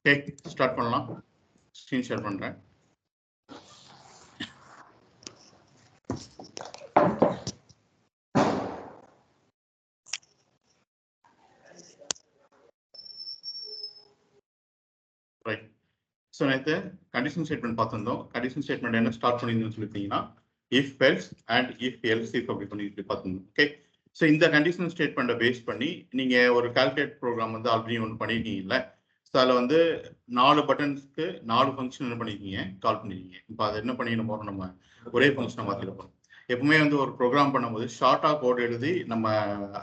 Okay, start பண்ணலாம். Screen share பண்றேன். Right. So நேற்று கண்டிஷன் ஸ்டேட்மெண்ட் பார்த்துருந்தோம். கண்டிஷன் ஸ்டேட்மெண்ட் என்ன ஸ்டார்ட் பண்ணியிருந்தோம்னு சொல்லிட்டீங்கன்னா if else and if else if அப்படி பண்ணி பார்த்துருந்தோம். ஓகே, ஸோ இந்த கண்டிஷன் ஸ்டேட்மெண்ட்டை பேஸ் பண்ணி நீங்கள் ஒரு கால்குலேட் ப்ரோக்ராம் வந்து ஆல்ரெடி ஒன்று பண்ணியிருக்கீங்கல்ல. ஸோ அதில் வந்து 4 பட்டன்ஸ்க்கு 4 ஃபங்க்ஷன் என்ன பண்ணியிருக்கீங்க, கால் பண்ணியிருக்கீங்க. இப்போ அதை என்ன பண்ணிட போகிறோம், நம்ம ஒரே ஃபங்க்ஷனை மாற்றிட போகிறோம். எப்பவுமே வந்து ஒரு ப்ரோக்ராம் பண்ணும்போது ஷார்ட்டாக கோட் எழுதி நம்ம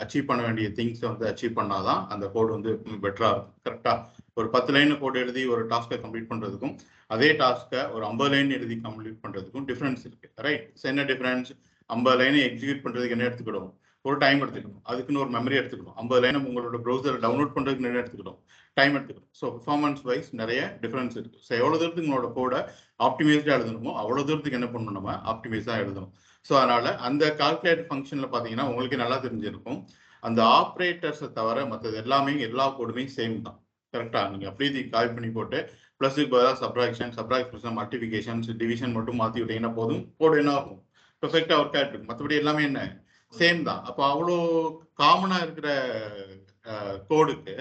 அச்சீவ் பண்ண வேண்டிய திங்ஸை வந்து அச்சீவ் பண்ணாதான் அந்த கோட் வந்து பெட்டராக இருக்கும். கரெக்டாக ஒரு 10 லைன் கோட் எழுதி ஒரு டாஸ்க்கை கம்ப்ளீட் பண்ணுறதுக்கும் அதே டாஸ்க்கை ஒரு 50 லைன் எழுதி கம்ப்ளீட் பண்ணுறதுக்கும் டிஃப்ரென்ஸ் இருக்கு. ரைட். ஸோ என்ன டிஃப்ரென்ஸ்? 50 லைனை எக்ஸிக்யூட் பண்ணுறதுக்கு என்ன எடுத்துக்கிடும், ஒரு டைம் எடுத்துக்கணும். அதுக்குன்னு ஒரு மெமரி எடுத்துக்கணும். 50 லைனை உங்களோட ப்ரௌசரை டவுன்லோட் பண்ணுறதுக்கு என்ன எடுத்துக்கிடும், டைம் எடுத்துக்கணும். ஸோ பெர்ஃபார்மன்ஸ் வைஸ் நிறைய டிஃப்ரென்ஸ் இருக்கு. ஸோ எவ்வளோ தூரத்துக்கு உங்களோட கோடை ஆப்டிமைஸ்டாக எழுதணுமோ அவ்வளோ தூரத்துக்கு என்ன பண்ணணும், நம்ம ஆப்டிமைஸாக எழுதணும். ஸோ அதனால அந்த கால்குலேட் ஃபங்க்ஷனில் பார்த்தீங்கன்னா உங்களுக்கு நல்லா தெரிஞ்சிருக்கும், அந்த ஆப்ரேட்டர்ஸை தவிர மற்றது எல்லாமே எல்லா கோடுமே சேம் தான். கரெக்டா? நீங்கள் அப்படியே கால் பண்ணி போட்டு ப்ளஸுக்கு பதிலாக சப்ராக்ஷன் மல்டிபிகேஷன்ஸ் டிவிஷன் மட்டும் மாற்றி விட்டீங்கன்னா போதும், கோடு என்ன ஆகும், பெர்ஃபெக்டாக ஒர்க் ஆகிட்டு இருக்கும். மற்றபடி எல்லாமே என்ன சேம் தான். அப்போ அவ்வளோ காமனாக இருக்கிற கோடுக்கு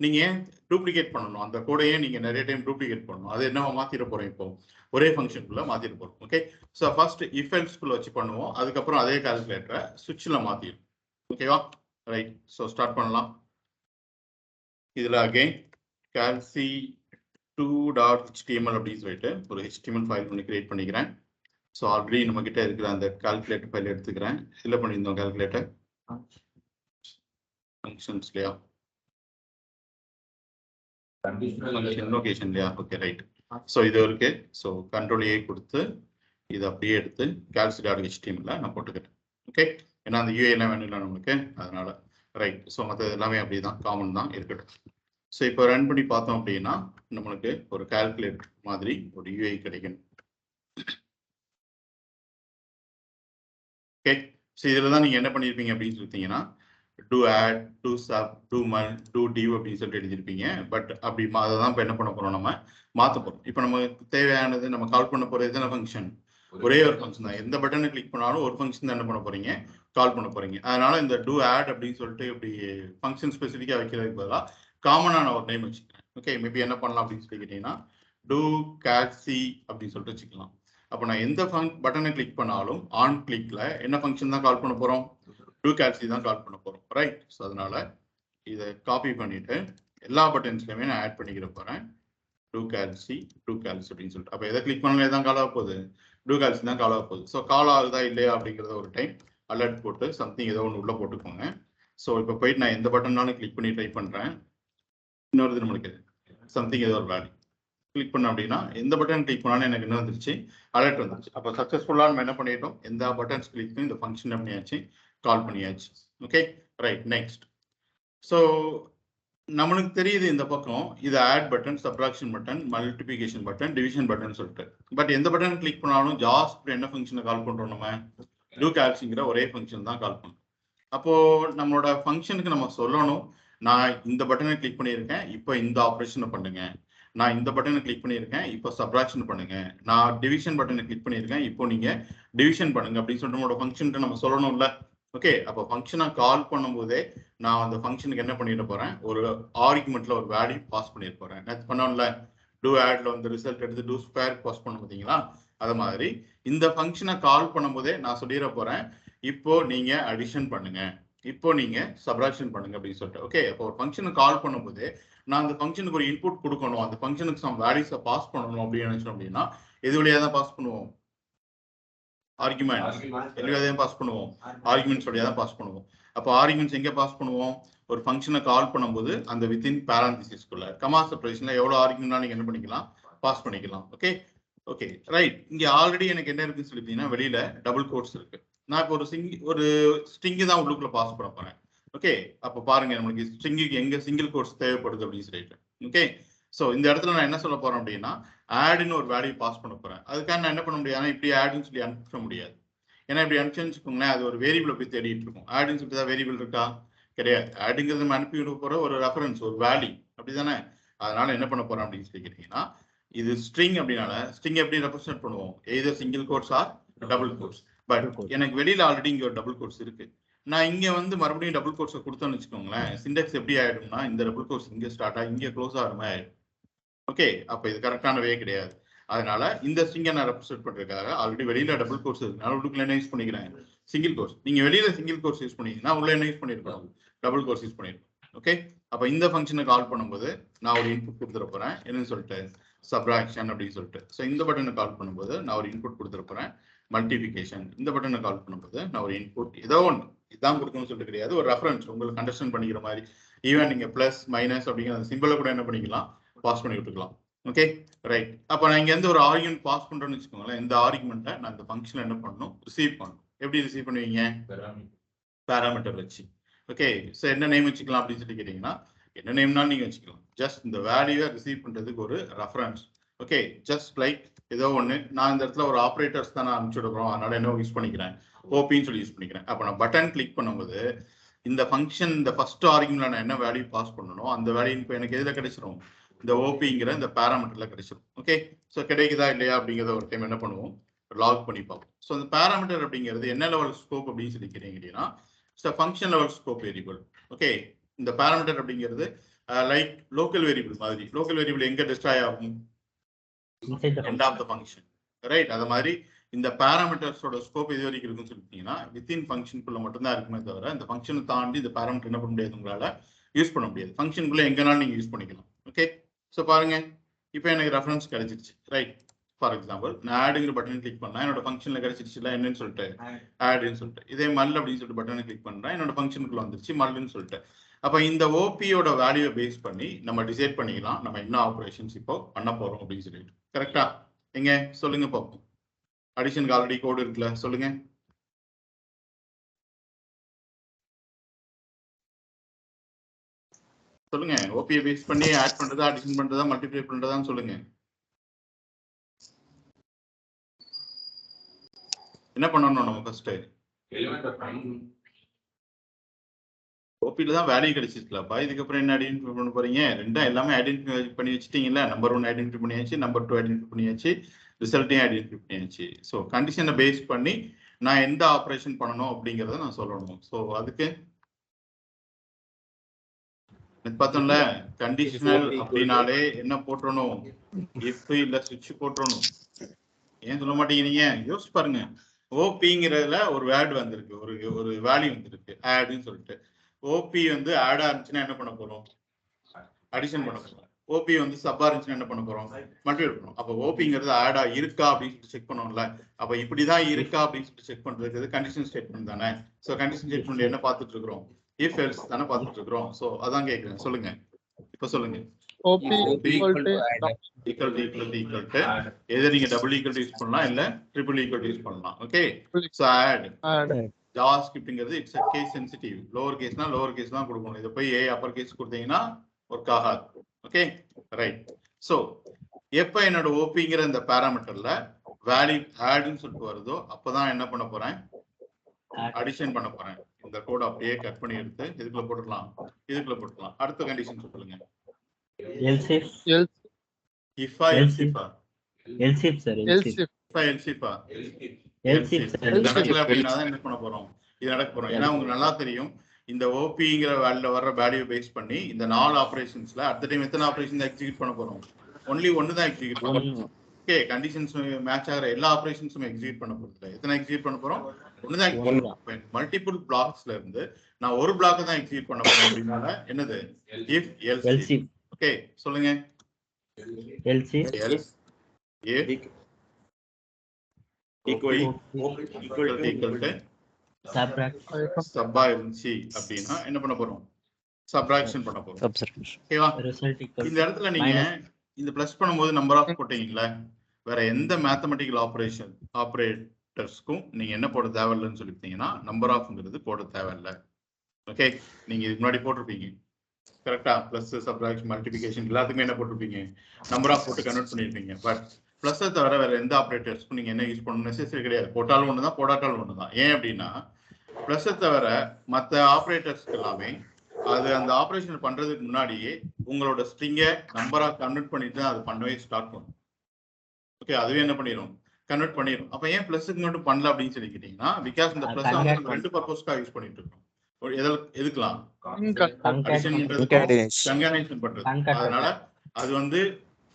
நீங்கள் ஏன் டூப்ளிகேட் பண்ணணும்? அந்த கோடையே நீங்கள் நிறைய டைம் டூப்ளிகேட் பண்ணணும். அது என்ன மாற்றிட போகிறோம், இப்போ ஒரே ஃபங்க்ஷனுக்குள்ள மாற்றிட போகிறோம். ஓகே, ஸோ ஃபர்ஸ்ட் இஃப் எல்ஸ்குள்ள வச்சு பண்ணுவோம். அதுக்கப்புறம் அதே கால்குலேட்டரை சுவிட்சில் மாற்றிடும். ஓகேவா? ரைட். ஸோ ஸ்டார்ட் பண்ணலாம். இதில் அகெயின் calci 2.html அப்படின்னு சொல்லிட்டு ஒரு HTML ஃபைல் பண்ணி கிரியேட் பண்ணிக்கிறேன். ஸோ ஆல்ரெடி நம்ம கிட்ட இருக்கிற அந்த கால்குலேட்டர் ஃபைல் எடுத்துக்கிறேன். இதில் பண்ணியிருந்தோம் கால்குலேட்டர் ஃபங்க்ஷன்ஸ் இல்லையா, லொகேஷன் இல்லையா. Okay, right. ஸோ இது இருக்கு. ஸோ கண்ட்ரோல் A கொடுத்து இதை அப்படியே எடுத்து calci.html நான் போட்டுக்கிறேன். ஓகே, ஏன்னா அந்த யூஏ எல்லாம் வேணும் நம்மளுக்கு, அதனால. ரைட். ஸோ மற்ற எல்லாமே அப்படி தான், காமன் தான் இருக்கட்டும். ஸோ இப்போ ரன் பண்ணி பார்த்தோம் அப்படின்னா நம்மளுக்கு ஒரு கால்குலேட்டர் மாதிரி ஒரு யூஐ கிடைக்கும். ஓகே, ஸோ இதில் தான் நீங்கள் என்ன பண்ணியிருப்பீங்க அப்படின்னு சொல்லிட்டீங்கன்னா do add, do sub, do mul, do div அப்படின்னு சொல்லிட்டு எழுதியிருப்பீங்க. பட் அப்படி அதை தான் இப்போ என்ன பண்ண போகிறோம், நம்ம மாற்ற போகிறோம். இப்போ நமக்கு தேவையானது நம்ம கால் பண்ண போகிற எத்தனை ஃபங்க்ஷன், ஒரே ஒரு ஃபங்க்ஷன் தான். எந்த பட்டனை கிளிக் பண்ணாலும் ஒரு ஃபங்க்ஷன் தான் என்ன பண்ண போகிறீங்க, கால் பண்ண போகிறீங்க. அதனால இந்த டூ ஆட் அப்படின்னு சொல்லிட்டு இப்படி ஃபங்க்ஷன் ஸ்பெசிஃபிக்காக வைக்கிறதுக்கு பதிலாக காமனான ஒரு நேம் வச்சுக்கிறேன். ஓகே, மேபி என்ன பண்ணலாம் அப்படின்னு சொல்லி கேட்டீங்கன்னா டூ calci அப்படின்னு சொல்லிட்டு வச்சுக்கலாம். அப்போ நான் எந்த பட்டனை கிளிக் பண்ணாலும் ஆன் கிளிக்ல என்ன ஃபங்க்ஷன் தான் கால் பண்ண போறோம், டூ calci தான் கால் பண்ண போறோம். ரைட். ஸோ அதனால இதை காப்பி பண்ணிட்டு எல்லா பட்டன்ஸ்லையுமே நான் ஆட் பண்ணிக்கிற போறேன். டூ calci அப்படின்னு சொல்லிட்டு அப்போ எதை கிளிக் பண்ணாலும் எதான் கால் ஆக போகுது, டூ calci தான் கால் ஆக போகுது. ஸோ கால் ஆகுதா இல்லையா அப்படிங்கிறத ஒரு டைம் அலர்ட் போட்டு சம்திங் ஏதோ ஒன்று உள்ள போட்டுக்கோங்க. ஸோ இப்போ போயிட்டு நான் எந்த பட்டன்னாலும் கிளிக் பண்ணி ட்ரை பண்றேன். இன்னொரு நம்மளுக்கு சம்திங் ஏதோ ஒரு வேல்யூ கிளிக் பண்ண அப்படின்னா எந்த பட்டன் கிளிக் பண்ணாலும் எனக்கு என்ன வந்துருச்சு, அலர்ட் வந்துருச்சு. அப்போ சக்ஸஸ்ஃபுல்லாக நம்ம என்ன பண்ணிட்டோம், எந்த பட்டன்ஸ் கிளிக் பண்ணி இந்த ஃபங்க்ஷன் பண்ணியாச்சு, கால் பண்ணியாச்சு. Okay, right. நெக்ஸ்ட். ஸோ நம்மளுக்கு தெரியுது இந்த பக்கம் இது add button, subtraction button, multiplication button, division button சொல்லிட்டு. பட் எந்த பட்டன் கிளிக் பண்ணாலும் ஜாஸ்ட் என்ன ஃபங்க்ஷனை கால் பண்றோம், நம்ம டூ calciங்கிற ஒரே ஃபங்க்ஷன் தான் கால் பண்றோம். அப்போ நம்மளோட ஃபங்க்ஷனுக்கு நம்ம சொல்லணும், நான் இந்த பட்டனை கிளிக் பண்ணியிருக்கேன், இப்போ இந்த ஆப்ரேஷனை பண்ணுங்க. நான் இந்த பட்டனை கிளிக் பண்ணியிருக்கேன், இப்போ சப்ராக்ஷன் பண்ணுங்க. நான் டிவிஷன் பட்டனை கிளிக் பண்ணியிருக்கேன், இப்போ நீங்க டிவிஷன் பண்ணுங்க அப்படின்னு சொல்லிட்டு நம்மளோட ஃபங்க்ஷனுக்கு நம்ம சொல்லணும்ல. ஓகே, அப்போ ஃபங்க்ஷனை கால் பண்ணும்போதே நான் அந்த ஃபங்க்ஷனுக்கு என்ன பண்ணிட போறேன், ஒரு ஆர்குமெண்ட்ல ஒரு வேல்யூ பாஸ் பண்ணிட போறேன். நேற்று பண்ணோம்ல, டூ ஆட்ல வந்து ரிசல்ட் எடுத்து டூ ஸ்கொயர் பாஸ் பண்ண பார்த்தீங்களா, அது மாதிரி இந்த ஃபங்க்ஷனை கால் பண்ணும்போதே நான் சொல்லிட போறேன், இப்போ நீங்க அடிஷன் பண்ணுங்க, இப்போ நீங்க சப்ராக்ஷன் பண்ணுங்க அப்படின்னு சொல்லிட்டு. ஓகே, அப்போ ஒரு ஃபங்க்ஷனை கால் பண்ணும்போது நான் அந்த ஃபங்க்ஷனுக்கு ஒரு இன்புட் கொடுக்கணும், அந்த ஃபங்க்ஷனுக்கு சம் வேல்யூஸை பாஸ் பண்ணணும் அப்படின்னு நினைச்சோம் அப்படின்னா எது வழியா தான் பாஸ் பண்ணுவோம், ஆர்குமெண்ட் வழியா தான் பாஸ் பண்ணுவோம், ஆர்குமெண்ட்ஸ் வழியா தான் பாஸ் பண்ணுவோம். அப்போ ஆர்குமெண்ட்ஸ் எங்க பாஸ் பண்ணுவோம், ஒரு ஃபங்க்ஷனை கால் பண்ணும்போது அந்த வித்தின் பேரந்திசிஸ்குள்ள கமா செப்பரேஷன்ல எவ்வளவு ஆர்குமெண்ட்னா நீங்க என்ன பண்ணிக்கலாம், பாஸ் பண்ணிக்கலாம். Okay, okay, right. இங்க ஆல்ரெடி எனக்கு என்ன இருக்குன்னு சொல்லிட்டீங்கன்னா வெளியில டபுள் கோட்ஸ் இருக்கு. நான் இப்போ ஒரு ஸ்ட்ரிங் தான் உள்ளுக்குள்ள பாஸ் பண்ண போறேன். ஓகே, அப்போ பாருங்க நம்மளுக்கு ஸ்ட்ரிங்குக்கு எங்க சிங்கிள் கோட்ஸ் தேவைப்படுது அப்படின்னு சொல்லிட்டு. ஓகே, ஸோ இந்த இடத்துல நான் என்ன சொல்ல போறேன் அப்படின்னா ஆட்னு ஒரு வேல்யூ பாஸ் பண்ண போறேன். அதுக்காக நான் என்ன பண்ண முடியாது, இப்படி ஆட்னு சொல்லி அனுப்ப முடியாது. ஏன்னா இப்படி அனுப்பிச்சுன்னு வச்சுக்கோங்களேன், அது ஒரு வேரியபிளை போய் தேடிட்டு இருக்கும். ஆடுன்னு சொல்லிட்டு தான் வேரியபிள் இருக்கா? கிடையாது. ஆடுங்கிறது நம்ம அனுப்பி விட போற ஒரு ரெஃபரன்ஸ், ஒரு வேல்யூ, அப்படிதானே? அதனால என்ன பண்ண போறோம் அப்படின்னு சொல்லி கேட்டீங்கன்னா, இது ஸ்ட்ரிங் அப்படினால ஸ்ட்ரிங் எப்படி ரெப்ரசென்ட் பண்ணுவோம்? Either single quotes or double quotes. But எனக்கு வெளியில ஆல்ரெடி இங்க ஒரு டபுள் கோட்ஸ் இருக்கு. நான் இங்க வந்து மறுபடியும் டபுள் கோட்ஸை கொடுத்தோன்னு வச்சுக்கோங்களேன், சிண்டெக்ஸ் எப்படி ஆயிடும்னா இந்த டபுள் கோட்ஸ் இங்க ஸ்டார்ட் ஆகி இங்க க்ளோஸ் ஆகிற மாதிரி ஆயிடும். ஓகே, அப்ப இது கரெக்டானவே கிடையாது. அதனால இந்த ஸ்ட்ரிங்கை நான் ரெப்ரசென்ட் பண்றதுக்காக ஆல்ரெடி வெளியில டபுள் கோட்ஸ் இருக்கு, நான் உள்ளுக்குள்ள என்ன யூஸ் பண்ணிக்கிறேன்? Single quotes. நீங்க வெளியில சிங்கிள் கோட்ஸ் யூஸ் பண்ணீங்கன்னா உள்ள என்ன யூஸ் பண்ணிருக்கணும்? டபுள் கோட்ஸ் யூஸ் பண்ணிருக்கணும். ஓகே, அப்ப இந்த ஃபங்க்ஷனை கால் பண்ணும்போது நான் ஒரு இன்புட் கொடுத்துட போறேன். என்னன்னு சொல்லிட்டு சப்ராக்ஷன் அப்படின்னு சொல்லிட்டு. ஸோ இந்த பட்டனை கால் பண்ணும்போது நான் ஒரு இன்புட் கொடுத்துட போறேன், மல்டிபிகேஷன். இந்த பட்டனை கால் பண்ணும்போது நான் ஒரு இன்புட் ஏதோ ஒன்று இதான் கொடுக்கணும்னு சொல்லிட்டு கிடையாது, ஒரு ரெஃபரன்ஸ் உங்களுக்கு அண்டர்ஸ்டாண்ட் பண்ணிக்கிற மாதிரி. ஈவன் நீங்க பிளஸ் மைனஸ் அப்படிங்கிற அந்த சிம்பிளை கூட என்ன பண்ணிக்கலாம்? பாஸ் பண்ணி விட்டுக்கலாம். Okay, right. அப்ப நான் இங்க இருந்து ஒரு ஆர்குமெண்ட் பாஸ் பண்றேன்னு வச்சுக்கோங்களேன். இந்த ஆர்குமெண்ட்டை நான் இந்த ஃபங்க்ஷன் என்ன பண்ணணும்? ரிசீவ் பண்ணணும். எப்படி ரிசீவ் பண்ணுவீங்க? பேராமீட்டர் வச்சு. ஓகே, ஸோ என்ன நேம் வச்சுக்கலாம் அப்படின்னு சொல்லி கேட்டீங்கன்னா, என்ன நேம்னாலும் நீங்க வச்சுக்கலாம். ஜஸ்ட் இந்த வேல்யூவை ரிசீவ் பண்றதுக்கு ஒரு ரெஃபரன்ஸ். ஓகே, ஜஸ்ட் லைக் ஏதோ ஒன்று நான் இந்த இடத்துல ஒரு ஆப்ரேட்டர்ஸ் தான் நான் அனுப்பிச்சு விடுறோம், அதனால என்ன யூஸ் பண்ணிக்கிறேன்? ஓபின்னு சொல்லி யூஸ் பண்ணிக்கிறேன். அப்போ நான் பட்டன் கிளிக் பண்ணும்போது இந்த ஃபங்க்ஷன் இந்த ஃபர்ஸ்ட் ஆர்குமெண்ட்ல நான் என்ன வேல்யூ பாஸ் பண்ணணும் அந்த வேல்யூ இப்போ எனக்கு எதில் கிடைச்சிரும்? இந்த ஓபிங்கிற இந்த பேராமீட்டர்ல கிடைச்சிரும். ஓகே, ஸோ கிடைக்குதா இல்லையா அப்படிங்கிறத ஒரு டைம் என்ன பண்ணுவோம்? லாக் பண்ணி பார்ப்போம். ஸோ இந்த பேராமீட்டர் அப்படிங்கிறது என்ன லெவல் ஸ்கோப் அப்படின்னு சொல்லி கேட்டீங்கன்னா, function level scope variable. Okay, இந்த பேராமீட்டர் அப்படிங்கிறது லைக் லோக்கல் வேரியபிள் மாதிரி. லோக்கல் வேரியபிள் எங்க டிஸ்ட்ராய் ஆகும்? End of the function, right? அது மாதிரி இந்த பேராமீட்டர்ஸோட ஸ்கோப் எது வரைக்கும் இருக்குன்னு சொல்லிட்டீங்கன்னா வித்தின் ஃபங்க்ஷனுக்குள்ள மட்டும்தான் இருக்குமே தவிர இந்த ஃபங்க்ஷனை தாண்டி இந்த பேராமீட்டர் என்ன பண்ண முடியாது, உங்களால யூஸ் பண்ண முடியாது. ஃபங்க்ஷனுக்குள்ள எங்கனாலும் நீங்க யூஸ் பண்ணிக்கலாம். ஓகே, ஸோ பாருங்க, இப்போ எனக்கு ரெஃபரன்ஸ் கிடைச்சிருச்சு, ரைட்? ஃபார் எக்ஸாம்பிள் நான் ஆடுங்கிற பட்டன் கிளிக் பண்ணா என்னோட ஃபங்க்ஷன்ல கிடைச்சிருச்சுல, என்னன்னு சொல்லிட்டு ஆடுன்னு சொல்லிட்டு. இதே மல் அப்படின்னு சொல்லிட்டு பட்டனை கிளிக் பண்றேன், என்னோட ஃபங்க்ஷனுக்குள்ள வந்துருச்சு மல்லுன்னு சொல்லிட்டு. அப்ப இந்த ஓபியோட வேல்யூவை பேஸ் பண்ணி நம்ம டிசைட் பண்ணிக்கலாம் நம்ம என்ன ஆப்ரேஷன்ஸ் இப்போ பண்ண போறோம் அப்படின்னு சொல்லிட்டு. கரெக்டா? எங்க சொல்லுங்க பார்ப்போம். அடிஷனுக்கு ஆல்ரெடி கோடு இருக்குல்ல, சொல்லுங்க. சொல்லுங்க, ஓபியை பேஸ் பண்ணி ஆட் பண்றதா, அடிஷன் பண்றதா, மல்டிப்ளை பண்றதான்னு சொல்லுங்க. என்ன பண்ணணும் நம்ம ஃபர்ஸ்ட்? ஓபில தான் வேல்யூ கிடைச்சிருக்கலப்பா, இதுக்கப்புறம் என்ன ஐடென்டிஃபை பண்ண போறீங்க? ரெண்டா எல்லாமே ஐடென்டிஃபை பண்ணி வச்சுட்டீங்கல்ல. நம்பர் 1 ஐடென்டிஃபை பண்ணியாச்சு, நம்பர் 2 ஐடென்டிஃபை பண்ணியாச்சு, ரிசல்ட்டையும் ஐடென்டிஃபை பண்ணியாச்சு. ஸோ கண்டிஷனை பேஸ் பண்ணி நான் எந்த ஆப்ரேஷன் பண்ணணும் அப்படிங்கிறத நான் சொல்லணும். ஸோ அதுக்கு பார்த்தோம்ல, கண்டிஷனல் அப்படின்னாலே என்ன போட்டுறணும்? இஃப் இல்ல சுவிட்ச் போட்டுறணும். ஏன் சொல்ல மாட்டேங்கிறீங்க? யோசிச்சு பாருங்க. ஓபிங்கிறதுல ஒரு வேர்டு வந்திருக்கு, ஒரு வேல்யூ வந்திருக்கு ஆட்னு சொல்லிட்டு. ஓபி வந்து ஆடா இருந்துச்சுன்னா என்ன பண்ண போறோம்? அடிஷன் பண்ண போறோம். ஓபி வந்து சப்பா இருந்துச்சுன்னா என்ன பண்ண போறோம்? மல்டிப்ளை பண்ணணும். அப்ப ஓபிங்கிறது ஆடா இருக்கா அப்படின்னு சொல்லி செக் பண்ணோம்ல. அப்ப இப்படிதான் இருக்கா அப்படின்னு சொல்லி செக் பண்றது கண்டிஷன் ஸ்டேட்மெண்ட் தானே. சோ கண்டிஷன் ஸ்டேட்மெண்ட் என்ன பார்த்துட்டு இருக்கிறோம்? இஃப் எல்ஸ் தானே பார்த்துட்டு இருக்கிறோம். சோ அதான் கேட்கிறேன், சொல்லுங்க இப்ப சொல்லுங்க. எதை நீங்க டபுள் ஈக்குவல் யூஸ் பண்ணலாம் இல்ல ட்ரிபிள் ஈக்குவல் யூஸ் பண்ணலாம். ஓகே, சோ ஆட் ஜாவாஸ்கிரிப்ட்ங்கிறது இட்ஸ் கேஸ் சென்சிட்டிவ். லோவர் கேஸ்னா லோவர் கேஸ் தான் கொடுக்கணும். இதை போய் அப்பர் கேஸ் கொடுத்தீங்கன்னா ஒர்க் ஆகாது. Okay, right. சோ எப்ப என்னோட ஓபிங்கிற இந்த பேராமீட்டர்ல வேல்யூ ஆட்னு சொல்லிட்டு வருதோ அப்பதான் என்ன பண்ண போறேன்? அடிஷன் பண்ண போறேன். இந்த கோட் அப்படியே கட் பண்ணி எடுத்து இதுக்குள்ள போட்டுக்கலாம், இதுக்குள்ள போட்டுக்கலாம். அடுத்த கண்டிஷன் சொல்லுங்க. இஃபா எல்சிஃபா? Elsif sir. எல்சிஃபா நடக்கல அப்படின்னா தான் என்ன பண்ண போறோம்? இது நடக்க போறோம். ஏன்னா உங்களுக்கு நல்லா தெரியும், இந்த ஓபிங்கிற வேல்யூல வர்ற வேல்யூ பேஸ் பண்ணி இந்த 4 ஆபரேஷன்ஸ்ல அட் டைம் எத்தனை ஆபரேஷன் எக்ஸிக்யூட் பண்ண போறோம்? ஒன்லி ஒன்னு தான் எக்ஸிக்யூட் பண்ணணும். ஓகே, கண்டிஷன்ஸ் மேட்ச் ஆகிற எல்லா ஆபரேஷன்ஸும் எக்ஸிக்யூட் பண்ண போறது. எத்தனை எக்ஸிக்யூட் பண்ண போறோம்? ஒன்னு தான். மல்டிபிள் பிளாக்ஸ்ல இருந்து நான் ஒரு பிளாக் தான் எக்ஸிக்யூட் பண்ண போறேன் அப்படினால என்னது? If LC. ஓகே, சொல்லுங்க. LC else if equal to சப்பா இருந்துச்சு அப்படின்னா என்ன பண்ண போறோம்? சப்ராக்ஷன் பண்ண போறோம். ஓகேவா? இந்த இடத்துல நீங்க இந்த பிளஸ் பண்ணும்போது நம்பர் ஆஃப் போட்டீங்களா, வேற எந்த மேத்தமெட்டிக்கல் ஆபரேட்டர்ஸ்க்கும் நீங்க என்ன போட தேவையில்லைன்னு சொல்லிட்டீங்கன்னா நம்பர் ஆஃப்ங்கிறது போட தேவையில்லை. ஓகே, நீங்க இதுக்கு முன்னாடி போட்டிருப்பீங்க கரெக்டா? பிளஸ், சப்ராக்ஷன், மல்டிபிகேஷன் எல்லாத்துக்குமே என்ன போட்டிருப்பீங்க? நம்பர் ஆஃப் போட்டு கன்வெர்ட் பண்ணிருப்பீங்க. பட் பிளஸை தவிர வேற எந்த ஆப்ரேட்டர்ஸ்க்கும் நீங்க என்ன யூஸ் பண்ணணும் நெசசரி கிடையாது. போட்டாலும் ஒண்ணுதான், போடாட்டாலும் ஒண்ணுதான். ஏன் அப்படின்னா பிளஸை தவிர மற்ற ஆப்ரேட்டர்ஸ்க்கு எல்லாமே அது அந்த ஆப்ரேஷன் பண்றதுக்கு முன்னாடியே உங்களோட ஸ்ட்ரிங்கை நம்பரா கன்வெர்ட் பண்ணிட்டு தான் அது பண்ணவே ஸ்டார்ட் பண்ணும். ஓகே, அதுவே என்ன பண்ணிடும், கன்வெர்ட் பண்ணிடும். அப்ப ஏன் பிளஸுக்கு மட்டும் பண்ணல அப்படின்னு சொல்லி கேட்டீங்கன்னா, பிகாஸ் இந்த பிளஸ் வந்து நம்ம ரெண்டு பர்பஸ்க்காக யூஸ் பண்ணிட்டு இருக்கோம். எதுக்கலாம், கன்கானேஷன் பண்றது. அதனால அது வந்து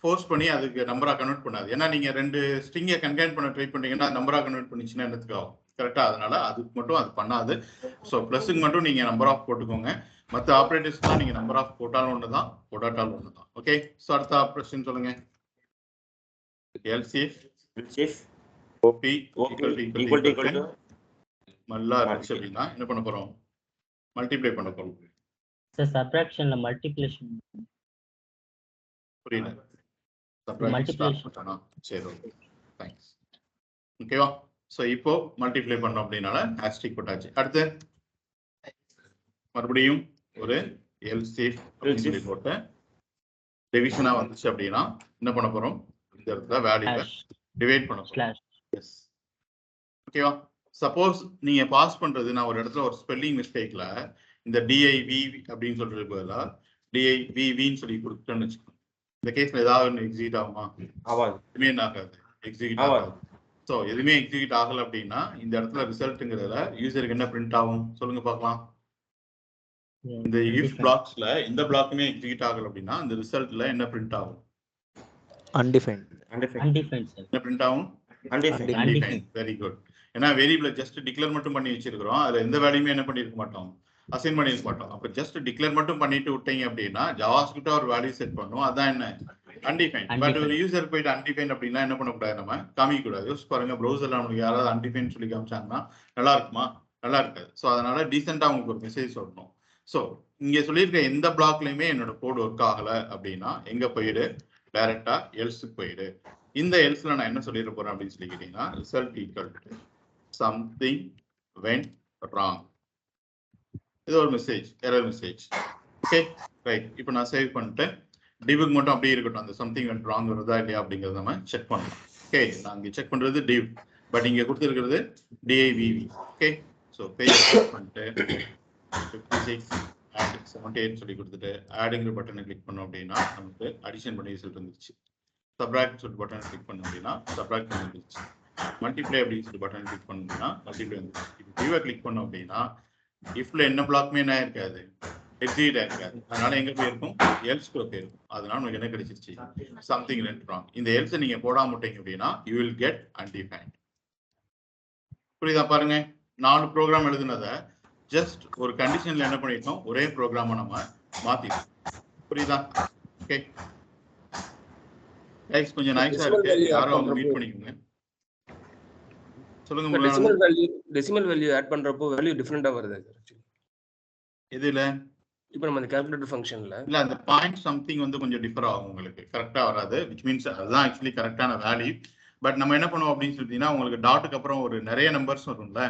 ஃபோர்ஸ் பண்ணி அதுக்கு நம்பரா கன்வெர்ட் பண்ணாது. ஏன்னா நீங்க ரெண்டு ஸ்ட்ரிங்கை கன்கைன் பண்ண ட்ரை பண்ணீங்கன்னா நம்பரா கன்வெர்ட் பண்ணிச்சுன்னா என்னத்துக்கு ஆகும், கரெக்டா? அதனால அதுக்கு மட்டும் அது பண்ணாது. ஸோ பிளஸுக்கு மட்டும் நீங்க நம்பர் ஆஃப் போட்டுக்கோங்க. மற்ற ஆப்ரேட்டர்ஸ்லாம் நீங்க நம்பர் ஆஃப் போட்டாலும் ஒண்ணுதான், போடாட்டாலும் ஒண்ணுதான். ஓகே, ஸோ அடுத்த ஆப்ரேஷன் சொல்லுங்க. LCF OP equal to மல்லா இருந்துச்சு அப்படின்னா என்ன பண்ண போறோம், மல்டிப்ளை பண்ண போறோம். சார் சப்ட்ராக்ஷன்ல மல்டிப்ளிகேஷன் புரியல, மல்டிப்ளிகேஷன். சரி, ஓகே, தேங்க்ஸ். ஓகேவா? சோ இப்போ மல்டிப்ளை பண்ணோம் அப்படினால ஹாஷ்டிக் போட்டாச்சு. அடுத்து மறுபடியும் ஒரு LCF அப்படின்னு சொல்லி போட்டு டிவிஷனா வந்துச்சு அப்படின்னா என்ன பண்ண போறோம், இந்த இடத்துல வேல்யூவை டிவைட் பண்ண போறோம். எஸ், ஓகேவா? சப்போஸ் நீங்க பாஸ் பண்றது நான் ஒரு இடத்துல ஒரு ஸ்பெல்லிங் மிஸ்டேக்ல இந்த DIV அப்படின்னு சொல்றது பதிலா DIVVன்னு சொல்லி கொடுத்துட்டேன்னு வச்சுக்கோங்க. இந்த கேஸ்ல ஏதாவது எக்ஸிக்யூட் ஆகுமா? எதுவுமே ஆகாது, எக்ஸிக்யூட் ஆகாது. ஸோ எதுவுமே எக்ஸிக்யூட் ஆகல அப்படின்னா இந்த இடத்துல ரிசல்ட்டுங்கிறதுல யூசருக்கு என்ன பிரிண்ட் ஆகும் சொல்லுங்க பார்க்கலாம். இந்த இஃப் பிளாக்ஸ்ல இந்த பிளாக்குமே எக்ஸிக்யூட் ஆகல அப்படின்னா இந்த ரிசல்ட்ல என்ன பிரிண்ட் ஆகும்? undefined. என்ன பிரிண்ட் ஆகும்? undefined. Very good. ஏன்னா வேரியபிளை ஜஸ்ட் டிக்ளேர் மட்டும் பண்ணி வச்சிருக்கிறோம், அதுல எந்த வேல்யூமே என்ன பண்ணிருக்க மாட்டோம், அசைன் பண்ணிருக்க மாட்டோம். அப்ப ஜஸ்ட் டிக்ளேர் மட்டும் பண்ணிட்டு விட்டீங்க அப்படின்னா ஜாவாஸ்கிரிப்ட் ஒரு வேல்யூ செட் பண்ணும், அதான் என்ன, undefined. பட் ஒரு யூசர் போயிட்டு undefined அப்படின்னா என்ன பண்ணக்கூடாது, நம்ம காமிக்க கூடாது. யோசிச்சு பாருங்க, ப்ரௌசர்ல நம்மளுக்கு யாராவது undefined சொல்லி காமிச்சாங்கன்னா நல்லா இருக்குமா? நல்லா இருக்காது. ஸோ அதனால டீசெண்டா உங்களுக்கு ஒரு மெசேஜ் சொல்லணும். ஸோ இங்க சொல்லியிருக்க எந்த பிளாக்லயுமே என்னோட கோட் ஒர்க் ஆகல அப்படின்னா எங்க போயிடு, டைரக்டா எல்ஸுக்கு போயிடு. இந்த எல்ஸ்ல நான் என்ன சொல்லிட போறேன் அப்படின்னு சொல்லி கேட்டீங்கன்னா result equal to something went wrong. இது ஒரு message, error message. Okay, right. இப்போ நான் சேவ் பண்ணிட்டு டிவுக்கு மட்டும் அப்படியே இருக்கட்டும், அந்த சம்திங் வென்ட் ராங் வருதா இல்லையா அப்படிங்கறத நம்ம செக் பண்ணலாம். ஓகே, நான் இங்க செக் பண்றது டிவ், பட் இங்க கொடுத்துருக்கிறது DIVV. Okay, so page check பண்ணிட்டு 56 and 78 சொல்லி கொடுத்துட்டு ஆடுங்கிற பட்டனை கிளிக் பண்ணோம் அப்படின்னா நமக்கு அடிஷன் பண்ணி ரிசல்ட் வந்துருச்சு. சப்ராக்ட் சொல்லி பட்டனை கிளிக் பண்ணோம் அப்படின்னா சப்ராக்ட் வந்துருச்சு. மல்டிப்ளை அப்படின்னு சொல்லி பட்டனை கிளிக் பண்ணோம்னா மல்டிப்ளை வந்துருச்சு. இப்போ டிவை கிளிக் பண்ணோம் அப்படின்னா இஃப்ல என்ன பிளாக்மே என்ன இருக்காது, எக்ஸிக்யூட் ஆயிருக்காது. அதனால எங்க போயிருக்கும், எல்ஸ்குள்ள போயிருக்கும். அதனால உங்களுக்கு என்ன கிடைச்சிருச்சு, சம்திங் வென்ட் ராங். இந்த எல்ஸை நீங்க போடாம விட்டீங்க அப்படின்னா யூ வில் கெட் undefined. புரியுதா? பாருங்க, 4 ப்ரோக்ராம் எழுதுனதை ஜஸ்ட் ஒரு கண்டிஷன்ல என்ன பண்ணிட்டோம், ஒரே ப்ரோக்ராமை நம்ம மாத்திட்டோம். புரியுதா? ஓகே கைஸ், கொஞ்சம் நைஸா இருக்கு, யாரும் அவங்க மீட் பண்ணிக்கோங்க. சொல்லுங்க. டெசிமல் வேல்யூ ஆட் பண்றப்போ வேல்யூ டிஃபரண்டா வருது एक्चुअली. இதுல இப்போ நம்ம அந்த கால்குலேட்டர் ஃபங்க்ஷன்ல இல்ல அந்த பாயிண்ட் சம்திங் வந்து கொஞ்சம் டிஃபர் ஆகும், உங்களுக்கு கரெக்டா வராது. which means அதுதான் ஆக்சுவலி கரெக்டான வேல்யூ. பட் நம்ம என்ன பண்ணுவோம் அப்படின்னு சொல்லிட்டீங்கன்னா உங்களுக்கு டாட்டுக்கு அப்புறம் ஒரு நிறைய நம்பர்ஸ் வரும்ல,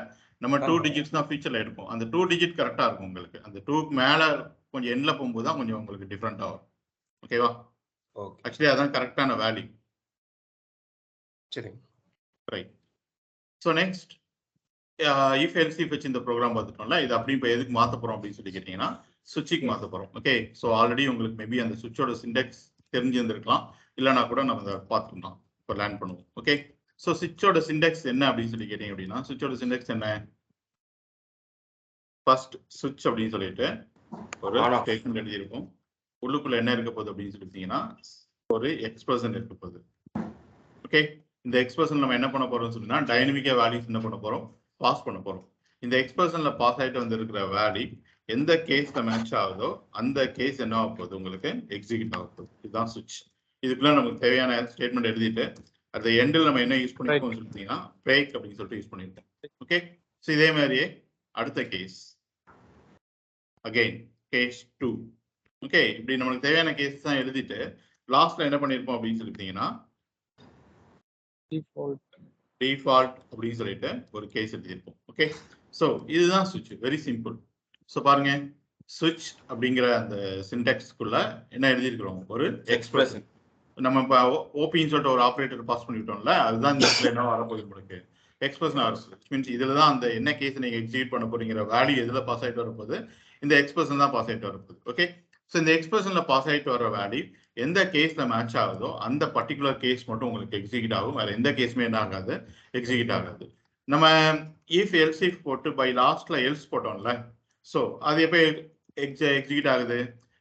நம்ம 2 டிஜிட்ஸ் தான் ஃபியூச்சர்ல எடுப்போம். அந்த 2 டிஜிட் கரெக்டா இருக்கும் உங்களுக்கு. அந்த 2க்கு மேல கொஞ்சம் எண்ட்ல போகும்போது தான் கொஞ்சம் உங்களுக்கு டிஃபரெண்ட் ஆகும். ஓகேவா? ஓகே, ஆக்சுவலி அதான் கரெக்டான வேல்யூ. சரி, right. So next if LCF வச்சு இந்த ப்ரோக்ராம் பார்த்துட்டோம்ல, இது அப்படி இப்போ எதுக்கு மாற்ற போறோம் அப்படின்னு சொல்லி கேட்டீங்கன்னா சுவிட்சுக்கு மாற்ற போறோம். ஓகே, ஸோ ஆல்ரெடி உங்களுக்கு மேபி அந்த சுவிட்சோட சிண்டெக்ஸ் தெரிஞ்சிருந்திருக்கலாம், இல்லைனா கூட நம்ம அதை பார்த்துக்கலாம். இப்போ லேர்ன் பண்ணுவோம். ஓகே, ஸோ சுவிட்சோட சிண்டெக்ஸ் என்ன அப்படின்னு சொல்லி கேட்டீங்க அப்படின்னா சுவிட்சோட சிண்டெக்ஸ் என்ன, ஃபர்ஸ்ட் சுவிட்ச் அப்படின்னு சொல்லிட்டு ஒரு ஸ்டேட்மெண்ட் எழுதியிருக்கும். உள்ளுக்குள்ள என்ன இருக்க போகுது அப்படின்னு சொல்லிட்டீங்கன்னா ஒரு எக்ஸ்பிரஷன் இருக்க போகுது. ஓகே, இந்த எக்ஸ்பிரஷன் நம்ம என்ன பண்ண போறோம்னு சொன்னா டைனமிக்கா வேல்யூஸ் என்ன பண்ண போறோம், பாஸ் பண்ண போறோம். இந்த எக்ஸ்பிரஷன்ல பாஸ் ஆயிட்டு வந்திருக்கிற வேல்யூ எந்த கேஸ்ல மேட்ச் ஆகுதோ அந்த கேஸ் என்ன ஆக போகுது, உங்களுக்கு எக்ஸிக்யூட் ஆக போகுது. இதுதான் சுவிட்ச். இதுக்குள்ள நமக்கு தேவையான ஸ்டேட்மெண்ட் எழுதிட்டு அந்த எண்டில் நம்ம என்ன யூஸ் பண்ணிருக்கோம் சொல்லிட்டீங்கன்னா பிரேக் அப்படின்னு சொல்லிட்டு யூஸ் பண்ணிருக்கோம். ஓகே, ஸோ இதே மாதிரியே அடுத்த கேஸ் அகைன் கேஸ் 2. ஓகே, இப்படி நம்மளுக்கு தேவையான கேஸ் தான் எழுதிட்டு லாஸ்ட்ல என்ன பண்ணிருப்போம் அப்படின்னு சொல்லிட்டீங்கன்னா டிஃபால்ட் அப்படின்னு சொல்லிட்டு ஒரு கேஸ் எழுதியிருப்போம். ஓகே, ஸோ இதுதான் சுவிட்ச், வெரி சிம்பிள். ஸோ பாருங்க, சுவிட்ச் அப்படிங்கிற அந்த சின்டாக்ஸ்க்குள்ள என்ன எழுதியிருக்கிறோம், ஒரு எக்ஸ்பிரஷன். நம்ம இப்போ ஓபின்னு சொல்லிட்டு ஒரு ஆப்ரேட்டர் பாஸ் பண்ணிவிட்டோம்ல, அதுதான் இந்த இடத்துல என்ன வரப்போகுது உங்களுக்கு எக்ஸ்பிரஷன் ஆர்ஸ் மீன்ஸ் இதில் தான் அந்த என்ன கேஸ் நீங்கள் எக்ஸிக்யூட் பண்ண போறீங்கிற வேல்யூ எதில் பாஸ் ஆகிட்டு வரப்போகுது, இந்த எக்ஸ்பிரஷன் தான் பாஸ் ஆகிட்டு வரப்போகுது. ஓகே, ஸோ இந்த எக்ஸ்பிரஷனில் பாஸ் ஆகிட்டு வர வேல்யூ எந்த கேஸில் மேட்ச் ஆகுதோ அந்த பர்டிகுலர் கேஸ் மட்டும் உங்களுக்கு எக்ஸிக்யூட் ஆகும். வேறு எந்த கேஸுமே என்ன ஆகாது, எக்ஸிக்யூட் ஆகாது. நம்ம இஃப் எல்ஸ் இஃப் போட்டு பை லாஸ்ட்ல எல்ஸ் போட்டோம்ல, ஸோ அது எப்போ எக்ஸிக்யூட் ஆகுது,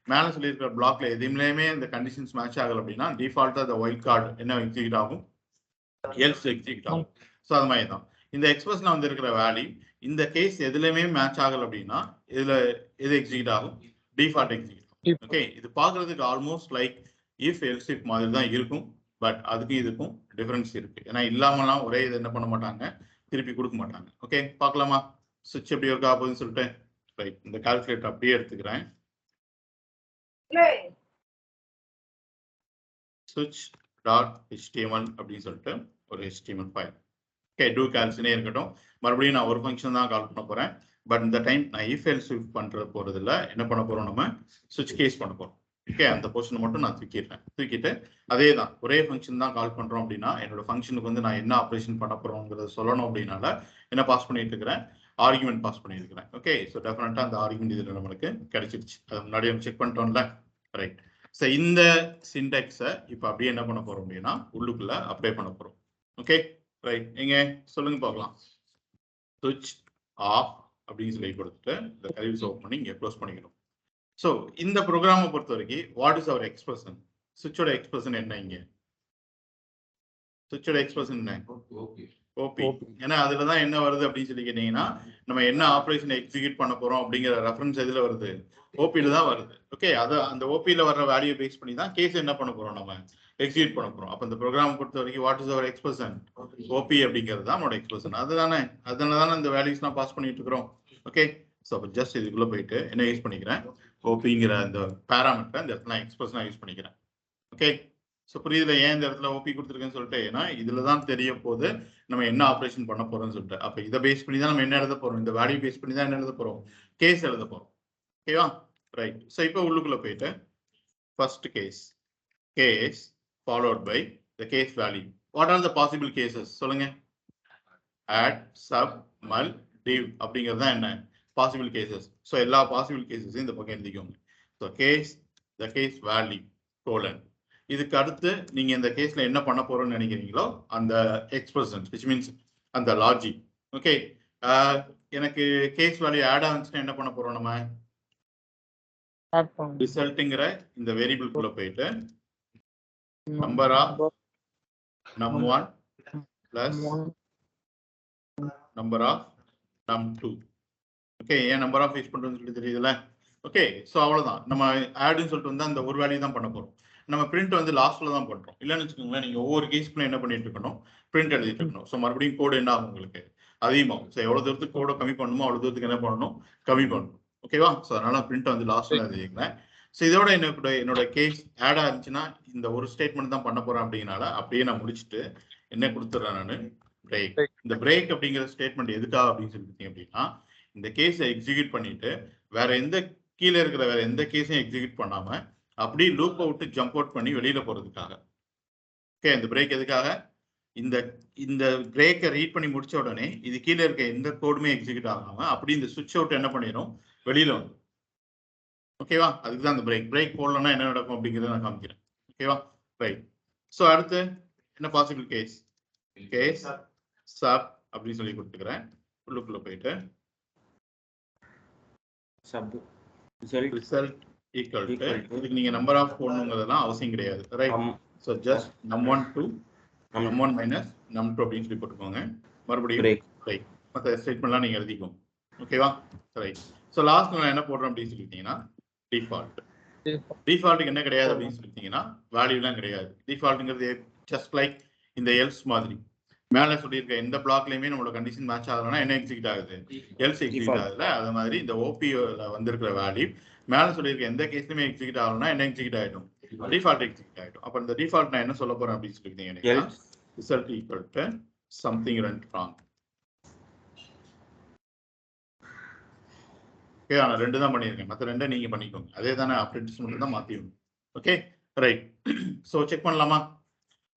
மேலே சொல்லியிருக்கிற பிளாக்ல எதுவுமே இந்த கண்டிஷன்ஸ் மேட்ச் ஆகல அப்படின்னா டிஃபால்ட்டா இந்த ஒயிட் கார்டு என்ன எக்ஸிக்யூட் ஆகும், எல்ஸ் எக்ஸிக்யூட் ஆகும். ஸோ அது மாதிரி தான் இந்த எக்ஸ்பிரஷன்ல வந்து இருக்கிற வேல்யூ இந்த கேஸ் எதுலையுமே மேட்ச் ஆகல அப்படின்னா இதுல எது எக்ஸிக்யூட் ஆகும், டிஃபால்ட் எக்ஸிக்யூட் ஆகும். ஓகே, இது பார்க்கறதுக்கு almost like if else if மாதிரி தான் இருக்கும். பட் அதுக்கும் இதுக்கும் டிஃபரன்ஸ் இருக்கு. ஏன்னா இல்லாமலாம் ஒரே இது என்ன பண்ண மாட்டாங்க, திருப்பி கொடுக்க மாட்டாங்க. ஓகே, பார்க்கலாமா சுவிட்ச் எப்படி ஒர்க் ஆகுதுன்னு சொல்லிட்டு. ரைட், இந்த கால்குலேட்டர் அப்படியே எடுத்துக்கிறேன். சுவிட்ச் டாட் HTML அப்படின்னு சொல்லிட்டு ஒரு HTML ஃபைல். ஓகே, டூ கால்ஸ்னே இருக்கட்டும். மறுபடியும் நான் ஒரு ஃபங்க்ஷன் தான் கால் பண்ண போறேன். பட் இந்த டைம் நான் இஃப் எல்ஸ் இஃப் பண்ற போறதுல என்ன பண்ண போறோம், நம்ம சுவிட்ச் கேஸ் பண்ண போறோம். ஓகே, அந்த போர்ஷன் மட்டும் நான் தூக்கிட்டு அதே தான் ஒரே ஃபங்க்ஷன் தான் கால் பண்றோம் அப்படின்னா என்னோட ஃபங்க்ஷனுக்கு வந்து நான் என்ன ஆப்ரேஷன் பண்ண போறோங்கிறத சொல்லணும் அப்படின்னால என்ன பாஸ் பண்ணிட்டு இருக்கிறேன், ஆர்குமெண்ட் பாஸ் பண்ணியிருக்கிறேன். ஓகே, ஸோ டெஃபினட்டா அந்த ஆர்குமெண்ட் இதுல நம்மளுக்கு கிடைச்சிருச்சு. அது முன்னாடி நம்ம செக் பண்ணிட்டோம்ல. ரைட், ஸோ இந்த சின்டெக்ஸை இப்போ அப்படியே என்ன பண்ண போறோம் அப்படின்னா உள்ளுக்குள்ள அப்ளை பண்ண போறோம். ஓகே, ரைட், நீங்க சொல்லுங்க பார்க்கலாம். சுவிட்ச் ஆஃப் அப்படின்னு சொல்லி கொடுத்துட்டு இந்த கர்வ்ஸ் ஓப்பன் பண்ணி இங்கே க்ளோஸ் பண்ணிக்கணும். ஸோ இந்த ப்ரோக்ராமை பொறுத்த வரைக்கும் வாட் இஸ் அவர் எக்ஸ்பிரஷன், சுவிட்சோட எக்ஸ்பிரஷன் என்ன, இங்க சுவிட்சோட எக்ஸ்பிரஷன் என்ன, ஓபி. ஏன்னா அதுல தான் என்ன வருது அப்படின்னு சொல்லி கேட்டீங்கன்னா நம்ம என்ன ஆப்ரேஷன் எக்ஸிக்யூட் பண்ண போறோம் அப்படிங்கிற ரெஃபரன்ஸ் எதுல வருது, ஓபியில தான் வருது. ஓகே, அதை அந்த ஓபியில வர்ற வேல்யூ பேஸ் பண்ணி தான் கேஸ் என்ன பண்ண போறோம், நம்ம எக்ஸிக்யூட் பண்ண போறோம். அப்ப இந்த ப்ரோக்ராம் பொறுத்த வரைக்கும் what is our expression, OP அப்படிங்கிறது தான் நம்மளோட எக்ஸ்பிரஷன். அதுதானே, அதனால தானே இந்த வேல்யூஸ்லாம் பாஸ் பண்ணிட்டு இருக்கிறோம். ஓகே, ஸோ அப்போ ஜஸ்ட் இதுக்குள்ள போயிட்டு என்ன யூஸ் பண்ணிக்கிறேன், ஓபிங்கிற இந்த பேராமீட்டர் இந்த இடத்துல எக்ஸ்பிரஷனா யூஸ் பண்ணிக்கிறேன். ஓகே, ஸோ புரியுதுல ஏன் இந்த இடத்துல ஓபி கொடுத்துருக்கேன்னு சொல்லிட்டு, ஏன்னா இதுல தான் தெரிய போது நம்ம என்ன ஆப்ரேஷன் பண்ண போறோம்னு சொல்லிட்டு. அப்ப இதை பேஸ் பண்ணி தான் நம்ம என்ன எழுத போறோம், இந்த வேல்யூ பேஸ் பண்ணி தான் என்ன எழுத போறோம், கேஸ் எழுத போறோம். ஓகேவா, ரைட். ஸோ இப்போ உள்ளுக்குள்ள போயிட்டு first case followed by the case value. What are the possible cases சொல்லுங்க, ஆட், சப், மல், டிவ் அப்படிங்கிறது தான் என்ன பாசிபிள் கேசஸ். ஸோ எல்லா பாசிபிள் கேசஸையும் இந்த பக்கம் எழுதிக்கோங்க. So case, the case value colon. இதுக்கு அடுத்து நீங்க இந்த கேஸ்ல என்ன பண்ண போறோம்னு நினைக்கிறீங்களோ அந்த எக்ஸ்பிரஷன் which மீன்ஸ் அந்த லாஜிக். ஓகே, எனக்கு கேஸ் வேல்யூ ஆட் ஆச்சுன்னா என்ன பண்ண போறோம், நம்ம ரிசல்ட்ங்கிற இந்த வேரியபிள் குள்ள போயிட்டு number of num1 plus number of num2. Okay, ஏன் நம்பர் ஆஃப் யூஸ் பண்றோம்னு சொல்லி தெரியுதுல்ல. ஓகே, ஸோ அவ்வளவுதான். நம்ம ஆட்னு சொல்லிட்டு வந்து அந்த ஒரு வேல்யூ தான் பண்ண போறோம். நம்ம பிரிண்ட் வந்து லாஸ்ட்ல தான் பண்றோம். இல்லைன்னு வச்சுக்கோங்களேன், நீங்க ஒவ்வொரு கேஸ்க்குள்ள என்ன பண்ணிட்டு இருக்கணும், பிரிண்ட் எழுதிட்டு இருக்கணும். ஸோ மறுபடியும் கோடு என்ன ஆகும், உங்களுக்கு அதிகமாகும். ஸோ எவ்வளவு தூரத்துக்கு கோடை கம்மி பண்ணணுமோ அவ்வளவு தூரத்துக்கு என்ன பண்ணணும், கம்மி பண்ணணும். ஓகேவா, ஸோ அதனால பிரிண்ட் வந்து லாஸ்ட்ல எழுதிக்கிறேன். ஸோ இதோட என்னோட கேஸ் ஆட் ஆச்சுன்னா இந்த ஒரு ஸ்டேட்மெண்ட் தான் பண்ண போறேன் அப்படிங்கனால அப்படியே நான் முடிச்சுட்டு என்ன கொடுத்துட்றேன், நான் பிரேக். இந்த பிரேக் அப்படிங்கிற ஸ்டேட்மெண்ட் எதுக்காக அப்படின்னு சொல்லிட்டீங்க அப்படின்னா இந்த கேஸை எக்ஸிக்யூட் பண்ணிட்டு வேற எந்த கீழே இருக்கிற வேற எந்த கேஸையும் எக்ஸிக்யூட் பண்ணாம அப்படியே லூப்பை விட்டு ஜம்ப் அவுட் பண்ணி வெளியில போறதுக்காக. ஓகே, இந்த பிரேக் எதுக்காக, இந்த பிரேக்கை ரீட் பண்ணி முடிச்ச உடனே இது கீழே இருக்க எந்த கோடுமே எக்ஸிக்யூட் ஆகாம அப்படி இந்த சுவிட்ச் அவுட் என்ன பண்ணிடும், வெளியில வந்து. ஓகேவா, அதுக்கு தான் அந்த பிரேக் போடலன்னா என்ன நடக்கும் அப்படிங்கிறத நான் காமிக்கிறேன். ஓகேவா, ரைட். ஸோ அடுத்து என்ன பாசிபிள் கேஸ் சப் அப்படின்னு சொல்லி கொடுத்துக்கிறேன். உள்ளுக்குள்ள போயிட்டு சப் ரிசல்ட் ஈக்குவல் டு, இதுக்கு நீங்க நம்பர் ஆஃப் போடணுங்கிறதெல்லாம் அவசியம் கிடையாது. Right, so just num1 to num1 minus num2 அப்படின்னு சொல்லி போட்டுக்கோங்க. மறுபடியும் ரைட், மற்ற ஸ்டேட்மெண்ட்லாம் நீங்க எழுதிக்கோங்க. ஓகேவா, ரைட். ஸோ லாஸ்ட் நான் என்ன போடுறேன் அப்படின்னு சொல்லிட்டீங்கன்னா டிஃபால்ட்டுக்கு என்ன கிடையாது அப்படின்னு சொல்லிட்டீங்கன்னா வேல்யூலாம் கிடையாது. டிஃபால்ட்டுங்கிறது ஜஸ்ட் லைக் இந்த எல்ஸ் மாதிரி மேலே சொல்லியிருக்க எந்த பிளாக்லயுமே நம்மளோட கண்டிஷன் மேட்ச் ஆகலன்னா என்ன எக்ஸிக்யூட் ஆகுது, எல்ஸ் எக்ஸிக்யூட் ஆகுதுல. அது மாதிரி இந்த ஓபில வந்திருக்கிற வேல்யூ மேலே சொல்லியிருக்க எந்த கேஸ்லயுமே எக்ஸிக்யூட் ஆகலன்னா என்ன எக்ஸிக்யூட் ஆகிடும், டிஃபால்ட் எக்ஸிக்யூட் ஆகிடும். அப்போ இந்த டிஃபால்ட் நான் என்ன சொல்ல போறேன் அப்படின்னு சொல்லிட்டீங்கன்னா result equal to something went wrong. Okay, நான் 2 தான் பண்ணியிருக்கேன், மற்ற 2 நீங்க பண்ணிக்கோங்க. அதே தானே ஆப்ரேட்டர்ஸ் மட்டும் தான் மாத்திடும். Okay, right. ஸோ செக் பண்ணலாமா?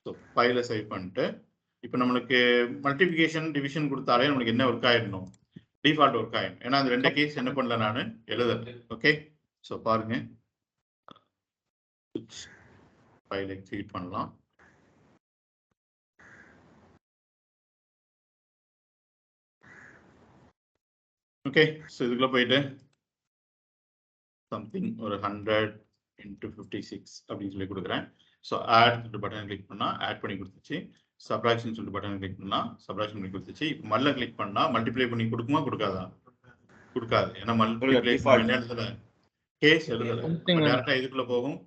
ஸோ ஃபைலை சேவ் பண்ணிட்டு இப்போ நம்மளுக்கு மல்டிபிகேஷன் டிவிஷன் கொடுத்தாலே நம்மளுக்கு என்ன ஒர்க் ஆயிடணும், டிஃபால்ட் ஒர்க் ஆயிடும். ஏன்னா அந்த 2 கேஸ் என்ன பண்ணல நான் எழுதுறேன். ஓகே, ஸோ பாருங்க ஃபைல் எக்ஸிக்யூட் பண்ணலாம். ஓகே, ஸோ இதுக்குள்ள போயிட்டு சம்திங் ஒரு 100 into 56 அப்படின்னு சொல்லி கொடுக்குறேன். ஸோ ஆட் சொல்லிட்டு பட்டன் கிளிக் பண்ணா ஆட் பண்ணி கொடுத்துச்சு. சப்ராக்ஷன் சொல்லிட்டு பட்டன் கிளிக் பண்ணா சப்ராக்ஷன் பண்ணி கொடுத்துச்சு. இப்போ மல்ல கிளிக் பண்ணா மல்டிப்ளை பண்ணி கொடுக்குமா கொடுக்காதா? கொடுக்காது. ஏன்னா மல்டிப்ளை என்ன எழுதல, கேஸ் எழுதல. டேரக்டா இதுக்குள்ள போகும்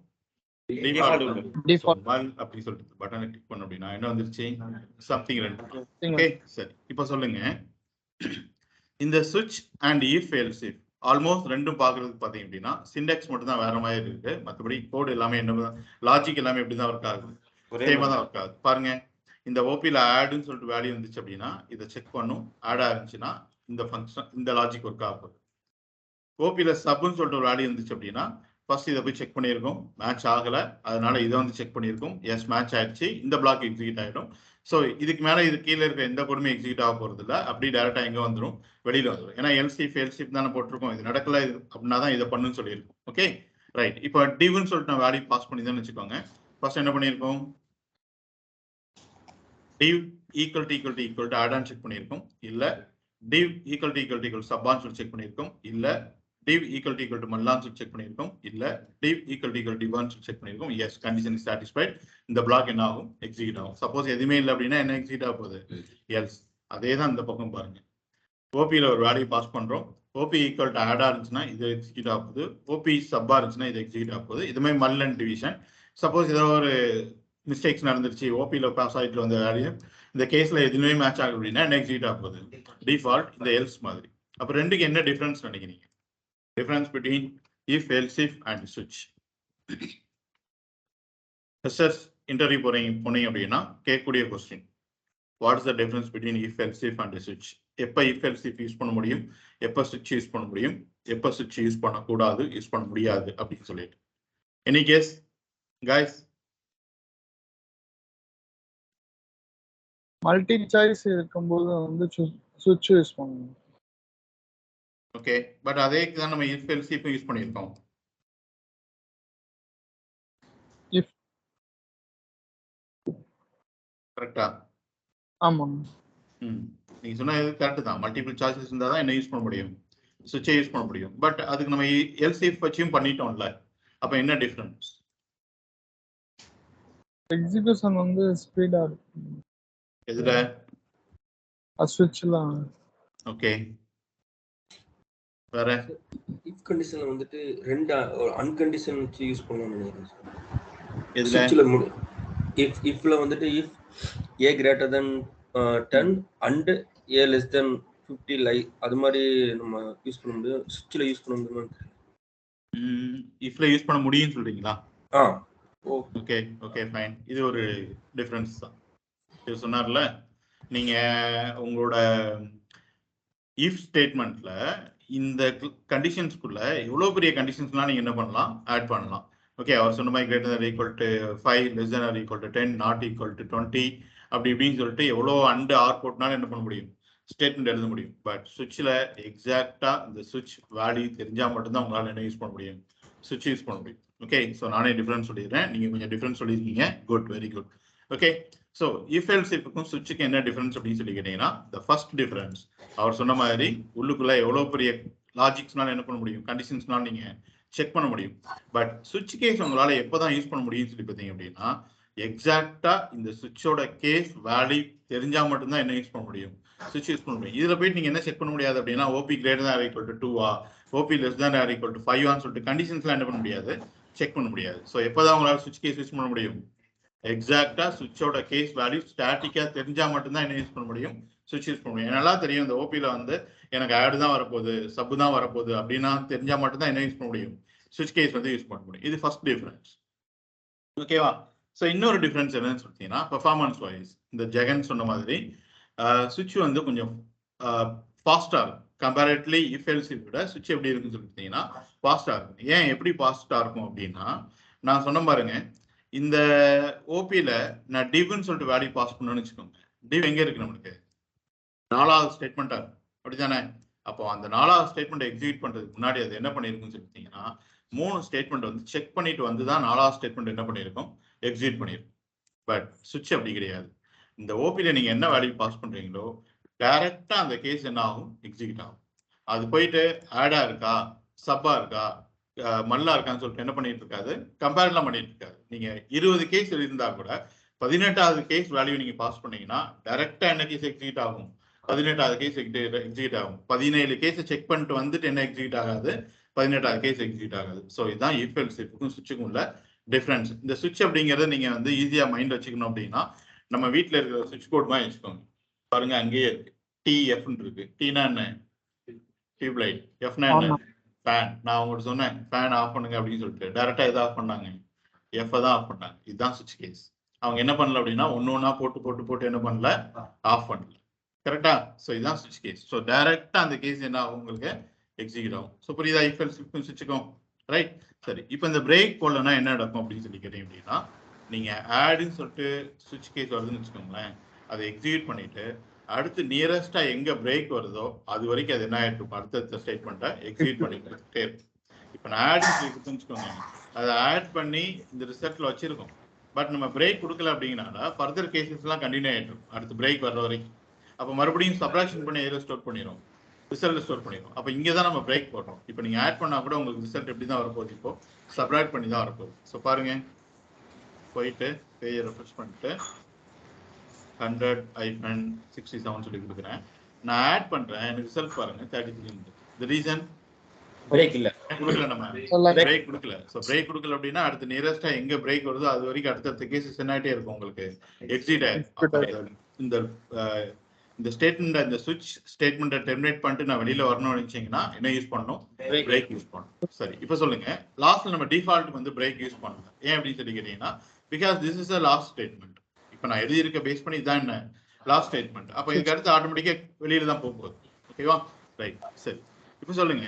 டிஃபால்ட் மல் அப்படி சொல்லிட்டு பட்டனை கிளிக் பண்ண அப்படின்னா என்ன வந்துருச்சு, சம்திங் 2. ஓகே சரி, இப்போ சொல்லுங்க இந்த சுவிட்ச் and if else if almost ரெண்டும் பார்க்கறதுக்கு பார்த்தீங்க அப்படின்னா சிண்டெக்ஸ் மட்டும் தான் வேற மாதிரி இருக்கு. மற்றபடி கோட் எல்லாமே என்ன லாஜிக் எல்லாமே எப்படி தான் ஒர்க் ஆகுது, சேமா தான் ஒர்க் ஆகுது. பாருங்க இந்த ஓபியில் ஆடுன்னு சொல்லிட்டு வேல்யூ இருந்துச்சு அப்படின்னா இதை செக் பண்ணும். ஆட் ஆயிருந்துச்சுன்னா இந்த ஃபங்க்ஷன் இந்த லாஜிக் ஒர்க் ஆகும். ஓபியில் சப்னு சொல்லிட்டு ஒரு வேல்யூ இருந்துச்சு அப்படின்னா ஃபர்ஸ்ட் இதை போய் செக் பண்ணியிருக்கோம், மேட்ச் ஆகலை, அதனால இதை வந்து செக் பண்ணியிருக்கோம். எஸ் மேட்ச் ஆயிடுச்சு, இந்த பிளாக் எக்ஸிக்யூட் ஆகிடும். ஸோ இதுக்கு மேலே இது கீழே இருக்க எந்த கோடுமே எக்ஸிக்யூட் ஆக போகிறது இல்லை. அப்படி டேரெக்டாக எங்கே வந்துடும், வெளியில் வந்துடும். ஏன்னா எல்சிஃப் தானே போட்டிருக்கோம், இது நடக்கல இது அப்படின்னா தான் இதை பண்ணுன்னு சொல்லியிருக்கோம். Okay right. இப்போ டிவ்னு சொல்லிட்டு நான் வேல்யூ பாஸ் பண்ணி தான் வச்சுக்கோங்க. ஃபர்ஸ்ட் என்ன பண்ணியிருக்கோம், div ஈக்குவல் டு ஆட் ஆன் செக் பண்ணியிருக்கோம், இல்லை div ஈக்குவல் டு சப்பான்னு சொல்லி செக் பண்ணியிருக்கோம், இல்லை div ஈக்குவல் டு மல்லான்னு சொல்லி செக் பண்ணியிருக்கோம், இல்லை div ஈக்குவல் டு டிவான்னு சொல்லி செக் பண்ணியிருக்கோம். Yes condition is satisfied. இந்த பிளாக் என்ன ஆகும், எக்ஸிக்யூட் ஆகும். சப்போஸ் எதுவுமே இல்லை அப்படின்னா என்ன எக்ஸிக்யூட் ஆக போகுது, எல்ஸ். அதே தான் இந்த பக்கம் பாருங்க, ஓபியில் ஒரு வேல்யூ பாஸ் பண்றோம், ஓபி ஈக்குவல் டு ஆடா இருந்துச்சுன்னா இது எக்ஸிக்யூட் ஆக போகுது, ஓபி சப்பா இருந்துச்சுன்னா இது எக்ஸிக்யூட் ஆக போகுது. இதுமே மல் அண்ட் டிவிஷன். சப்போஸ் ஏதோ ஒரு மிஸ்டேக்ஸ் நடந்துருச்சு, ஓபியில் பாஸ் ஆகிட்டு வந்த வேல்யூ இந்த கேஸ்ல எதுவுமே மேட்ச் ஆகும் அப்படின்னா என்ன எக்ஸிக்யூட் ஆக போகுது, டிஃபால்ட் இந்த எல்ஸ் மாதிரி. அப்போ ரெண்டுக்கு என்ன டிஃபரன்ஸ் நினைக்கிறீங்க, difference between if else if and சுவிட்ச். எஸ்எஸ் இன்டர்வியூ போனீங்க அப்படின்னா கேட்கக்கூடிய question, what is the difference between if else if and சுவிட்ச். எப்போ இஃப் எல்ஸ் இஃப் யூஸ் பண்ண முடியும், எப்போ சுவிட்ச் யூஸ் பண்ண முடியும், எப்போ சுவிட்ச் யூஸ் பண்ணக்கூடாது, யூஸ் பண்ண முடியாது அப்படின்னு சொல்லிட்டு. Any case guys? Multi choice இருக்கும்போது வந்து சுவிட்ச் யூஸ் பண்ணணும். ஓகே, பட் அதே தான் நம்ம இஃப் எல்ஸ் இஃப் யூஸ் பண்ணியிருக்கோம். இஃப் கரெக்டா? ஆமாங்க. நீங்க சொன்னது கரெக்ட் தான். மல்டிபிள் சாய்ஸஸ் இருந்தால் தான் என்ன யூஸ் பண்ண முடியும், சுவிட்சை யூஸ் பண்ண முடியும். பட் அதுக்கு நம்ம எல்ஸ் இஃப் வச்சும் பண்ணிட்டோம்ல, அப்போ என்ன டிஃபரன்ஸ்? எக்ஸிகியூஷன் வந்து ஸ்பீடா இருக்கும். எதுல? சுவிட்ச்ல. ஓகே, வேற இஃப் கண்டிஷன்ல வந்துட்டு ரெண்டு அன்கண்டிஷன் வச்சு யூஸ் பண்ணனும். எதுல? சுவிட்ச்ல இஃப்ல வந்துட்டு if a greater than 10 and a less than 50 like அது மாதிரி நம்ம யூஸ் பண்ண முடியும். சுவிட்ச்ல யூஸ் பண்ண முடியுமா? இஃப்ல யூஸ் பண்ண முடியும்னு சொல்றீங்களா? Okay okay fine. இது ஒரு டிஃபரன்ஸ் தான். இது சொன்னார்ல, நீங்க உங்களோட இஃப் ஸ்டேட்மெண்ட்ல இந்த கண்டிஷன்ஸ்குள்ள எவ்வளவு பெரிய கண்டிஷன்ஸ்லாம் நீங்க என்ன பண்ணலாம், ஆட் பண்ணலாம். ஓகே, அவர் சொன்ன மாதிரி greater than or equal to 5, less than or equal to 10, not equal to 20 அப்படி இப்படின்னு சொல்லிட்டு எவ்வளோ அண்ட் ஆர் போட்டுனாலும் என்ன பண்ண முடியும், ஸ்டேட்மெண்ட் எழுத முடியும். பட் சுவிட்சில் எக்ஸாக்டா இந்த சுவிட்ச் வேல்யூ தெரிஞ்சா மட்டும்தான் உங்களால் என்ன யூஸ் பண்ண முடியும், சுவிட்ச் யூஸ் பண்ண முடியும். ஓகே, ஸோ நானே டிஃபரன்ஸ் சொல்லிடுறேன், நீங்க கொஞ்சம் டிஃபரன்ஸ் சொல்லியிருக்கீங்க. Good, very good. Okay, so if else இஃப்க்கும் சுவிட்சுக்கு என்ன டிஃபரன்ஸ் அப்படின்னு சொல்லி கேட்டீங்கன்னா, த ஃபர்ஸ்ட் டிஃபரன்ஸ் அவர் சொன்ன மாதிரி உள்ளுக்குள்ள எவ்வளோ பெரிய லாஜிக்ஸ்னால என்ன பண்ண முடியும், கண்டிஷன்ஸ்னால நீங்க செக் பண்ண முடியும். பட் சுவிட்ச் கேஸ் உங்களால எப்போதான் யூஸ் பண்ண முடியும்னு சொல்லி பார்த்தீங்க அப்படின்னா, எக்ஸாக்டா இந்த சுவிட்சோட கேஸ் வேல்யூ தெரிஞ்சா மட்டும்தான் என்ன யூஸ் பண்ண முடியும், சுவிட்ச் யூஸ் பண்ண முடியும். இதுல போயிட்டு நீங்க என்ன செக் பண்ண முடியாது அப்படின்னா, OP greater than or equal to 2 OP less than or equal to 5 சொல்லிட்டு கண்டிஷன்ஸ்லாம் என்ன பண்ண முடியாது, செக் பண்ண முடியாது. ஸோ எப்போதான் உங்களால சுவிட்ச் கேஸ் யூஸ் பண்ண முடியும், எக்ஸாக்டா சுவிட்சோட கேஸ் வேல்யூ ஸ்டாட்டிக்கா தெரிஞ்சா மட்டும்தான் என்ன யூஸ் பண்ண முடியும், சுவிட்ச் யூஸ் பண்ண முடியும். நல்லா தெரியும் இந்த ஓபியில் வந்து எனக்கு ஆடு தான் வரப்போகுது, சப்பு தான் வரப்போகுது அப்படின்னா தெரிஞ்சா மட்டும்தான் என்ன யூஸ் பண்ண முடியும், சுவிட்ச் கேஸ் வந்து யூஸ் பண்ண முடியும். இது ஃபர்ஸ்ட் டிஃபரன்ஸ். ஓகேவா? ஸோ இன்னொரு டிஃபரன்ஸ் என்னன்னு சொல்லிட்டீங்கன்னா, பெர்ஃபார்மன்ஸ் வைஸ் இந்த ஜெகன் சொன்ன மாதிரி சுவிட்ச் வந்து கொஞ்சம் ஃபாஸ்டா இருக்கும். கம்பேரிட்டிவ்லி இஃப் எல்ஸ் விட சுவிட்ச் எப்படி இருக்குன்னு சொல்லிட்டீங்கன்னா ஃபாஸ்டா இருக்கும். ஏன் எப்படி ஃபாஸ்டா இருக்கும் அப்படின்னா, நான் சொன்ன பாருங்க, இந்த ஓபியில் நான் டிவ்னு சொல்லிட்டு வேல்யூ பாஸ் பண்ணணும்னு வச்சுக்கோங்க. டிவ் எங்கே இருக்கு நம்மளுக்கு? 4வது ஸ்டேட்மெண்ட்டாக இருக்கும், அப்படித்தானே? அப்போ அந்த 4வது ஸ்டேட்மெண்ட் எக்ஸிக்யூட் பண்ணுறதுக்கு முன்னாடி அது என்ன பண்ணியிருக்குன்னு சொல்லிட்டீங்கன்னா 3 ஸ்டேட்மெண்ட் வந்து செக் பண்ணிட்டு வந்து தான் 4வது ஸ்டேட்மெண்ட் என்ன பண்ணியிருக்கும், எக்ஸிக்யூட் பண்ணியிருக்கும். பட் சுவிட்ச் அப்படி கிடையாது. இந்த ஓபியில் நீங்கள் என்ன வேல்யூ பாஸ் பண்ணுறீங்களோ டைரெக்டாக அந்த கேஸ் என்ன ஆகும், எக்ஸிக்யூட் ஆகும். அது போயிட்டு ஆடா இருக்கா, சப்பா இருக்கா, மல்லா இருக்கான்னு சொல்லிட்டு என்ன பண்ணிட்டு இருக்காது, கம்பேர்லாம் பண்ணிட்டு இருக்காது. நீங்கள் 20 கேஸ் இருந்தா கூட 18வது கேஸ் வேல்யூ நீங்கள் பாஸ் பண்ணீங்கன்னா டைரெக்டாக என்ன கேஸ் எக்ஸிக்யூட் ஆகும், 18வது கேஸ் எக்ஸிக்யூட் ஆகும். 17 கேஸை செக் பண்ணிட்டு வந்துட்டு என்ன எக்ஸிக்யூட் ஆகாது, 18வது கேஸ் எக்ஸிக்யூட் ஆகாது. ஸோ இதுதான் இஃப் எல்ஸ் இஃப்க்கும் சுவிட்சுக்கும் உள்ள டிஃபரன்ஸ். இந்த சுவிட்ச் அப்படிங்கிறத நீங்க வந்து ஈஸியா மைண்ட் வச்சுக்கணும் அப்படின்னா நம்ம வீட்டில் இருக்கிற சுவிட்ச் போர்ட் மாதிரி வச்சுக்கோங்க. பாருங்க, அங்கேயே இருக்கு டிஎஃப்னு இருக்கு. டீனா என்ன, டியூப் லைட். எஃப்னா என்ன, ஃபேன். நான் உங்களுக்கு சொன்னேன் ஃபேன் ஆஃப் பண்ணுங்க அப்படின்னு சொல்லிட்டு டைரக்டா எதை ஆஃப் பண்ணாங்க, எஃப் தான் ஆஃப் பண்ணாங்க. இதுதான் சுவிட்ச் கேஸ். அவங்க என்ன பண்ணல அப்படின்னா ஒன்னொன்னா போட்டு என்ன பண்ணல, ஆஃப் பண்ணல. கரெக்டா? ஸோ இதுதான் சுவிட்ச் கேஸ். ஸோ டைரக்டா அந்த கேஸ் என்ன ஆகும், உங்களுக்கு எக்ஸிக்யூட் ஆகும். ஸோ புரியுதா, இஃப் எல்ஸ் இஃப்க்கும் சுவிட்சுக்கும்? ரைட். சரி, இப்போ இந்த பிரேக் போடலன்னா என்ன நடக்கும் அப்படின்னு சொல்லி கேட்டீங்க அப்படின்னா, நீங்க ஆடுன்னு சொல்லிட்டு சுவிட்ச் கேஸ் வருதுன்னு வச்சுக்கோங்களேன், அதை எக்ஸிக்யூட் பண்ணிட்டு அடுத்து நியரஸ்டா எங்க பிரேக் வருதோ அது வரைக்கும் அது என்ன ஆயிட்டு இருக்கும், அடுத்த ஸ்டேட்மெண்ட்டை எக்ஸிக்யூட் பண்ணிக்கிட்டே இருக்கும். இப்போ நான் ஆடுன்னு சொல்லி வச்சுக்கோங்க, அதை ஆட் பண்ணி இந்த ரிசல்ட்ல வச்சிருக்கோம். பட் நம்ம பிரேக் கொடுக்கல அப்படிங்கிறனால ஃபர்தர் கேசஸ்லாம் கண்டினியூ ஆகிட்டு இருக்கும் அடுத்து பிரேக் வர்ற வரைக்கும். அப்போ மறுபடியும் சப்ராக்ஷன் பண்ணி எதில் ஸ்டோர் பண்ணிடும், ரிசல்ட் ஸ்டோர் பண்ணிடும். அப்போ இங்கே தான் நம்ம பிரேக் போடுறோம். இப்போ நீங்கள் ஆட் பண்ணால் கூட உங்களுக்கு ரிசல்ட் எப்படி தான் வரப்போகுது, இப்போ சப்ராக்ட் பண்ணி தான் வரப்போகுது. ஸோ பாருங்க, போயிட்டு பேஜை ரெஃப்ரெஷ் பண்ணிட்டு 100-67 சொல்லி கொடுக்குறேன். நான் ஆட் பண்ணுறேன், எனக்கு ரிசல்ட் பாருங்க 33. தி ரீசன் பிரேக் இல்ல, கொடுக்கல, நம்ம பிரேக் கொடுக்கல. ஸோ பிரேக் கொடுக்கல அப்படின்னா அடுத்து நியரஸ்டா எங்க பிரேக் வருதோ அது வரைக்கும் அடுத்தடுத்த கேசஸ் என்ன ஆகிட்டே இருக்கும், உங்களுக்கு எக்ஸிட் ஆயிடும். இந்த ஸ்டேட்மெண்ட், இந்த சுவிட்ச் ஸ்டேட்மெண்ட்டை டெர்மினேட் பண்ணிட்டு நான் வெளியில வரணும்னு நினைச்சீங்கன்னா என்ன யூஸ் பண்ணணும், பிரேக் யூஸ் பண்ணணும். சரி, இப்போ சொல்லுங்க, லாஸ்ட்ல நம்ம டிஃபால்ட் வந்து பிரேக் யூஸ் பண்ணணும். ஏன் அப்படின்னு சொல்லி கேட்டீங்கன்னா, because this is a last statement. இப்போ நான் எழுதியிருக்க பேஸ் பண்ணி இதான் என்ன லாஸ்ட் ஸ்டேட்மெண்ட். அப்போ இதுக்கு அடுத்து ஆட்டோமேட்டிக்கா வெளியில தான் போக போகுது. ஓகேவா? ரைட். சரி, இப்போ சொல்லுங்க,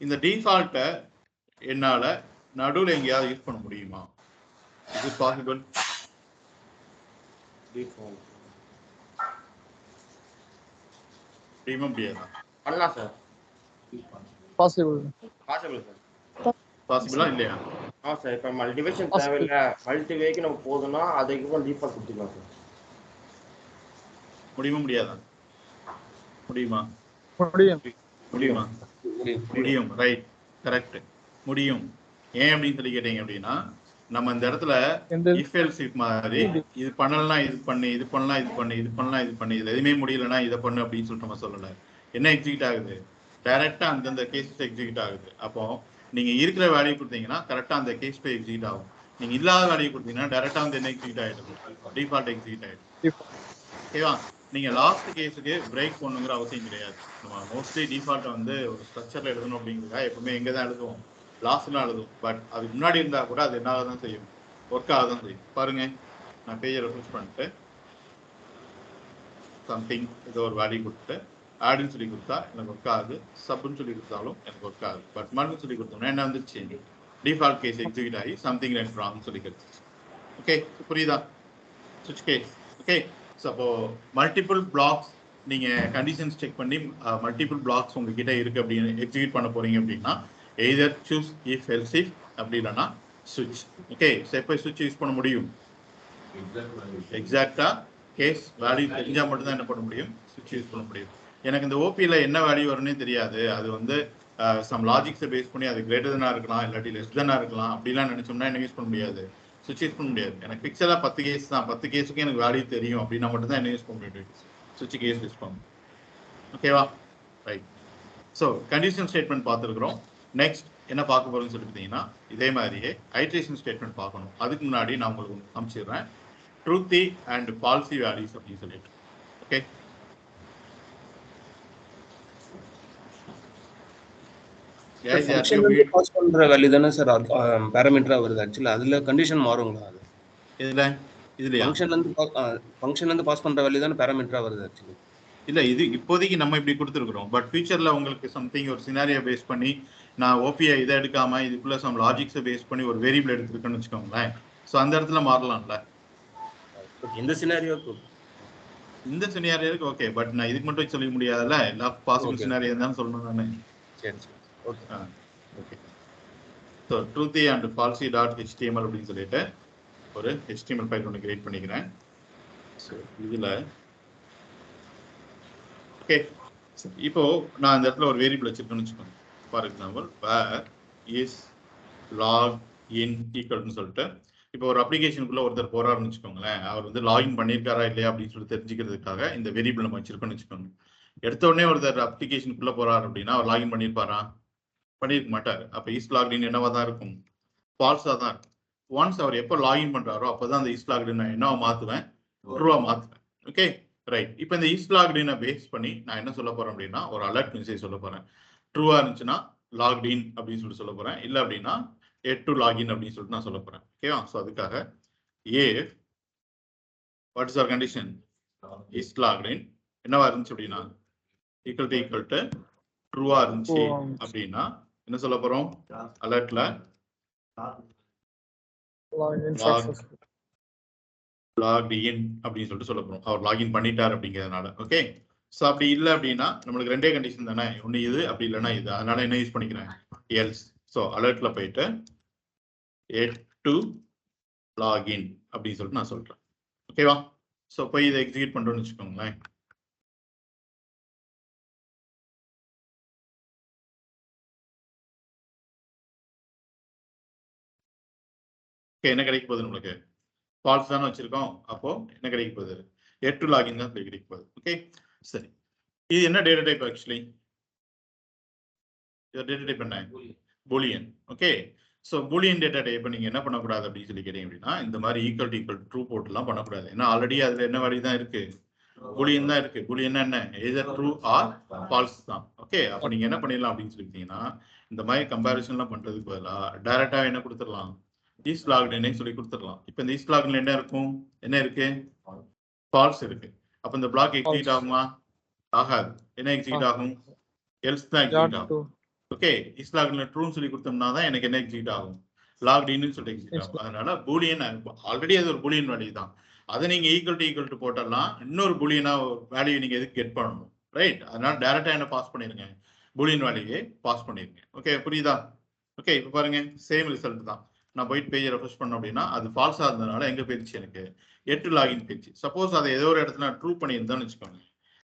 இந்த டிஃபால்ட்டை என்னால நடுவில் எங்கேயாவது யூஸ் பண்ண முடியுமா? Is it possible? முடியாதா? பண்ணலாம் சார். Possible possible sir. பாசிபிளா இல்லையா? ஆ சார், இப்போ மல்டிவேஷன் தேவையில்ல, மல்டிவேக்கு நம்ம போதும்னா அதுக்கு டிஃபால்ட் கொடுத்துக்கலாம் சார். முடியுமா முடியாதா? முடியுமா? முடியுமா? முடியும். ரைட், கரெக்ட், முடியும். ஏன் அப்படின்னு சொல்லி கேட்டீங்க அப்படின்னா, நம்ம இந்த இடத்துல இஃப் எல்ஸ் இஃப் மாதிரி இது பண்ணலாம், இது பண்ணி, இது பண்ணலாம், இது பண்ணி, இது பண்ணலாம், இது பண்ணி, இது எதுவுமே முடியலன்னா இதை பண்ணு அப்படின்னு சொல்லிட்டு நம்ம சொல்லலை. என்ன எக்ஸிக்யூட் ஆகுது, டைரக்டா அந்தந்த கேஸஸ் எக்ஸிக்யூட் ஆகுது. அப்போ நீங்க இருக்கிற வேல்யூ கொடுத்தீங்கன்னா கரெக்டா அந்த கேஸ் போய் எக்ஸிக்யூட் ஆகும். நீங்க இல்லாத வேல்யூ கொடுத்தீங்கன்னா டைரக்டா வந்து என்ன எக்ஸிக்யூட் ஆயிடும், டிஃபால்ட் எக்ஸிக்யூட் ஆயிடும். ஓகேவா? நீங்க லாஸ்ட் கேஸுக்கு பிரேக் பண்ணுங்கிற அவசியம் கிடையாது. நம்ம மோஸ்ட்லி டிஃபால்ட்டை வந்து ஒரு ஸ்ட்ரக்சர்ல எழுதணும் அப்படிங்கிறதா எப்பவுமே எங்க தான் எழுதுவோம், லாஸ்ட்லாம் எழுதுவோம். பட் அதுக்கு முன்னாடி இருந்தா கூட அது என்ன தான் செய்யும், ஒர்க் ஆக தான் செய்யும். பாருங்க, நான் பேஜை ரெஃப்ரெஷ் பண்ணிட்டு சம்திங் ஏதோ ஒரு வேல்யூ கொடுத்துட்டு ஆடுன்னு சொல்லி கொடுத்தா எனக்கு ஒர்க் ஆகுது, சப்னு சொல்லி கொடுத்தாலும் எனக்கு ஒர்க் ஆகுது. பட் மறுன்னு சொல்லி கொடுத்தோம்னா என்ன வந்துச்சு, டிஃபால்ட் கேஸ் எக்ஸிக்யூட் ஆகி சம்திங் ரெண்ட் ராங் சொல்லி கிடைச்சிச்சு. ஓகே, புரியுதா? சுவிட்ச் கேஸ். ஓகே, ஸோ அப்போ மல்டிபிள் பிளாக்ஸ் நீங்க கண்டிஷன்ஸ் செக் பண்ணி மல்டிபிள் பிளாக்ஸ் உங்ககிட்ட இருக்கு அப்படின்னு எக்ஸிக்யூட் பண்ண போறீங்க அப்படின்னா either choose if else if, அப்படி இல்லைன்னா சுவிட்ச். ஓகே, ஸோ எப்போ சுவிட்ச் யூஸ் பண்ண முடியும், எக்ஸாக்டா கேஸ் வேல்யூ தெரிஞ்சா மட்டும்தான் என்ன பண்ண முடியும், சுவிட்ச் யூஸ் பண்ண முடியும். எனக்கு இந்த ஓபியில் என்ன வேல்யூ வரும்னே தெரியாது, அது வந்து சம் லாஜிக்ஸை பேஸ் பண்ணி அது கிரேட்டர் தானா இருக்கலாம், இல்லாட்டி லெஸ் தானா இருக்கலாம், அப்படிலாம் நினைச்சோம்னா என்ன யூஸ் பண்ண முடியாது, சுவிட்ச் யூஸ் பண்ண முடியாது. எனக்கு பிக்சரா 10 கேஸ் தான், 10 கேஸுக்கு எனக்கு வேல்யூ தெரியும் அப்படின்னா மட்டும்தான் என்ன யூஸ் பண்ண முடியும், சுவிட்ச் கேஸ் யூஸ் பண்ணணும். ஓகேவா? ரைட். ஸோ கண்டிஷன் ஸ்டேட்மெண்ட் பார்த்துருக்குறோம். நெக்ஸ்ட் என்ன பார்க்க போறோம்னு சொல்லி பார்த்தீங்கன்னா, இதே மாதிரியே ஐட்ரேஷன் ஸ்டேட்மெண்ட் பார்க்கணும். அதுக்கு முன்னாடி நான் உங்களுக்கு அனுப்பிச்சிடுறேன் ட்ரூத்தி அண்ட் ஃபால்சி வேல்யூஸ் அப்படின்னு சொல்லிட்டு. ஓகே, பாஸ் பண்ற வேல்யூ தானே சார் பாராமீட்டரா வருது. ஆக்சுவலா அதுல கண்டிஷன் மாறுங்களா? அது இதுல ஃபங்க்ஷன்ல இருந்து பாஸ் பண்ற வேல்யூ தானே பாராமீட்டரா வருது. ஆக்சுவலி இல்ல இது இப்போதைக்கு நம்ம இப்படி கொடுத்துருக்குறோம். பட் ஃபியூச்சர்ல உங்களுக்கு சம்திங் ஒரு சினாரியோ பேஸ் பண்ணி நான் ஓபிஐ இதை எடுக்காம இதுக்குள்ள சம் லாஜிக்ஸை பேஸ் பண்ணி ஒரு வேரியபிள் எடுத்துருக்கேன்னு வச்சுக்கோங்களேன். ஸோ அந்த இடத்துல மாறலாம்ல. இந்த சினாரியோக்கு இந்த சினாரியோக்கு ஓகே. பட் நான் இதுக்கு மட்டும் சொல்ல முடியாதுல்ல. எல்லா பாசிபிள் சினாரியோ தான் சொல்லணும் நானு. சரி சரி okay okay. So truthy and falsy dot HTML அப்படின்னு சொல்லிட்டு ஒரு HTML ஃபைல் ஒன்று கிரியேட் பண்ணிக்கிறேன். ஸோ இதில் ஓகே இப்போ நான் இந்த இடத்துல ஒரு வேரியபிள் வச்சிருக்கேன்னு வச்சுக்கோங்க. For example var is log in ஈக்குவல்னு சொல்லிட்டு இப்போ ஒரு அப்ளிகேஷனுக்குள்ள ஒருத்தர் போறாருன்னு வச்சுக்கோங்களேன். அவர் வந்து லாகின் பண்ணியிருக்காரா இல்லையா அப்படின்னு சொல்லி தெரிஞ்சுக்கிறதுக்காக இந்த வேரியபிள் நம்ம வச்சிருக்கோம்னு வச்சுக்கோங்க. எடுத்த உடனே ஒருத்தர் அப்ளிகேஷனுக்குள்ள போறாரு அப்படின்னா அவர் லாகின் பண்ணியிருப்பாரா? பண்ணியிருக்க மாட்டார். அப்போ இஸ் லாக்இன் என்னவா தான் இருக்கும்? ஃபால்ஸா தான் இருக்கும். ஒன்ஸ் அவர் எப்போ லாகின் பண்றாரோ அப்போதான் அந்த இஸ் லாக்இன் நான் என்னவா மாத்துவேன்? ட்ரூவா மாத்துவேன். Okay right. இப்போ இந்த இஸ் லாக்இனை பேஸ் பண்ணி நான் என்ன சொல்ல போறேன் அப்படின்னா ஒரு அலர்ட் மெசேஜ் சொல்ல போறேன். ட்ரூவா இருந்துச்சுன்னா லாக்இன் அப்படின்னு சொல்லி சொல்ல போறேன். இல்லை அப்படின்னா எட் டு லாகின் அப்படின்னு சொல்லிட்டு நான் சொல்ல போறேன். ஓகேவா? ஸோ அதுக்காக if what is our condition is logged in என்னவா இருந்துச்சு அப்படின்னா ஈக்குவல் டு ட்ரூவா இருந்துச்சு அப்படின்னா என்ன சொல்ல போறோம்? அலர்ட்ல லாக்ட் இன் அப்படின்னு சொல்லிட்டு சொல்ல போறோம். அவர் லாகின் பண்ணிட்டார் அப்படிங்கிறதுனால. ஓகே ஸோ அப்படி இல்லை அப்படின்னா நம்மளுக்கு ரெண்டே கண்டிஷன் தானே, ஒன்று இது அப்படி இல்லைன்னா இது. அதனால என்ன யூஸ் பண்ணிக்கிறேன்? எல்ஸ். ஸோ அலர்ட்ல போயிட்டு எட் டு லாகின் அப்படின்னு சொல்லிட்டு நான் சொல்றேன். ஓகேவா? ஸோ போய் இதை எக்ஸிக்யூட் பண்றோம்னு வச்சுக்கோங்களேன். ஓகே என்ன கிடைக்க போகுது நம்மளுக்கு? ஃபால்ஸ் தானே வச்சிருக்கோம். அப்போ என்ன கிடைக்க போகுது? எட் டு லாகின் தான் கிடைக்க போகுது. ஓகே சரி. இது என்ன டேட்டா டைப்? ஆக்சுவலி இது டேட்டா டைப் என்ன? Boolean. Okay so Boolean data type நீங்க என்ன பண்ணக்கூடாது அப்படின்னு சொல்லி கேட்டீங்க அப்படின்னா இந்த மாதிரி ஈக்குவல் ட்ரூ போட்டுலாம் பண்ணக்கூடாது. ஏன்னா ஆல்ரெடி அதுல என்ன வேல்யூ தான் இருக்கு? பூலியன் தான் இருக்கு. பூலியன் என்ன? எதர் ட்ரூ ஆர் ஃபால்ஸ் தான். ஓகே அப்போ நீங்க என்ன பண்ணிடலாம் அப்படின்னு சொல்லிட்டீங்கன்னா இந்த மாதிரி கம்பேரிசன்லாம் பண்றதுக்கு பதிலாக டைரக்டா என்ன கொடுத்துடலாம்? இஸ் லாக்டு சொல்லி கொடுத்துடலாம். இப்போ இந்த இஸ் லாக்ல என்ன இருக்கும்? என்ன இருக்கு? ஃபால்ஸ் இருக்கு. அப்ப இந்த பிளாக் எக்ஸிக்யூட் ஆகுமா? ஆகாது. என்ன எக்ஸிக்யூட் ஆகும்? எல்ஸ் தான் எக்ஸிக்யூட் ஆகும். ஓகே இஸ் லாக்ல ட்ரூன்னு சொல்லி கொடுத்தோம்னா தான் எனக்கு என்ன எக்ஸிக்யூட் ஆகும்? லாக்ட் இன்னு சொல்லி எக்ஸிக்யூட் ஆகும். அதனால பூலியன் ஆல்ரெடி அது ஒரு பூலியன் வேல்யூ தான். அதை நீங்க ஈக்குவல் டு போட்டலாம். இன்னொரு பூலியனா வேல்யூ நீங்க எதுக்கு கெட் பண்ணணும்? ரைட். அதனால டைரக்டா என்ன பாஸ் பண்ணிருங்க? பூலியன் வேல்யூவே பாஸ் பண்ணிருங்க. ஓகே புரியுதா? ஓகே இப்போ பாருங்க சேம் ரிசல்ட் தான். நான் போயிட்டு பேஜ் ரெஃப்ரெஷ் பண்ண அப்படின்னா அது ஃபால்ஸா இருந்ததுனால எங்க போயிடுச்சு? எனக்கு எட் டு லாகின் போயிடுச்சு. சப்போஸ் அதை ஏதோ ஒரு இடத்துல நான் ட்ரூ பண்ணியிருந்தேன்னு வச்சுக்கோங்க.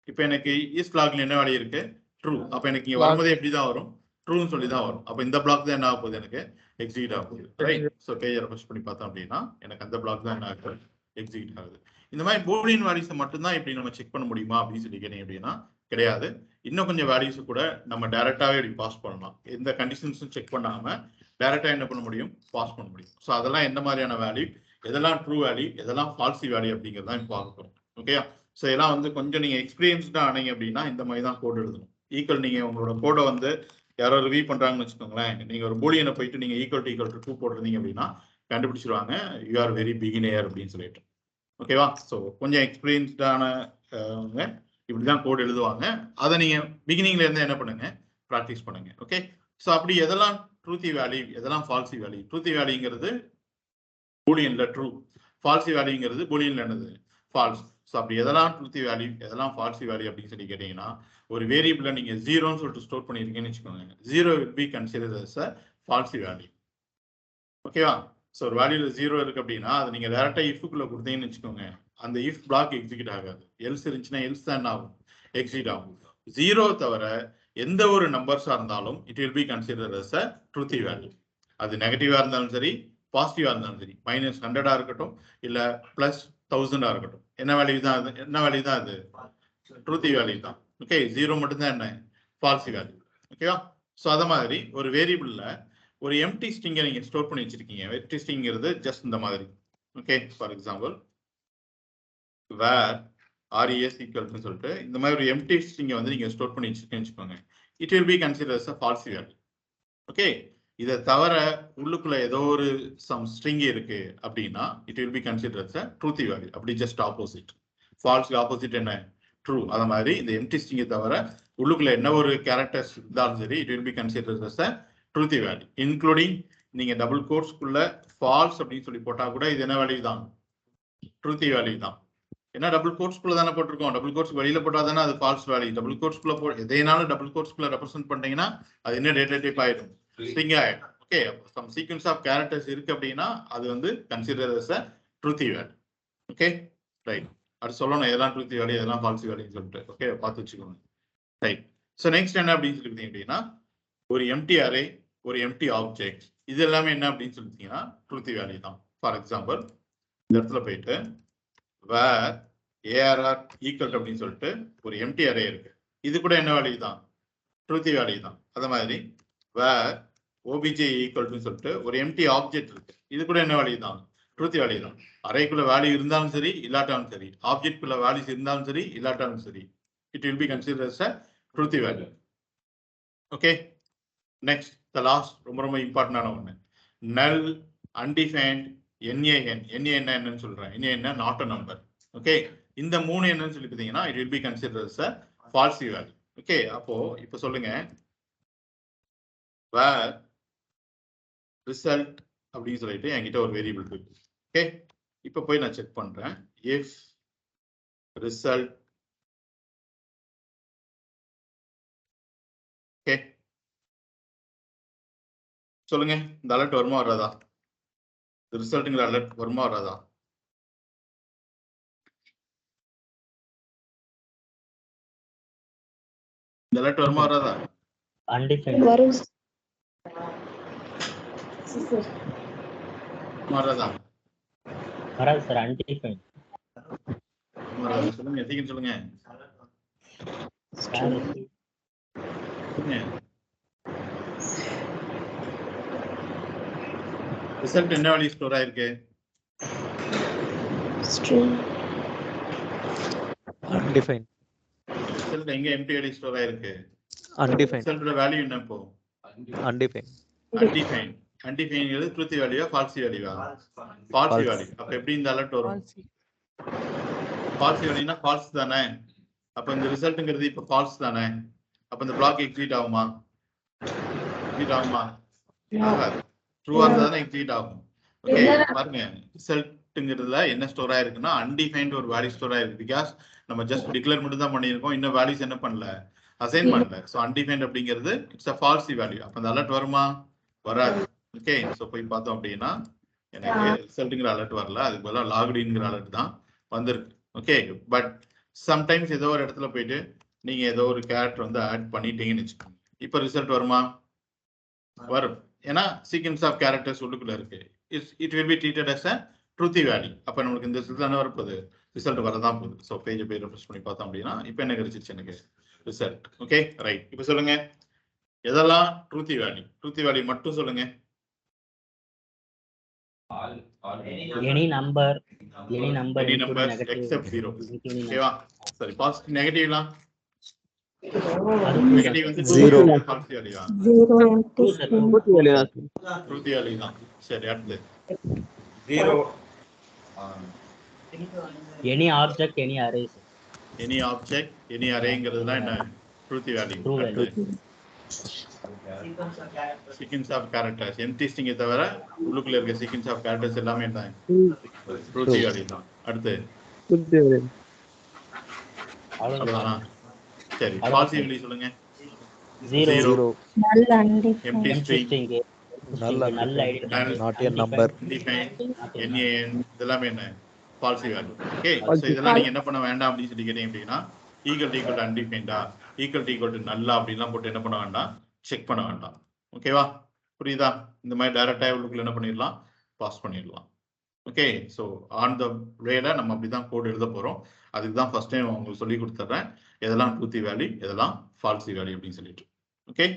இப்போ எனக்கு இஸ் லாக்ல என்ன வேல்யூ இருக்கு? ட்ரூ. அப்ப எனக்கு இங்க வரும்போது எப்படி தான் வரும்? ட்ரூன்னு சொல்லி தான் வரும். அப்ப இந்த பிளாக் தான் என்ன ஆக போகுது? எனக்கு எக்ஸிக்யூட் ஆக போகுது. ரைட். ஸோ பேஜ் ரெஃப்ரெஷ் பண்ணி பார்த்தோம் அப்படின்னா எனக்கு அந்த பிளாக் தான் என்ன ஆகுது? எக்ஸிக்யூட் ஆகுது. இந்த மாதிரி பூலியன் வேல்யூஸை மட்டும்தான் இப்படி நம்ம செக் பண்ண முடியுமா அப்படின்னு சொல்லி கேட்டீங்க அப்படின்னா கிடையாது. இன்னும் கொஞ்சம் வேல்யூஸ் கூட நம்ம டைரக்டாவே இப்படி பாஸ் பண்ணலாம். எந்த கண்டிஷன்ஸும் செக் பண்ணாம டைரக்டா என்ன பண்ண முடியும்? பாஸ் பண்ண முடியும். ஸோ அதெல்லாம் எந்த மாதிரியான வேல்யூ, எதெல்லாம் ட்ரூ வேல்யூ, எதெல்லாம் ஃபால்சி வேல்யூ அப்படிங்கிறதான் இப்போ பார்க்க போறோம். ஓகே ஸோ இதெல்லாம் வந்து கொஞ்சம் நீங்க எக்ஸ்பீரியன்ஸ்டா ஆனீங்க அப்படின்னா இந்த மாதிரி தான் கோட் எழுதணும். ஈக்குவல் நீங்க உங்களோட கோடை வந்து யாரோ ரிவ்யூ பண்றாங்கன்னு வச்சுக்கோங்களேன். நீங்க ஒரு பூலியனை போயிட்டு நீங்க ஈக்குவல் டு ட்ரூ போட்டிருந்தீங்க அப்படின்னா கண்டுபிடிச்சிருவாங்க யூ ஆர் வெரி பிகினியர் அப்படின்னு சொல்லிட்டு. ஓகேவா? ஸோ கொஞ்சம் எக்ஸ்பீரியன்ஸ்டான இப்படிதான் கோட் எழுதுவாங்க. அதை நீங்க பிகினிங்ல இருந்து என்ன பண்ணுங்க? ப்ராக்டிஸ் பண்ணுங்க. ஓகே ஸோ அப்படி எதெல்லாம் ட்ரூத்தி வேல்யூ, எதெல்லாம் ஃபால்சி வேல்யூ? ட்ரூத்தி வேல்யூங்கிறது பூலியன்ல ட்ரூ, ஃபால்சி வேல்யூங்கிறது பூலியன்ல என்னது? ஃபால்ஸ். ஸோ அப்படி எதெல்லாம் ட்ரூத்தி வேல்யூ, எதெல்லாம் ஃபால்சி வேல்யூ அப்படின்னு சொல்லி கேட்டீங்கன்னா ஒரு வேரியபிள நீங்க 0ன்னு சொல்லிட்டு ஸ்டோர் பண்ணிருக்கீங்கன்னு வச்சுக்கோங்க. 0 will be considered as a false value. ஓகேவா? ஸோ ஒரு வேல்யூல 0 இருக்கு அப்படின்னா அது நீங்க டைரக்டா இஃப்க்குள்ள கொடுத்தீங்கன்னு வச்சுக்கோங்க. அந்த இஃப் பிளாக் எக்ஸிக்யூட் ஆகாது. எல்ஸ் இருந்துச்சுன்னா எல்ஸ் தான் ஆகும்? எக்ஸிக்யூட் ஆகும். 0 தவிர எந்த ஒரு நம்பர்ஸா இருந்தாலும் it will be considered as a truthy value. அது நெகட்டிவா இருந்தாலும் சரி, பாசிட்டிவா இருந்தாலும் சரி, -100 இருக்கட்டும் இல்ல +1000 இருக்கட்டும், என்ன வேல்யூ தான் அது? என்ன வேல்யூ தான் அது? ட்ரூத்தி வேல்யூ தான். ஓகே 0 மட்டும் தான் என்ன? Falsi value. ஓகேவா? ஸோ அத மாதிரி ஒரு வேரியபிள்ல ஒரு எம்டி ஸ்ட்ரிங்கை நீங்க ஸ்டோர் பண்ணி வச்சிருக்கீங்க. எம்டி ஸ்ட்ரிங்கிறது ஜஸ்ட் இந்த மாதிரி. Okay for example var res ஈக்குவல்னு சொல்லிட்டு இந்த மாதிரி ஒரு எம்டி ஸ்ட்ரிங்கை வந்து நீங்க ஸ்டோர் பண்ணி வச்சிருக்கீங்கன்னு வச்சுக்கோங்க. It will be considered as a false value. Okay இதை தவிர உள்ளுக்குள்ள ஏதோ ஒரு சம் ஸ்ட்ரிங் இருக்கு அப்படின்னா it will be considered as a truthy value. அப்படி ஜஸ்ட் ஆப்போசிட். ஃபால்ஸ்க்கு ஆப்போசிட் என்ன? ட்ரூ. அத மாதிரி இந்த எம்டி ஸ்ட்ரிங்கை தவிர உள்ளுக்குள்ள என்ன ஒரு கேரக்டர்ஸ் இருந்தாலும் சரி it will be considered as a truthy value. Including நீங்க டபுள் கோட்ஸ்க்குள்ள ஃபால்ஸ் அப்படின்னு சொல்லி போட்டா கூட இது என்ன வேல்யூ தான்? ட்ரூத்தி வேல்யூ தான். ஏன்னா டபுள் கோட்ஸ்க்குள்ள தானே போட்டிருக்கோம். டபுள் கோட்ஸ் வெளியில போட்டா தானே அது ஃபால்ஸ் வேல்யூ. டபுள் கோட்ஸ்க்குள்ள எதைனாலும் டபுள் கோட்ஸ்க்குள்ள ரெப்ரசென்ட் பண்ணீங்கன்னா அது என்ன டேட்டா டைப் ஆயிடும்? ஸ்ட்ரிங் ஆயிடும். Okay, some sequence of characters இருக்கு அப்படின்னா அது வந்து consider as a truthy value. Okay right. அது சொல்லணும் எதெல்லாம் ட்ரூத்தி வேல்யூ எதெல்லாம் ஃபால்ஸ் வேல்யூன்னு சொல்லிட்டு. ஓகே, பார்த்து வச்சுக்கோங்க. ரைட். ஸோ நெக்ஸ்ட் என்ன அப்படின்னு சொல்லிட்டீங்க அப்படின்னா ஒரு எம்டி அரே, ஒரு எம்டி ஆப்ஜெக்ட், இது எல்லாமே என்ன அப்படின்னு சொல்லிட்டீங்கன்னா ட்ரூத்தி வேல்யூ தான். ஃபார் எக்ஸாம்பிள் இந்த இடத்துல போயிட்டு வேர் ஏஆர்ஆர் ஈக்குவல் அப்படின்னு சொல்லிட்டு ஒரு எம்டி அரே இருக்கு. இது கூட என்ன வேல்யூ தான்? ட்ரூத்தி வேல்யூ தான். அதே மாதிரி வேர் ஓபிஜே ஈக்குவல் சொல்லிட்டு ஒரு எம்டி ஆப்ஜெக்ட் இருக்கு. இது கூட என்ன வேல்யூ தான்? ட்ரூத்தி வேல்யூ தான். அரேக்குள்ள வேல்யூ இருந்தாலும் சரி இல்லாட்டாலும் சரி, ஆப்ஜெக்ட்குள்ள வேல்யூஸ் இருந்தாலும் சரி இல்லாட்டாலும் சரி, it will be considered as a truthy value. Okay, next the last ரொம்ப ரொம்ப இம்பார்ட்டன்டான ஒன்று, நல், அன்டிஃபைன்ட், NaN. NaN என்னன்னு சொல்றேன். NaN not a number. Okay, இந்த மூணு என்னன்னு சொல்லி பார்த்தீங்கன்னா it will be considered as a falsy value. Okay, அப்போ இப்போ சொல்லுங்க வேர் ரிசல்ட் அப்படின்னு சொல்லிட்டு என்கிட்ட ஒரு வேரியபிள் இருக்கு. ஓகே, இப்போ போய் நான் செக் பண்றேன். இஃப் ரிசல்ட், ஓகே சொல்லுங்க இந்த அலர்ட் வருமா வராதா? ரிசல்ட்ங்கிற அலர்ட் வருமா வராதா? இந்த அலர்ட் வருமா வராதா? அன்டிஃபைன்ட் வரும் வராதா? வராது சார். அன்டிஃபைன்ட் வராதா? சொல்லுங்க, சீக்கிரம் சொல்லுங்க. ரிசல்ட் என்ன வேல்யூ ஸ்டோர் ஆயிருக்கு? ஸ்ட்ரிங் undefined ரிசல்ட் எங்க எம்டி வேல்யூ ஸ்டோர் ஆயிருக்கு? undefined ரிசல்ட்டோட வேல்யூ என்ன இப்போ? undefined undefined. அன்டிஃபைன்ங்கிறது ட்ரூத்தி வேல்யூவா ஃபால்சி வேல்யூவா? Falsy value. அப்ப எப்படி இந்த அலர்ட் வரும்? ஃபால்சி வேல்யூனா ஃபால்ஸ் தானே. அப்ப இந்த ரிசல்ட்ங்கிறது இப்ப ஃபால்ஸ் தானே. அப்ப இந்த பிளாக் எக்ஸிட் ஆகுமா? எக்ஸிட் ஆகுமா? ஆகாது. ட்ரூவா இருந்தா தானே எக்ஸிட் ஆகும். ஓகே, பாருங்க ரிசல்ட்ங்கிறதுல என்ன ஸ்டோர் ஆயிருக்குன்னா அன்டிஃபைன்ட் ஒரு வேல்யூ ஸ்டோர் ஆயிருக்கு. பிகாஸ் நம்ம ஜஸ்ட் டிக்ளேர் மட்டும் தான் பண்ணியிருக்கோம், இன்னும் வேல்யூஸ் என்ன பண்ணல, அசைன் பண்ணல. ஸோ அன்டிஃபைன்ட் அப்படிங்கிறது இட்ஸ் அ ஃபால்சி வேல்யூ. அப்ப அந்த அலர்ட் வருமா? வராது. ஓகே, ஸோ போய் பார்த்தோம் அப்படின்னா எனக்கு ரிசல்ட்ங்கிற அலர்ட் வரல, அதுக்கு பதிலாக லாக்டின்ங்கிற அலர்ட் தான் வந்திருக்கு. ஓகே, பட் சம்டைம்ஸ் ஏதோ ஒரு இடத்துல போயிட்டு நீங்க ஏதோ ஒரு கேரக்டர் வந்து ஆட் பண்ணிட்டீங்கன்னு வச்சுக்கோங்க, இப்போ ரிசல்ட் வருமா? வரும். ஏன்னா சீக்வென்ஸ் ஆஃப் கேரக்டர்ஸ் உள்ளுக்குள்ள இருக்கு. It will be treated as a truthy value. அப்ப நமக்கு இந்த ரிசல்ட் தானே வரப்போகுது, ரிசல்ட் வரதான் போகுது. ஸோ பேஜை போய் ரெஃப்ரெஷ் பண்ணி பார்த்தோம் அப்படின்னா இப்போ என்ன கிடைச்சிருச்சு எனக்கு? ரிசல்ட். Okay right. இப்போ சொல்லுங்க எதெல்லாம் ட்ரூத்தி வேல்யூ? ட்ரூத்தி வேல்யூ மட்டும் சொல்லுங்க. Any number except 0. ஓகேவா? சரி, பாசிட்டிவ் நெகட்டிவ்லாம்? அது நெகட்டிவ் வந்து Zero. ஃபால்சி வேல்யூவா? Zero empty string truthy value தான். சரி, அடுத்து 0 any object any array any object any அரேங்கிறதுலாம் என்ன? Truthy value. True value. Sequence of characters empty ஸ்ட்ரிங்கை தவிர உள்ளுக்குள்ள இருக்க சீக்வென்ஸ் ஆஃப் கேரக்டர்ஸ் எல்லாமே என்ன? ட்ரூத்தி வேல்யூ தான். அடுத்து அவ்வளவுதானா? சரி, ஃபால்சி வேல்யூ சொல்லுங்க. Zero zero null undefined empty string, string null null null, not a number undefined, NaN இதெல்லாமே என்ன? Falsi value. ஓகே, சோ இதெல்லாம் நீங்க என்ன பண்ண வேண்டாம் அப்படின்னு சொல்லி கேட்டீங்க அப்படின்னா ஈக்குவல் டு அன்டிஃபைன்டா, ஈக்குவல் டு நல்லா அப்படின்லாம் போட்டு என்ன பண்ண வேண்டாம், செக் பண்ண வேண்டாம். ஓகேவா? புரியுதா? இந்த மாதிரி டைரக்டா உள்ளுக்குள்ள என்ன பண்ணிடலாம், பாஸ் பண்ணிடலாம். ஓகே, ஸோ ஆன் த வேல நம்ம அப்படிதான் கோட் எழுத போறோம். அதுக்கு தான் ஃபர்ஸ்ட் டைம் உங்களுக்கு சொல்லி கொடுத்துட்றேன் எதெல்லாம் ட்ரூத்தி வேல்யூ எதெல்லாம் ஃபால்சி வேல்யூ அப்படின்னு சொல்லிட்டு. Okay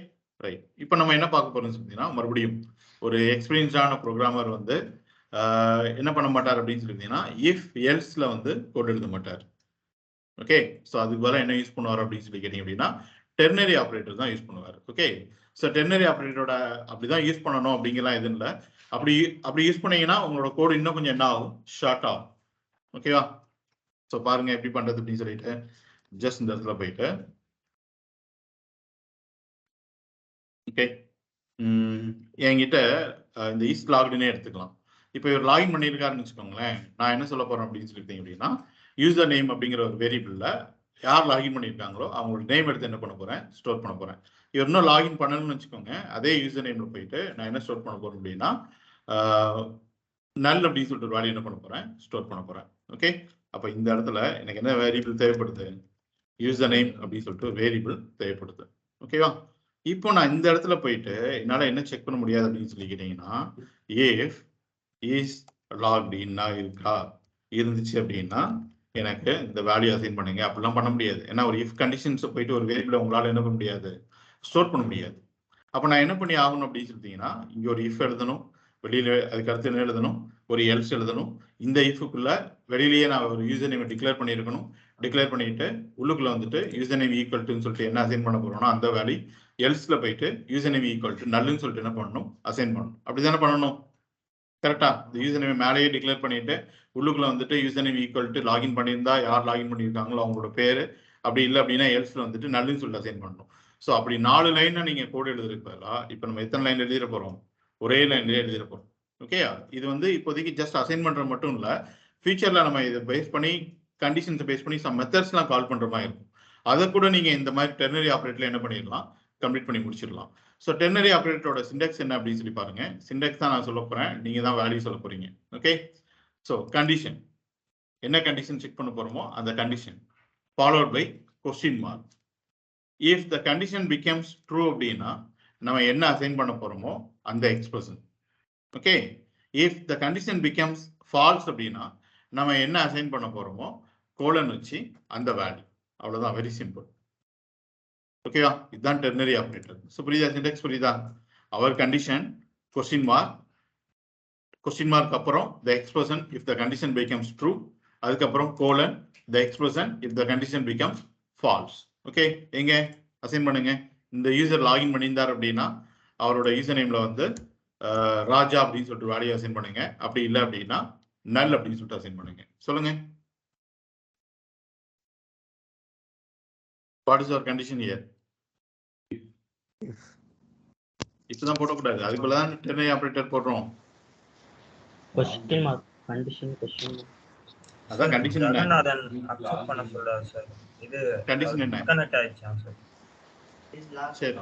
right. இப்போ நம்ம என்ன பார்க்க போறோம்னு சொன்னீங்கன்னா மறுபடியும் ஒரு எக்ஸ்பீரியன்ஸ்டான ப்ரோக்ராமர் வந்து என்ன பண்ண மாட்டார் அப்படின்னு சொல்லியிருந்தீங்கன்னா இஃப் எல்ஸ்ல வந்து கோட் எழுத மாட்டார். ஓகே, ஸோ அதுக்கு பதிலாக என்ன யூஸ் பண்ணுவார் அப்படின்னு சொல்லி கேட்டீங்க அப்படின்னா டெர்னரி ஆப்ரேட்டர் தான் யூஸ் பண்ணுவார். ஓகே, ஸோ டெர்னரி ஆப்ரேட்டரோட அப்படிதான் யூஸ் பண்ணணும் அப்படிங்கலாம் எதுவும் இல்லை. அப்படி யூஸ் பண்ணீங்கன்னா உங்களோட கோடு இன்னும் கொஞ்சம் என்ன ஆகும், ஷார்ட் ஆகும். ஓகேவா? ஸோ பாருங்க எப்படி பண்றது அப்படின்னு சொல்லிட்டு ஜஸ்ட் இந்த இடத்துல போயிட்டு ஓகே என்கிட்ட இந்த இஸ் லாக்டுனே எடுத்துக்கலாம். இப்போ இவர் லாகின் பண்ணியிருக்காருன்னு வச்சுக்கோங்களேன். நான் என்ன சொல்ல போறேன் அப்படின்னு சொல்லிட்டீங்க அப்படின்னா, யூசர் நேம் அப்படிங்கிற ஒரு வேரியபிள்ல யார் லாகின் பண்ணியிருக்காங்களோ அவங்களோட நேம் எடுத்து என்ன பண்ண போறேன், ஸ்டோர் பண்ண போறேன். இவர் இன்னும் லாகின் பண்ணணும்னு வச்சுக்கோங்க. அதே யூசர் நேம்ல போயிட்டு நான் என்ன ஸ்டோர் பண்ண போறேன் அப்படின்னா, நல் அப்படின்னு சொல்லிட்டு ஒரு வேல்யூ என்ன பண்ண போறேன், ஸ்டோர் பண்ண போறேன். ஓகே, அப்போ இந்த இடத்துல எனக்கு என்ன வேரியபிள் தேவைப்படுது, யூசர் நேம் அப்படின்னு சொல்லிட்டு வேரியபிள் தேவைப்படுது. ஓகேவா? இப்போ நான் இந்த இடத்துல போயிட்டு என்னால என்ன செக் பண்ண முடியாது அப்படின்னு சொல்லி கேட்டீங்கன்னா, இஃப் இஸ் லாக்ட் இன்னா இருக்கா, இருந்துச்சு அப்படின்னா எனக்கு இந்த வேல்யூ அசைன் பண்ணுங்க அப்படிலாம் பண்ண முடியாது. ஏன்னா ஒரு இஃப் கண்டிஷன்ஸ் போயிட்டு ஒரு வேரியபிள் உங்களால என்ன பண்ண முடியாது, ஸ்டோர் பண்ண முடியாது. அப்போ நான் என்ன பண்ணி ஆகணும் அப்படின்னு சொல்லிட்டீங்கன்னா, இங்க ஒரு இஃப் எழுதணும், வெளியில அதுக்கு அடுத்து என்ன எழுதணும், ஒரு எல்ஸ் எழுதணும். இந்த இஃபுக்குள்ள வெளியிலேயே நான் ஒரு யூசர் நேம் டிக்ளேர் பண்ணியிருக்கணும். டிக்ளேர் பண்ணிட்டு உள்ளுக்குள்ள வந்துட்டு யூசர் நேம் ஈக்குவல் டுன்னு சொல்லிட்டு என்ன அசைன் பண்ண போறோம்னா அந்த வேல்யூ எல்ஸ்ல போயிட்டு யூசர் நேம் ஈக்குவல் டு நல்லுன்னு சொல்லிட்டு என்ன பண்ணணும், அசைன் பண்ணணும். அப்படிதானே பண்ணணும்? கரெக்டா? இந்த யூசர் நேம் மேலேயே டிக்ளேர் பண்ணிட்டு உள்ளுக்குள்ள வந்துட்டு user name equal to login பண்ணியிருந்தா யார் லாகின் பண்ணியிருக்காங்களோ அவங்களோட பேரு, அப்படி இல்லை அப்படின்னா எல்ஸ்ல வந்துட்டு நல்லுன்னு சொல்லிட்டு அசைன் பண்ணணும். ஸோ அப்படி 4 லைன் நீங்க கோட் எழுதுறப்பா இப்போ நம்ம எத்தனை லைன் எழுதிட போறோம், ஒரே லைன்லேயே எழுதிட போறோம். ஓகே, இது வந்து இப்போதைக்கு ஜஸ்ட் அசைன் பண்ற மட்டும் இல்லை, ஃபியூச்சர்ல நம்ம இதை பேஸ் பண்ணி கண்டிஷன்ஸை பேஸ் பண்ணி சம் மெத்தட்ஸ்லாம் கால் பண்ற மாதிரி இருக்கும். அதை கூட நீங்க இந்த மாதிரி டெர்னரி ஆப்ரேட்டர்ல என்ன பண்ணிடலாம், கம்ப்ளீட் பண்ணி முடிச்சிடலாம். ஸோ டெர்னரி ஆப்ரேட்டரோட சிண்டெக்ஸ் என்ன அப்படின்னு சொல்லி பாருங்க. சிண்டெக்ஸ் தான் நான் சொல்ல போறேன், நீங்க தான் வேல்யூ சொல்ல போறீங்க. ஓகே, ஸோ கண்டிஷன் என்ன கண்டிஷன் செக் பண்ண போறோமோ அந்த condition followed by question mark. If the condition becomes true அப்படின்னா நம்ம என்ன அசைன் பண்ண போறோமோ அந்த expression. Okay, if the condition becomes false அப்படின்னா நம்ம என்ன அசைன் பண்ண போறோமோ கோலன் வச்சு அந்த வேல்யூ. அவ்வளவுதான், வெரி சிம்பிள். ஓகேவா? இதுதான் டெர்னரி ஆப்ரேட்டர். ஸோ புரியுதா சிண்டெக்ஸ்? புரியுதா? அவர் கண்டிஷன் கொஸ்டின் மார்க் அப்புறம் the expression if the condition becomes true, அதுக்கப்புறம் colon the expression if the condition becomes false. Okay, எங்க அசைன் பண்ணுங்க. இந்த யூசர் லாகின் பண்ணியிருந்தார் அப்படின்னா அவரோட யூசர் நேம்ல வந்து ராஜா அப்படின்னு சொல்லிட்டு வேல்யூ அசைன் பண்ணுங்க. அப்படி இல்லை அப்படின்னா நல் அப்படின்னு சொல்லிட்டு அசைன் பண்ணுங்க. சொல்லுங்க, what is your condition here? இப்பதான் போடக்கூடாது, அதுக்குள்ளதான் டெர்னரி ஆபரேட்டர் போடுறோம். Question mark condition question mark அதான் கண்டிஷன் என்ன, அதன் அக்செப்ட் பண்ண சொல்றாரு சார். இது கண்டிஷன் என்ன, கனெக்ட் ஆயிடுச்சா சார்? சரி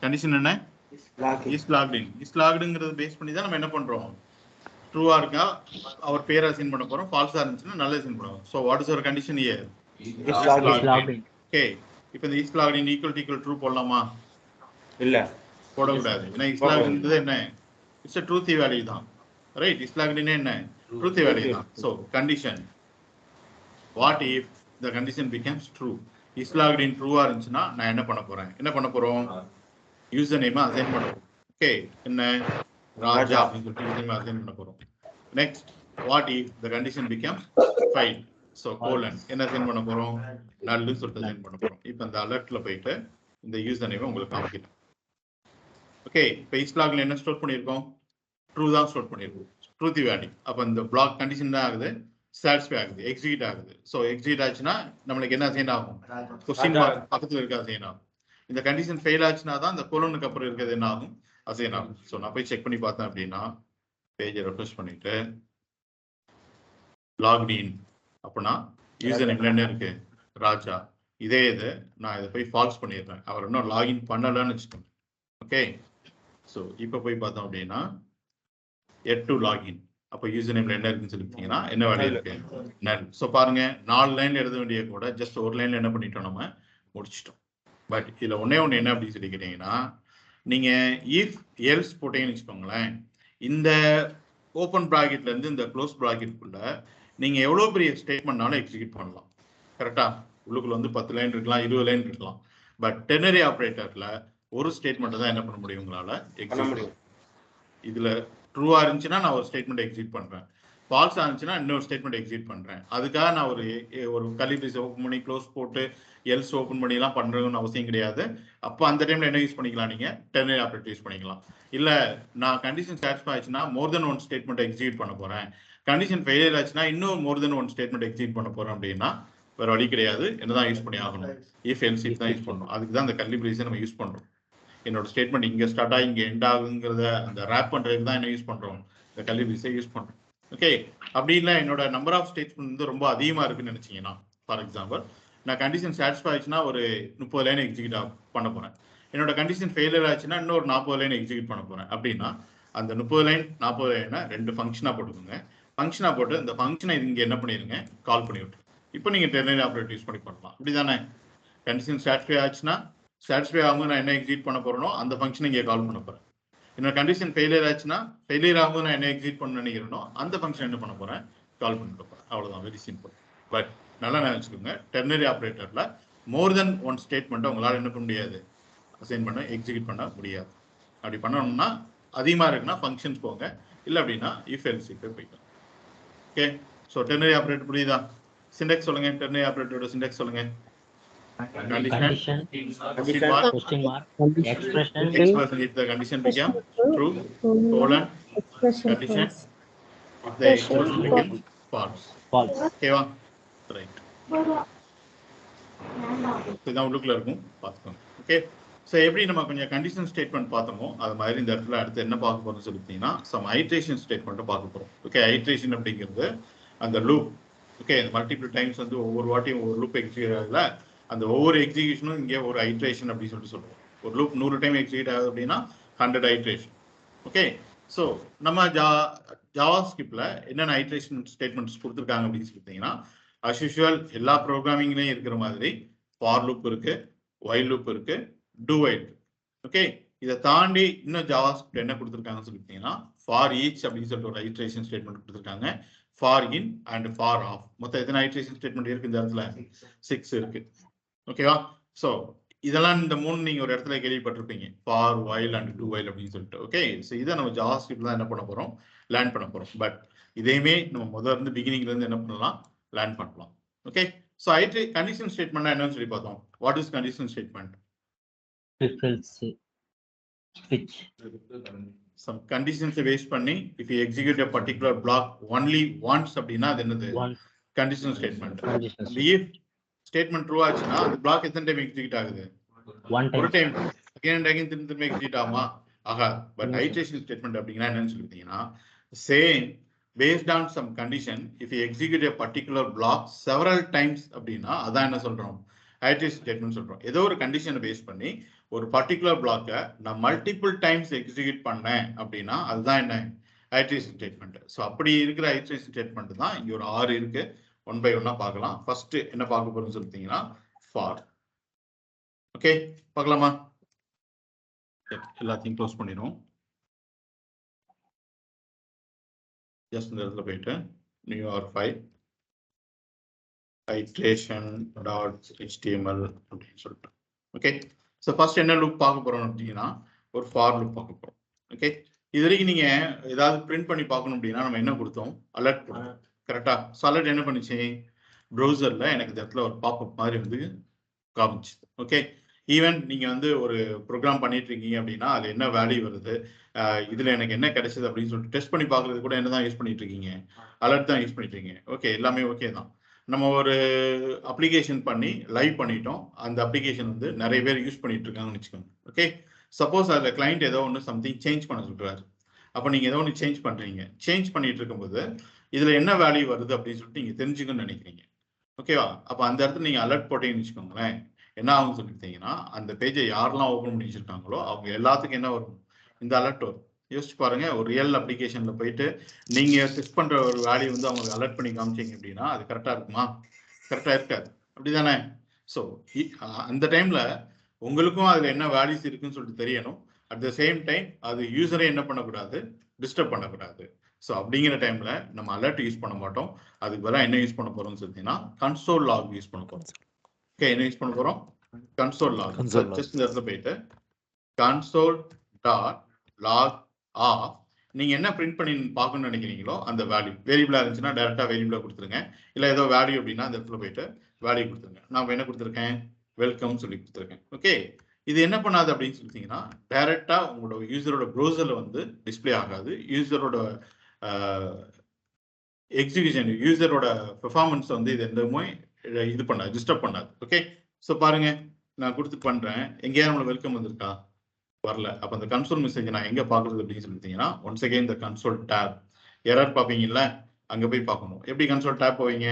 கண்டிஷன் என்ன, இஸ் லாக்ட் இன். இஸ் லாக்டுங்கிறது பேஸ் பண்ணி தான் நம்ம என்ன பண்றோம், ட்ரூவா இருக்கா அவர் பேரை அசைன் பண்ண போறோம், ஃபால்ஸா இருந்துச்சுன்னா நல்ல அசைன் பண்ணுவோம். So what is your condition here? Is locked in. Okay, இப்போ இந்த is locked in equal true போடலாமா? இல்ல, போடக்கூடாது. ஏன்னா இஸ் லாக்ட் இன்றது என்ன, இட்ஸ் a ட்ரூத்தி வேல்யூ தான், ரைட்? இஸ் லாக்ட் இன் என்ன, ட்ரூத்தி வேல்யூ தான். So condition what if the condition becomes true, is locked in ட்ரூவா இருந்துச்சுன்னா நான் என்ன பண்ண போறேன், என்ன பண்ண போறோம், யூசர் நேம் அசைன் பண்ண போறோம். ஓகே, என்ன ராஜா அப்படின்னு சொல்லிட்டு யூசர் நேம் அசைன் பண்ண போறோம். Next, what if the condition becomes file, so colon என்ன அசைன் பண்ண போறோம், நல்லு சொல்லிட்டு அசைன் பண்ண போறோம். இப்போ இந்த அலர்ட்ல போயிட்டு இந்த யூசர் நேம் உங்களுக்கு காமிக்கிறேன். ஓகே, இப்போ இஸ் லாக்ல என்ன ஸ்டோர் பண்ணியிருக்கோம், ட்ரூ தான் ஸ்டோர் பண்ணியிருக்கோம், ட்ரூத்தி வேல்யூ. அப்போ இந்த பிளாக் கண்டிஷன் தான் ஆகுது, சாட்டிஸ்ஃபை ஆகுது, எக்ஸிக்யூட் ஆகுது. ஸோ எக்ஸிக்யூட் ஆச்சுன்னா நம்மளுக்கு என்ன அசைன் ஆகும், கொஸ்டின் மார்க் பக்கத்தில் இருக்க அசைன் ஆகும். இந்த கண்டிஷன் ஃபெயில் ஆச்சுன்னா தான் இந்த கோலனுக்கு அப்புறம் இருக்கிறது என்ன ஆகும், அசைன் ஆகும். ஸோ நான் போய் செக் பண்ணி பார்த்தேன் அப்படின்னா பேஜை ரெஃப்ரெஷ் பண்ணிட்டு லாக்இன் அப்படின்னா யூசர் நேம்ல என்ன இருக்கு, ராஜா. இதே இது நான் இதை போய் ஃபால்ஸ் பண்ணிடுறேன், அவர் இன்னும் லாகின் பண்ணலன்னு வச்சுக்கோங்க. ஓகே, ஸோ இப்போ போய் பார்த்தோம் அப்படின்னா எட் டு லாகின், அப்போ யூசர் நேம்ல என்ன இருக்குன்னு சொல்லிட்டீங்கன்னா என்ன வேல்யூ இருக்கு, நல். ஸோ பாருங்க, 4 லைன்ல எழுத வேண்டிய கூட ஜஸ்ட் ஒரு லைன்ல என்ன பண்ணிட்டோம், நம்ம முடிச்சிட்டோம். பட் இதுல ஒன்னே ஒன்று என்ன அப்படின்னு சொல்லி கேட்டீங்கன்னா, நீங்க இஃப் எல்ஸ் போட்டீங்கன்னு வச்சுக்கோங்களேன், இந்த ஓப்பன் ப்ராக்கெட்ல இருந்து இந்த க்ளோஸ் ப்ராக்கெட்டுக்குள்ள நீங்க எவ்வளவு பெரிய ஸ்டேட்மெண்ட்னாலும் எக்ஸிக்யூட் பண்ணலாம். கரெக்டா? உள்ளுக்குள்ள வந்து 10 லைன் இருக்கலாம், 20 லைன் இருக்கலாம். பட் டெர்னரி ஆப்ரேட்டர்ல ஒரு ஸ்டேட்மெண்ட் தான் என்ன பண்ண முடியும் உங்களால எக்ஸிக்யூட் பண்ண முடியும். இதுல ட்ரூவா இருந்துச்சுன்னா நான் ஒரு ஸ்டேட்மெண்ட் எக்ஸிக்யூட் பண்றேன், ஃபால்ஸா இருந்துச்சுன்னா இன்னொரு ஸ்டெட்மெண்ட் எக்ஸிக்யூட் பண்றேன். அதுக்காக நான் ஒரு கலிபிரிஸ் ஓப்பன் பண்ணி க்ளோஸ் போட்டு எல்ஸ் ஓப்பன் பண்ணி எல்லாம் பண்றதுன்னு அவசியம் கிடையாது. அப்போ அந்த டைம்ல என்ன யூஸ் பண்ணிக்கலாம், நீங்க டெர்னரி ஆப்ரேட்டர் யூஸ் பண்ணிக்கலாம். இல்ல நான் கண்டிஷன் சாட்டிஸ்ஃபை ஆச்சுன்னா மோர் தென் ஒன் ஸ்டேட்மெண்ட் எக்ஸிக்யூட் பண்ண போறேன், கண்டிஷன் ஃபெயிலியர் ஆச்சுன்னா இன்னும் மோர் தென் ஒன் ஸ்டேட்மெண்ட் எக்ஸிக்யூட் பண்ண போறேன் அப்படின்னா வேற வழி கிடையாது. என்னதான் யூஸ் பண்ணி ஆகணும், இஃப் எல்ஸ் இஃப் தான் யூஸ் பண்ணணும். அதுக்கு தான் அந்த கர்லி பிரேஸை நம்ம யூஸ் பண்றோம். என்னோட ஸ்டேட்மெண்ட் இங்க ஸ்டார்ட் ஆகி இங்க எண்ட் ஆகுங்கிறத அந்த ரேப் பண்றதுக்கு தான் என்ன யூஸ் பண்றோம், இந்த கர்லி பிரேஸை யூஸ் பண்றோம். ஓகே, அப்படி இல்லை என்னோட நம்பர் ஆஃப் ஸ்டேட்மெண்ட் வந்து ரொம்ப அதிகமா இருக்குன்னு நினைச்சீங்கன்னா, ஃபார் எக்ஸாம்பிள் நான் கண்டிஷன் சாட்டிஸ்ஃபை ஆச்சுன்னா ஒரு 30 லைன் எக்ஸிக்யூட் பண்ண போறேன். என்னோட கண்டிஷன் ஃபெயிலியர் ஆச்சுன்னா இன்னொரு 40 லைன் எக்ஸிக்யூட் பண்ண போறேன். அப்படின்னா அந்த 30 லைன் 40 லைனை 2 ஃபங்க்ஷனா போட்டுக்கோங்க. ஃபங்க்ஷனா போட்டு இந்த ஃபங்க்ஷனை இங்க என்ன பண்ணிருங்க, கால் பண்ணி விட்டு இப்போ நீங்க டெர்னரி ஆப்ரேட்டர் யூஸ் பண்ணி பண்ணலாம். அப்படிதானே? கண்டிஷன் சாட்டிஸ்ஃபை ஆச்சுன்னா சாட்டிஸ்ஃபை ஆகும்போது நான் என்ன எக்ஸிக்யூட் பண்ண போறேனோ அந்த ஃபங்க்ஷனை இங்கே கால் பண்ண போறேன். என்னோட கண்டிஷன் ஃபெயிலியர் ஆச்சுன்னா ஃபெயிலியர் ஆகும்போது நான் என்ன எக்ஸிக்யூட் பண்ண நினைக்கிறேனோ அந்த ஃபங்க்ஷன் என்ன பண்ண போறேன், கால் பண்ணிட்டு போறேன். அவ்வளவுதான், வெரி சிம்பிள். பட் நல்லா நினைச்சுக்கோங்க, டெர்னரி ஆப்ரேட்டர்ல மோர் தென் ஒன் ஸ்டேட்மெண்ட்டை உங்களால் என்ன பண்ண முடியாது, அசைன் பண்ண எக்ஸிக்யூட் பண்ண முடியாது. அப்படி பண்ணணும்னா அதிகமாக இருக்குன்னா ஃபங்க்ஷன்ஸ் போங்க, இல்லை அப்படின்னா இஃப் எல்ஸ் இஃப் போய்க்கலாம். ஓகே, ஸோ டெர்னரி ஆப்ரேட்டர் புரியுதா? சிண்டெக்ஸ் சொல்லுங்க, டெர்னரி ஆப்ரேட்டரோட சிண்டெக்ஸ் சொல்லுங்க. Condition, question mark, expression, if the condition become true, colon, condition, if the expression become false. false. ஓகேவா? ரைட். இதுதான் உள்ளுக்குள்ள இருக்கும், பார்த்துக்கோங்க. ஓகே, ஸோ எப்படி நம்ம கொஞ்சம் கண்டிஷன் ஸ்டேட்மெண்ட் பார்த்தோமோ அது மாதிரி இந்த இடத்துல அடுத்து என்ன பார்க்க போறோம்னு சொல்லிட்டீங்கன்னா சம் ஐட்ரேஷன் ஸ்டேட்மெண்ட்டை பார்க்க போறோம். ஓகே, ஐட்ரேஷன் அப்படிங்கிறது அந்த லூப். ஓகே, மல்டிபிள் டைம்ஸ் வந்து ஒவ்வொரு வாட்டியும் ஒவ்வொரு லூப் எக்ஸிக்யூட் ஆகுதுல, அந்த ஒவ்வொரு எக்ஸிக்யூஷனும் இங்கே ஒரு ஐட்ரேஷன் அப்படின்னு சொல்லிட்டு சொல்லுவோம். ஒரு லூப் 100 டைம் எக்ஸிக்யூட் ஆகுது அப்படின்னா 100 ஐட்ரேஷன். ஓகே, ஸோ நம்ம ஜாவா ஸ்கிரிப்ட்ல என்னென்ன ஐட்ரேஷன் ஸ்டேட்மெண்ட்ஸ் கொடுத்துருக்காங்க அப்படின்னு சொல்லிட்டீங்கன்னா as usual எல்லா ப்ரோக்ராமிங்லையும் இருக்கிற மாதிரி ஃபார் லூப் இருக்கு, வைல் லூப் இருக்கு, do while. ஓகே, இதை தாண்டி இன்னும் ஜாவா ஸ்கிரிப்ட் என்ன கொடுத்துருக்காங்கன்னு சொல்லிட்டீங்கன்னா ஃபார் ஈச் அப்படின்னு சொல்லிட்டு ஒரு ஐட்ரேஷன் ஸ்டேட்மெண்ட் கொடுத்துருக்காங்க. For in and for of. மொத்தம் எத்தனை ஐட்ரேஷன் ஸ்டேட்மெண்ட் இருக்கு இந்த இடத்துல? 6 இருக்கு. ஓகேவா? ஸோ இதெல்லாம் இந்த 3 நீங்க ஒரு இடத்துல கேள்விப்பட்டிருப்பீங்க, for while and two while அப்படின்னு சொல்லிட்டு. ஓகே, ஸோ இதை நம்ம ஜாவா ஸ்கிரிப்ட் தான் என்ன பண்ண போறோம், லேர்ன் பண்ண போறோம். பட் இதையுமே நம்ம முதல்ல இருந்து பிகினிங்ல இருந்து என்ன பண்ணலாம், லேர்ன் பண்ணலாம். ஓகே, ஸோ கண்டிஷன் ஸ்டேட்மெண்ட் என்னன்னு சொல்லி பார்த்தோம். What is condition statement? If else, switch. Some conditions based பண்ணி if you execute a particular block only once அப்படின்னா அது என்னது, condition statement. if statement true ஆச்சுன்னா அந்த block எத்தனை டைம் எக்ஸிக்யூட் ஆகுது, ஒரு டைம். again and again திரும்ப எக்ஸிக்யூட் ஆகுமா, ஆகாது. பட் ஐட்ரேஷன் ஸ்டேட்மெண்ட் அப்படின்னா என்னன்னு சொல்லிட்டீங்கன்னா same based on some condition if you execute a particular block several times அப்படின்னா அதான் என்ன சொல்றோம், ஐட்ரேஷன் ஸ்டேட்மெண்ட் சொல்றோம். ஏதோ ஒரு கண்டிஷனை பேஸ் பண்ணி ஒரு பர்டிகுலர் பிளாக்கை நான் மல்டிபிள் டைம்ஸ் எக்ஸிக்யூட் பண்ணேன் அப்படின்னா அதுதான் என்ன, ஐட்ரேஷன் ஸ்டேட்மெண்ட். ஸோ அப்படி இருக்கிற ஐட்ரேஷன் ஸ்டேட்மெண்ட் தான் இங்க ஒரு 6 இருக்கு. ஒன் பை ஒன்னா பார்க்கலாம். ஃபர்ஸ்ட் என்ன பார்க்க போறோம்னு சொல்லிட்டீங்கன்னா ஃபார். ஓகே, பார்க்கலாமா? எல்லாத்தையும் க்ளோஸ் பண்ணிடுவோம். ஜஸ்ட் இந்த இடத்துல போயிட்டு new R5 iteration dot HTML அப்படின்னு சொல்லிட்டு. ஓகே, ஸோ ஃபர்ஸ்ட் என்ன லூப் பார்க்க போறோம் அப்படின்னா ஒரு ஃபார் லூப் பார்க்க போறோம். ஓகே, இது வரைக்கும் நீங்க ஏதாவது பிரிண்ட் பண்ணி பார்க்கணும் அப்படின்னா நம்ம என்ன கொடுத்தோம், அலர்ட் கொடுத்தோம். கரெக்டா? ஸோ அலர்ட் என்ன பண்ணிச்சு, ப்ரௌசர்ல எனக்கு இந்த இடத்துல ஒரு பாப்அப் மாதிரி வந்து காமிச்சு. ஓகே, ஈவன் நீங்க வந்து ஒரு ப்ரோக்ராம் பண்ணிட்டு இருக்கீங்க அப்படின்னா அது என்ன வேல்யூ வருது, இதுல எனக்கு என்ன கிடைச்சது அப்படின்னு சொல்லிட்டு டெஸ்ட் பண்ணி பார்க்கறது கூட என்ன தான் யூஸ் பண்ணிட்டு இருக்கீங்க, அலர்ட் தான் யூஸ் பண்ணிட்டு இருக்கீங்க. ஓகே, எல்லாமே ஓகே தான். நம்ம ஒரு அப்ளிகேஷன் பண்ணி லைவ் பண்ணிட்டோம், அந்த அப்ளிகேஷன் வந்து நிறைய பேர் யூஸ் பண்ணிட்டு இருக்காங்கன்னு வச்சுக்கோங்க. ஓகே, சப்போஸ் அதில் கிளைண்ட் ஏதோ ஒன்று சம்திங் சேஞ்ச் பண்ண சொல்றாரு. அப்போ நீங்க ஏதோ ஒன்று சேஞ்ச் பண்றீங்க, சேஞ்ச் பண்ணிட்டு இருக்கும்போது இதுல என்ன வேல்யூ வருது அப்படின்னு சொல்லிட்டு நீங்க தெரிஞ்சுக்கணும்னு நினைக்கிறீங்க. ஓகேவா? அப்போ அந்த இடத்துல நீங்க அலர்ட் போட்டீங்கன்னு வச்சுக்கோங்களேன், என்ன ஆகும் சொல்லிட்டீங்கன்னா அந்த பேஜை யாரெல்லாம் ஓப்பன் பண்ணி வச்சிருக்காங்களோ அவங்க எல்லாத்துக்கும் என்ன வரும், இந்த அலர்ட் வரும். யோசிச்சு பாருங்க, ஒரு ரியல் அப்ளிகேஷன்ல போயிட்டு நீங்க டெஸ்ட் பண்ற ஒரு வேல்யூ வந்து அவங்க அலர்ட் பண்ணி காமிச்சிங்க அப்படின்னா அது கரெக்டா இருக்குமா? கரெக்டா இருக்காது. அப்படிதானே? ஸோ அந்த டைம்ல உங்களுக்கும் அதுல என்ன வேல்யூஸ் இருக்குன்னு சொல்லிட்டு தெரியணும். அட் த சேம் டைம் அது யூசரை என்ன பண்ணக்கூடாது, டிஸ்டர்ப் பண்ணக்கூடாது. ஸோ அப்படிங்கிற டைம்ல நம்ம அலர்ட் யூஸ் பண்ண மாட்டோம். அதுக்கு பதிலாக என்ன யூஸ் பண்ண போறோம்னு சொல்லிட்டீங்கன்னா கன்சோல் லாக் யூஸ் பண்ண போறோம். ஓகே, என்ன யூஸ் பண்ண போறோம், கன்சோல் லாக். ஜஸ்ட் இந்த இடத்துல போயிட்டு கன்சோல் டாட் லாக் ஆஃப் நீங்க என்ன பிரிண்ட் பண்ணி பார்க்கணும்னு நினைக்கிறீங்களோ அந்த வேல்யூ, வேரியபிளா இருந்துச்சுன்னா டைரக்டா வேரியபிளா கொடுத்துருங்க. இல்லை ஏதோ வேல்யூ அப்படின்னா அந்த இடத்துல போயிட்டு வேல்யூ கொடுத்துருங்க. நான் என்ன கொடுத்துருக்கேன், வெல்கம் சொல்லி கொடுத்துருக்கேன். ஓகே, இது என்ன பண்ணாது அப்படின்னு சொல்லிட்டீங்கன்னா டைரக்டா உங்களோட யூசரோட ப்ரௌசர்ல வந்து டிஸ்பிளே ஆகாது. யூசரோட எக்ஸிகியூஷன், யூசரோட பெர்ஃபார்மன்ஸ் வந்து இது எதுவுமே இது பண்ணாது, டிஸ்டர்ப் பண்ணாது. ஓகே, ஸோ பாருங்க நான் கொடுத்து பண்றேன். எங்கேயாவது நம்மளுக்கு வெல்கம் வந்திருக்கா? வரல. அப்ப அந்த கன்சோல் மெசேஜ் நான் எங்க பாக்குறது அப்படின்னு சொல்லிட்டீங்கன்னா, ஒன்ஸ் அகைன் இந்த கன்சோல் டேப் எரர் பாப்பீங்கல்ல, அங்க போய் பார்க்கணும். எப்படி கன்சோல் டேப் போவீங்க?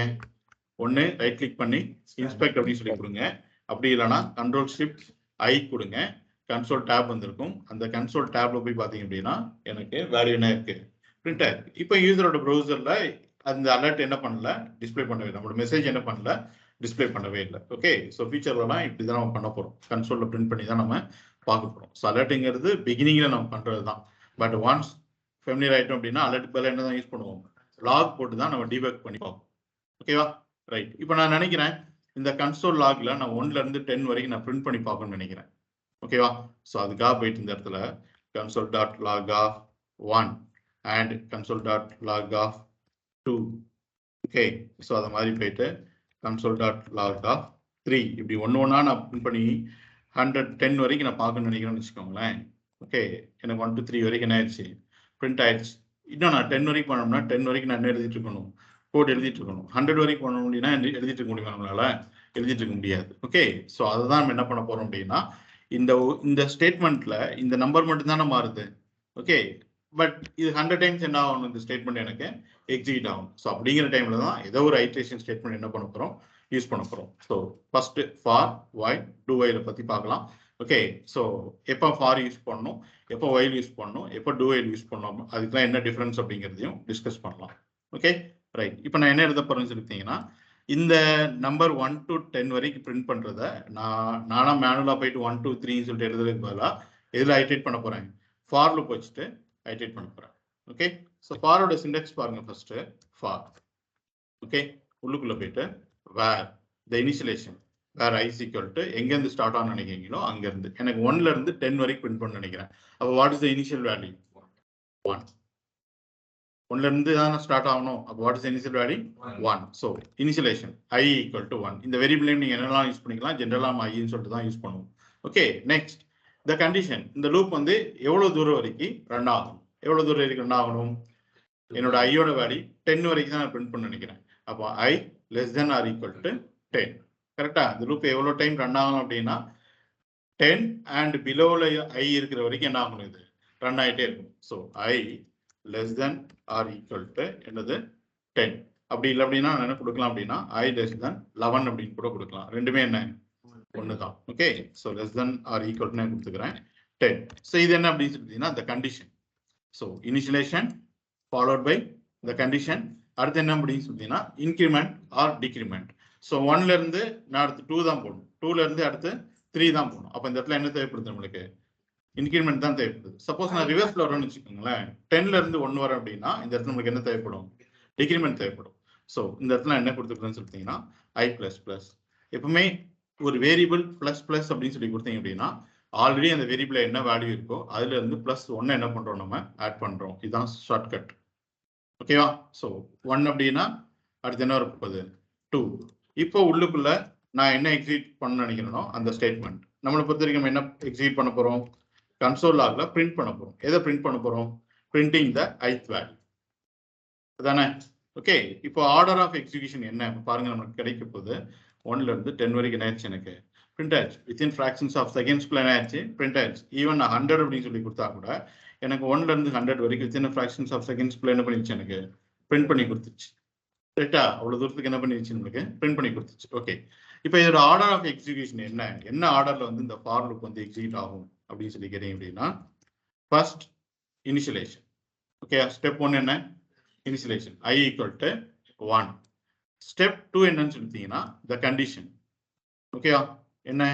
ஒன்னு ரைட் கிளிக் பண்ணி இன்ஸ்பெக்ட் அப்படின்னு சொல்லி கொடுங்க. அப்படி இல்லைன்னா கண்ட்ரோல் ஷிஃப்ட் ஐ கொடுங்க, கன்சோல் டேப் வந்திருக்கும். அந்த கன்சோல் டேப்ல போய் பாத்தீங்க அப்படின்னா எனக்கு வேல்யூ என்ன இருக்கு, பிரிண்ட் ஆயிருக்கு. இப்போ யூசரோட ப்ரௌசர்ல அந்த அலர்ட் என்ன பண்ணல, டிஸ்பிளே பண்ணவே இல்லை. நம்மளோட மெசேஜ் என்ன பண்ணல, டிஸ்பிளே பண்ணவே இல்லை. ஓகே, ஸோ ஃபியூச்சர்லாம் இப்படி தான் நம்ம பண்ண போறோம். கன்சோல்ல பிரிண்ட் பண்ணி தான் நம்ம பார்க்க போறோம். ஸோ அலர்ட்டுங்கிறது பிகினிங்ல நம்ம பண்றது தான். பட் ஒன்ஸ் ஃபெமிலியர் ஆயிட்டோம் அப்படின்னா அலர்ட் பதில் என்ன தான் யூஸ் பண்ணுவோம், லாக் போட்டு தான் நம்ம டிபக் பண்ணி பார்ப்போம். ஓகேவா? ரைட். இப்போ நான் நினைக்கிறேன் இந்த கன்சோல் லாக்ல நான் 1ல இருந்து 10 வரைக்கும் நான் பிரிண்ட் பண்ணி பார்க்கணும்னு நினைக்கிறேன். ஓகேவா? ஸோ அதுக்காக போயிட்டு இந்த இடத்துல console dot log of 1 and console dot log of 2. Okay, so அது மாதிரி போயிட்டு கன்சோல் டாட் லாக் ஆஃப் 3 இப்படி ஒன்னா நான் பிரிண்ட் பண்ணி 110 வரைக்கும் நான் பார்க்கணும்னு நினைக்கிறேன்னு வச்சுக்கோங்களேன். ஓகே, எனக்கு 1 to 3 வரைக்கும் என்ன ஆயிடுச்சு, பிரிண்ட் ஆயிடுச்சு. இன்னும் நான் 10 வரைக்கும் பண்ணோம்னா 10 வரைக்கும் நான் என்ன எழுதிட்டு இருக்கணும், கோட் எழுதிட்டு இருக்கணும். 100 வரைக்கும் பண்ண முடியும்னா எழுதிட்டு இருக்க முடியுமா? நம்மளால எழுதிட்டு இருக்க முடியாது. ஓகே, ஸோ அதை தான் நம்ம என்ன பண்ண போறோம் அப்படின்னா, இந்த ஸ்டேட்மெண்ட்ல இந்த நம்பர் மட்டும் தானே மாறுது. ஓகே, பட் இது 100 டைம்ஸ் என்ன ஆகணும், இந்த ஸ்டேட்மெண்ட் எனக்கு எக்ஸிக்யூட் ஆகும். ஸோ அப்படிங்கிற டைம்ல தான் ஏதோ ஒரு ஐட்ரேஷன் ஸ்டேட்மெண்ட் என்ன பண்ண போறோம், யூஸ் பண்ண போறோம். So first for while to வைல பத்தி பார்க்கலாம். ஓகே, ஸோ எப்போ ஃபார் யூஸ் பண்ணணும், எப்போ வைல் யூஸ் பண்ணணும், எப்போ டு வைல் யூஸ் பண்ணணும், அதுக்கெல்லாம் என்ன டிஃபரன்ஸ் அப்படிங்கிறதையும் டிஸ்கஸ் பண்ணலாம். Okay, right. இப்போ நான் என்ன எழுத போறேன்னு சொல்லிட்டீங்கன்னா, இந்த நம்பர் 1 to 10 வரைக்கும் பிரிண்ட் பண்றத நானா மேனுவலா போயிட்டு 1 2 3 சொல்லிட்டு எழுதுறதுக்கு பதிலா எதுல ஐட்ரேட் பண்ண போறேன், ஃபார் லூப் வச்சுட்டு ஐட்ரேட் பண்ண போறேன். ஓகே, ஸோ ஃபாரோட சிண்டெக்ஸ் பாருங்க. First for. ஓகே, உள்ளுக்குள்ள போயிட்டு வேர் த இனிஷியலேஷன் வேர் ஐ ஈக்குவல் டு எங்க இருந்து ஸ்டார்ட் ஆன நினைக்கிறீங்களோ அங்க இருந்து எனக்கு 1ல இருந்து 10 வரைக்கும் பிரிண்ட் பண்ண நினைக்கிறேன். அப்போ what is the initial value, 1. 1ல இருந்து தான் ஸ்டார்ட் ஆகணும். அப்போ what is initial value, 1. So initialization I equal to 1. இந்த வேரியபிள் நீங்க என்னெல்லாம் யூஸ் பண்ணிக்கலாம், ஜென்ரலா ஐன்னு சொல்லிட்டு தான் யூஸ் பண்ணுவோம். ஓகே, நெக்ஸ்ட் இந்த கண்டிஷன். இந்த லூப் வந்து எவ்வளவு தூரம் வரைக்கும் ரன் ஆகும், எவ்வளவு தூரம் வரைக்கும் ரன் ஆகணும், என்னோட ஐயோட வேல்யூ 10 வரைக்கும் தான் நான் பிரிண்ட் பண்ண நினைக்கிறேன். அப்போ I less than or equal to 10. கரெக்டா? இந்த லூப் எவ்வளவு டைம் ரன் ஆகணும் அப்படின்னா 10 அண்ட் பிலோல ஐ இருக்கிற வரைக்கும் என்ன ஆகணும், இது ரன் ஆகிட்டே இருக்கும். So I less than or equal to என்னது 10. அப்படி இல்லை அப்படின்னா என்ன கொடுக்கலாம் அப்படின்னா ஐ லெஸ் தென் 11 அப்படின்னு கூட கொடுக்கலாம். ரெண்டுமே என்ன, ஒன்று தான். Okay, so less than or equal to நான் கொடுத்துக்கிறேன் 10. ஸோ இது என்ன அப்படின்னு சொல்லிட்டீங்கன்னா இந்த condition. So initialization followed by இந்த கண்டிஷன். அடுத்து என்ன அப்படின்னு சொல்லிட்டீங்கன்னா இன்க்ரிமெண்ட் ஆர் டிக்ரிமெண்ட். ஸோ 1ல இருந்து நான் அடுத்து 2 தான் போடணும், 2ல இருந்து அடுத்து 3 தான் போகணும். அப்போ இந்த இடத்துல என்ன தேவைப்படுது, நம்மளுக்கு இன்க்ரிமெண்ட் தான் தேவைப்படுது. சப்போஸ் நான் ரிவர்ஸ்ல வரேன்னு வச்சுக்கோங்களேன், 10ல இருந்து 1 வரேன் அப்படின்னா இந்த இடத்துல நம்மளுக்கு என்ன தேவைப்படும், டிக்ரிமெண்ட் தேவைப்படும். ஸோ இந்த இடத்துல என்ன கொடுத்துருக்குன்னு சொல்லிட்டீங்கன்னா ஐ பிளஸ் பிளஸ். எப்பவுமே ஒரு வேரியபிள் பிளஸ் பிளஸ் அப்படின்னு சொல்லி கொடுத்தீங்க அப்படின்னா ஆல்ரெடி அந்த வேரியபிள் என்ன வேல்யூ இருக்கோ அதுல இருந்து பிளஸ் 1 என்ன பண்றோம், நம்ம ஆட் பண்றோம். இதுதான் ஷார்ட்கட். ஓகேவா? ஸோ 1 அப்படின்னா அடுத்து என்ன வரப்போகுது, 2. இப்போ உள்ளுக்குள்ள நான் என்ன எக்ஸிக்யூட் பண்ண நினைக்கிறேனோ அந்த ஸ்டேட்மெண்ட். நம்மளை பொறுத்த வரைக்கும் என்ன எக்ஸிக்யூட் பண்ண போறோம், கன்சோல் லாக்ல பிரிண்ட் பண்ண போறோம். எதை பிரிண்ட் பண்ண போறோம், பிரிண்டிங் த ith வேல்யூ. அதானே? ஓகே, இப்போ ஆர்டர் ஆஃப் எக்ஸிகியூஷன் என்ன பாருங்க. நமக்கு கிடைக்க போகுது 1ல இருந்து 10 வரைக்கும் என்ன ஆயிடுச்சு, எனக்கு பிரிண்ட் ஆயிடுச்சு. வித்தின் ஃபிராக்ஷன்ஸ் ஆஃப் செகண்ட்ஸ்க்குள்ள என்ன ஆயிடுச்சு, பிரிண்ட் ஆயிடுச்சு. ஈவன் நான் 100 அப்படின்னு சொல்லி கொடுத்தா கூட எனக்கு 1ல இருந்து 100 வரைக்கும் வித்தின் ஃபிராக்ஷன்ஸ் ஆஃப் செகண்ட்ஸ்க்குள்ள என்ன பண்ணிடுச்சு, எனக்கு பிரிண்ட் பண்ணி கொடுத்துச்சு. ரைட்டா? அவ்வளவு தூரத்துக்கு என்ன பண்ணிடுச்சு, நம்மளுக்கு பிரிண்ட் பண்ணி கொடுத்துச்சு. ஓகே, இப்போ இதோட ஆர்டர் ஆஃப் எக்ஸிகியூஷன் என்ன ஆர்டர்ல வந்து இந்த ஃபார் லூப் வந்து எக்ஸிக்யூட் ஆகும் அப்படின்னு சொல்லி கேட்டீங்க அப்படின்னா ஃபர்ஸ்ட் இனிஷியலேஷன். ஓகே, ஸ்டெப் 1 என்ன, இனிஷியலேஷன் ஐ ஈக்குவல் டு 1. ஸ்டெப் 2 என்னன்னு சொல்லிட்டீங்கன்னா த கண்டிஷன். ஓகேவா? என்ன,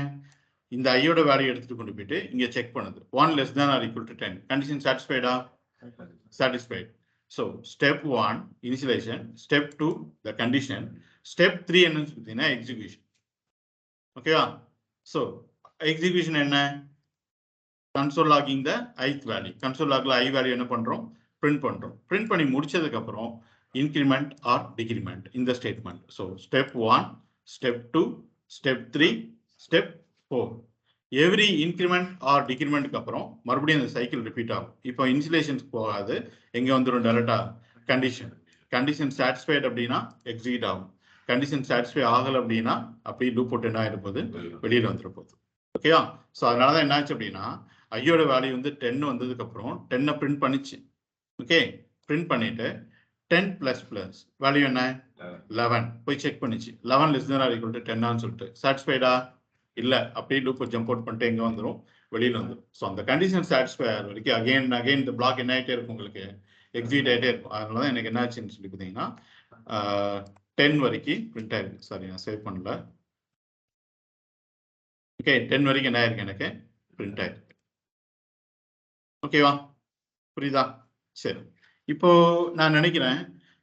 இந்த ஐயோட வேல்யூ எடுத்துட்டு கொண்டு போயிட்டு இங்க செக் பண்ணுது 1 less than or equal to 10. Condition சாட்டிஸ்ஃபைடா? Satisfied. So step 1 initialization, step 2 the condition, step 3 என்னன்னு சொல்லிட்டீங்கன்னா எக்ஸிகியூஷன். ஓகேவா? ஸோ எக்ஸிகியூஷன் என்ன, console logging the ith value. Console லாக்ல ஐ வேல்யூ என்ன பண்றோம், பிரிண்ட் பண்றோம். பிரிண்ட் பண்ணி முடிச்சதுக்கு அப்புறம் இன்கிரிமெண்ட் ஆர் டிக்ரிமெண்ட் இந்த statement. So step 1, step 2, step 3, step 4. Every increment or டிக்ரிமெண்ட்க்கு அப்புறம் மறுபடியும் அந்த சைக்கிள் ரிப்பீட் ஆகும். இப்போ இன்சுலேஷன்ஸ்க்கு போகாது, எங்க வந்துடும் டேரக்டா கண்டிஷன். கண்டிஷன் சாட்டிஸ்ஃபைட் அப்படின்னா எக்ஸிக்யூட் ஆகும். கண்டிஷன் சாட்டிஸ்ஃபை ஆகலை அப்படின்னா அப்படியே லூப் போட்டு என்ன ஆகிட போகுது, வெளியில் வந்துட போகுது. ஓகேவா? ஸோ அதனால தான் என்னாச்சு அப்படின்னா ஐயோட வேல்யூ வந்து 10 வந்ததுக்கப்புறம் 10 பிரிண்ட் பண்ணிச்சு. ஓகே, பிரிண்ட் பண்ணிட்டு 10 ப்ளஸ் ப்ளஸ் வேல்யூ என்ன 11 போய் செக் பண்ணிச்சு. 11 less than or equal to 10 சொல்லிட்டு சாட்டிஸ்ஃபைடா இல்லை, அப்படியே லூப் ஜம்ப் அவுட் பண்ணிட்டு எங்கே வந்துடும், வெளியில் வந்துடும். ஸோ அந்த கண்டிஷன் சாட்டிஸ்ஃபை ஆகிற வரைக்கும் அகைன் இந்த பிளாக் என்ன ஆகிட்டே இருக்கும், உங்களுக்கு எக்ஸிட் ஆகிட்டே இருக்கும். அதனால தான் எனக்கு என்ன ஆச்சுன்னு சொல்லி பார்த்தீங்கன்னா 10 வரைக்கும் பிரிண்ட் ஆயிருக்கு. சாரி, நான் சேவ் பண்ணல. ஓகே, 10 வரைக்கும் என்ன ஆயிருக்கு, எனக்கு பிரிண்ட் ஆயிருக்கு. ஓகேவா, புரியுதா? சரி, இப்போ நான் நினைக்கிறேன்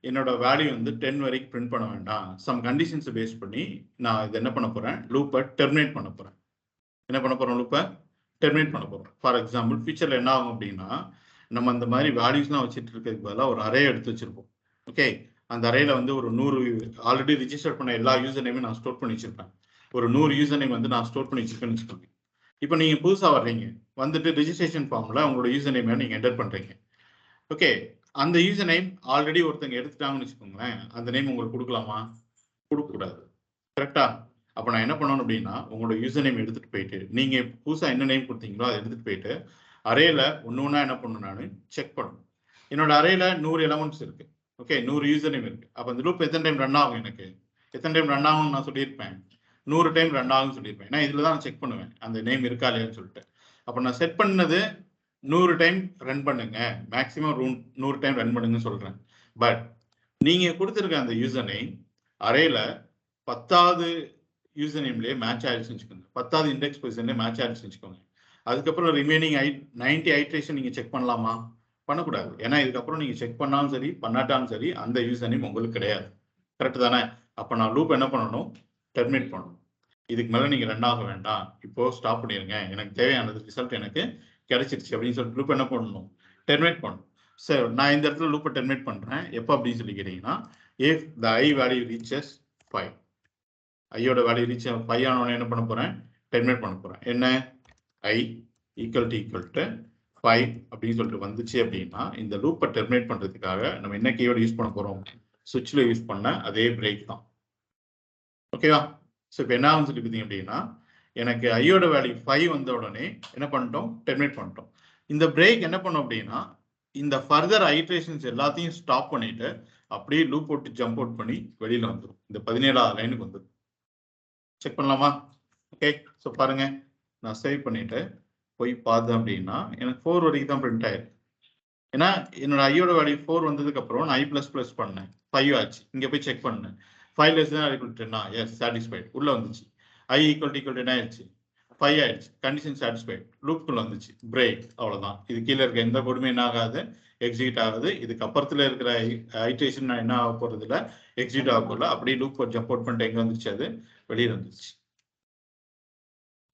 என்னோட வேல்யூ வந்து 10 வரைக்கும் பிரிண்ட் பண்ண வேண்டாம். சம் கண்டிஷன்ஸை பேஸ் பண்ணி நான் இது என்ன பண்ண போறேன், லூப்பை டெர்மினேட் பண்ண போறேன். என்ன பண்ண போறோம், லூப்பை டெர்மினேட் பண்ண போறோம். ஃபார் எக்ஸாம்பிள் ஃபியூச்சர்ல என்ன ஆகும் அப்படின்னா நம்ம அந்த மாதிரி வேல்யூஸ்லாம் வச்சுட்டு இருக்கிறதுக்கு பதிலாக ஒரு அரே எடுத்து வச்சிருப்போம். ஓகே, அந்த அரேல வந்து ஒரு 100 ஆல்ரெடி ரிஜிஸ்டர் பண்ண எல்லா யூசர் நேமே நான் ஸ்டோர் பண்ணி வச்சிருப்பேன். ஒரு 100 யூசர் நேம் வந்து நான் ஸ்டோர் பண்ணி வச்சிருக்கேன்னு வச்சுக்கோங்க. இப்போ நீங்க புதுசாக வர்றீங்க, வந்துட்டு ரிஜிஸ்ட்ரேஷன் ஃபார்ம்ல உங்களோட யூசர் நேம் நீங்க என்டர் பண்றீங்க. ஓகே, அந்த யூசர் நேம் ஆல்ரெடி ஒருத்தங்க எடுத்துட்டாங்கன்னு வச்சுக்கோங்களேன், அந்த நேம் உங்களுக்கு கொடுக்கலாமா? கொடுக்கக்கூடாது. கரெக்டா? அப்போ நான் என்ன பண்ணணும் அப்படின்னா உங்களோட யூசர் நேம் எடுத்துட்டு போயிட்டு நீங்க புதுசாக என்ன நேம் கொடுத்தீங்களோ அதை எடுத்துட்டு போயிட்டு அரேல ஒன்று என்ன பண்ணணும், நான் செக் பண்ணணும். என்னோட அரேல 100 எலமெண்ட்ஸ் இருக்கு. ஓகே, 100 யூசர் நேம் இருக்கு. அப்போ அந்த லூப் எத்தனை டைம் ரன் ஆகும், எனக்கு எத்தனை டைம் ரன் ஆகும்னு நான் சொல்லியிருப்பேன், 100 டைம் ரன் ஆகும்னு சொல்லியிருப்பேன். ஏன்னா இதில் தான் செக் பண்ணுவேன் அந்த நேம் இருக்கா இல்லையான்னு சொல்லிட்டு. அப்போ நான் செட் பண்ணது 100 டைம் ரன் பண்ணுங்க, மேக்ஸிமம் 100 டைம் ரன் பண்ணுங்கன்னு சொல்றேன். பட் நீங்க கொடுத்துருக்க அந்த யூசர் நேம் அரேல 10வது யூசர் நேம்லேயே மேட்ச் ஆயிடுச்சுன்னு வச்சுக்கோங்க, 10வது இண்டெக்ஸ் பொசிஷன்லேயே மேட்ச் ஆயிடுச்சுன்னு வச்சுக்கோங்க. அதுக்கப்புறம் ரிமைனிங் 90 ஐட்ரேஷன் நீங்க செக் பண்ணலாமா? பண்ணக்கூடாது. ஏன்னா இதுக்கப்புறம் நீங்க செக் பண்ணாலும் சரி பண்ணாட்டாலும் சரி அந்த யூசர் நேம் உங்களுக்கு கிடையாது. கரெக்ட் தானே? அப்போ நான் லூப் என்ன பண்ணணும், டெர்மினேட் பண்ணணும். இதுக்கு மேலே நீங்க ரன் ஆக வேண்டாம், இப்போ ஸ்டாப் பண்ணிருங்க, எனக்கு தேவையானது ரிசல்ட் எனக்கு கிடைச்சிருச்சு அப்படின்னு சொல்லிட்டு லூப் என்ன பண்ணணும், டெர்மினேட் பண்ணணும். சரி, நான் இந்த இடத்துல லூப்பை டெர்மினேட் பண்றேன் எப்போ அப்படின்னு சொல்லி கேட்டீங்கன்னா if the i value reaches 5, ஐயோட வேல்யூ ரீச் 5 ஆனவொடனே என்ன பண்ண போறேன், டெர்மினேட் பண்ண போறேன். என்ன i ஈக்குவல் டு 5 அப்படின்னு சொல்லிட்டு வந்துச்சு அப்படின்னா இந்த லூப்பை டெர்மினேட் பண்றதுக்காக நம்ம என்ன கீவேர்டு யூஸ் பண்ண போறோம், சுவிட்ச்ல யூஸ் பண்ண அதே பிரேக் தான். ஓகேவா? ஸோ இப்போ என்ன ஆகும் சொல்லி பார்த்தீங்க அப்படின்னா எனக்கு ஐயோட வேல்யூ 5 வந்த உடனே என்ன பண்ணிட்டோம், டெர்மினேட் பண்ணிட்டோம். இந்த பிரேக் என்ன பண்ணும் அப்படின்னா இந்த ஃபர்தர் ஐட்ரேஷன்ஸ் எல்லாத்தையும் ஸ்டாப் பண்ணிட்டு அப்படியே லூப் போட்டு ஜம்ப் அவுட் பண்ணி வெளியில வந்துடும். இந்த 17வது லைனுக்கு வந்துடும். செக் பண்ணலாமா? ஓகே, ஸோ பாருங்க, நான் சேவ் பண்ணிட்டு போய் பார்த்தேன் அப்படின்னா எனக்கு 4 வரைக்கும் தான் பிரிண்ட் ஆயிருக்கு. ஏன்னா என்னோட ஐயோட வேல்யூ 4 வந்ததுக்கு அப்புறம் நான் i++ பண்ணேன், 5 ஆச்சு. இங்க போய் செக் பண்ணேன், 5 less than or equal to 10, yes satisfied உள்ள வந்துச்சு. i = என்ன ஆயிடுச்சு, 5 ஆயிடுச்சு. கண்டிஷன் சாட்டிஸ்ஃபைட், லூப்புக்குள்ள வந்துச்சு, பிரேக். அவ்வளவுதான். இது கீழே இருக்க எந்த கொடுமையும் என்ன ஆகாது, எக்ஸிக்யூட் ஆகுது. இதுக்கு அப்புறத்துல இருக்கிற ஐட்ரேஷன் நான் என்ன ஆக போறது இல்லை, எக்ஸிக்யூட் ஆக போறல. அப்படியே லூப் ஜம்ப் அவுட் பண்ணிட்டு எங்க வந்துச்சு, அது வெளியே வந்துச்சு.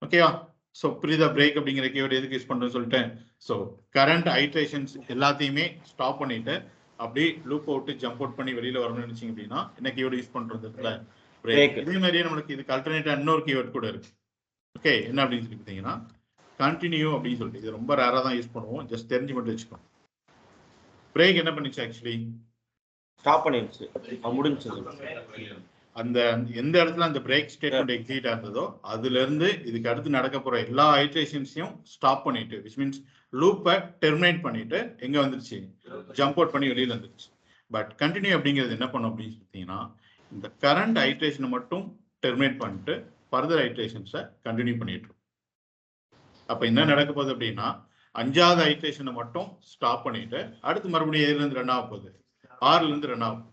ஓகேவா? ஸோ புரியுதா பிரேக் அப்படிங்கிற கீவேர்டு எதுக்கு யூஸ் பண்றேன்னு சொல்லிட்டேன். ஸோ கரண்ட் ஐட்ரேஷன்ஸ் எல்லாத்தையுமே ஸ்டாப் பண்ணிட்டு அப்படியே லூப் அவுட் ஜம்ப் அவுட் பண்ணி வெளியில வரணும்னு நினைச்சீங்க அப்படின்னா என்ன கீவேர்டு யூஸ் பண்றது இல்லை, பிரேக். இதே மாதிரியே நம்மளுக்கு இதுக்கு அல்டர்னேட்டா இன்னொரு கீவேர்ட் கூட இருக்கு. ஓகே, என்ன அப்படின்னு சொல்லி பார்த்தீங்கன்னா கண்டினியூ அப்படின்னு சொல்லிட்டு, இது ரொம்ப ரேரா தான் யூஸ் பண்ணுவோம், ஜஸ்ட் தெரிஞ்சு மட்டும் வச்சுக்கோங்க. பிரேக் என்ன பண்ணிச்சு, ஆக்சுவலி ஸ்டாப் பண்ணிடுச்சு, முடிஞ்சு. அந்த எந்த இடத்துல அந்த பிரேக் ஸ்டேட்மெண்ட் எக்ஸிக்யூட் ஆகுதோ அதுல இருந்து இதுக்கு அடுத்து நடக்க போற எல்லா ஐட்ரேஷன்ஸையும் ஸ்டாப் பண்ணிட்டு, விச் மீன்ஸ் லூப்பை டெர்மினேட் பண்ணிட்டு எங்க வந்துருச்சு, ஜம்ப் அவுட் பண்ணி வெளியில வந்துருச்சு. பட் கண்டினியூ அப்படிங்கிறது என்ன பண்ணும் அப்படின்னு பார்த்தீங்கன்னா இந்த கரண்ட் ஐட்ரேஷனை மட்டும் டெர்மினேட் பண்ணிட்டு ஃபர்தர் ஐட்ரேஷன்ஸை கண்டினியூ பண்ணிட்டு. அப்ப என்ன நடக்க போகுது அப்படின்னா 5வது ஐட்ரேஷனை மட்டும் ஸ்டாப் பண்ணிட்டு அடுத்து மறுபடியும் எதுல இருந்து ரன் ஆக போகுது, 6ல இருந்து ரன் ஆகும்.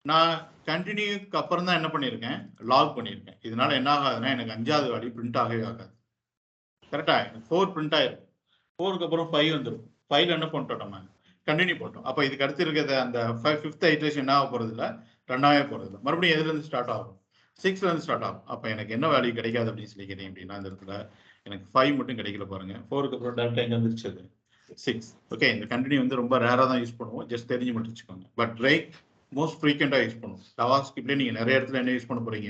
நான் கண்டினியூக்கு அப்புறம் தான் என்ன பண்ணியிருக்கேன், லாக் பண்ணியிருக்கேன். இதனால என்ன ஆகாதுன்னா எனக்கு 5வது வேல்யூ பிரிண்ட் ஆகவே ஆகாது. கரெக்டா? எனக்கு 4 பிரிண்ட் ஆயிரும். 4க்கு அப்புறம் 5 வந்துடும். 5ல என்ன பண்ணிட்டோம், நம்ம கண்டினியூ பண்ணிட்டோம். அப்போ இதுக்கு அடுத்து இருக்கிறது அந்த 5th ஐட்ரேஷன் என்ன ஆக போறது இல்லை, ரன் ஆகவே போறது இல்லை. மறுபடியும் எதுல இருந்து ஸ்டார்ட் ஆகும், 6ல இருந்து ஸ்டார்ட் ஆகும். அப்போ எனக்கு என்ன வேல்யூ கிடைக்காது அப்படின்னு சொல்லி கேட்டீங்க அப்படின்னா இந்த இடத்துல எனக்கு 5 மட்டும் கிடைக்கல. பாருங்க, 4க்கு அப்புறம் டேரக்டா எங்க வந்துருச்சு, 6. ஓகே, இந்த கண்டினியூ வந்து ரொம்ப ரேரா தான் யூஸ் பண்ணுவோம், ஜஸ்ட் தெரிஞ்சு மட்டும் வச்சுக்கோங்க. பட் பிரேக் மோஸ்ட் ஃப்ரீக்வெண்டா யூஸ் பண்ணுவோம். ஜாவாஸ்கிரிப்ட்ல நீங்க நிறைய இடத்துல என்ன யூஸ் பண்ண போறீங்க,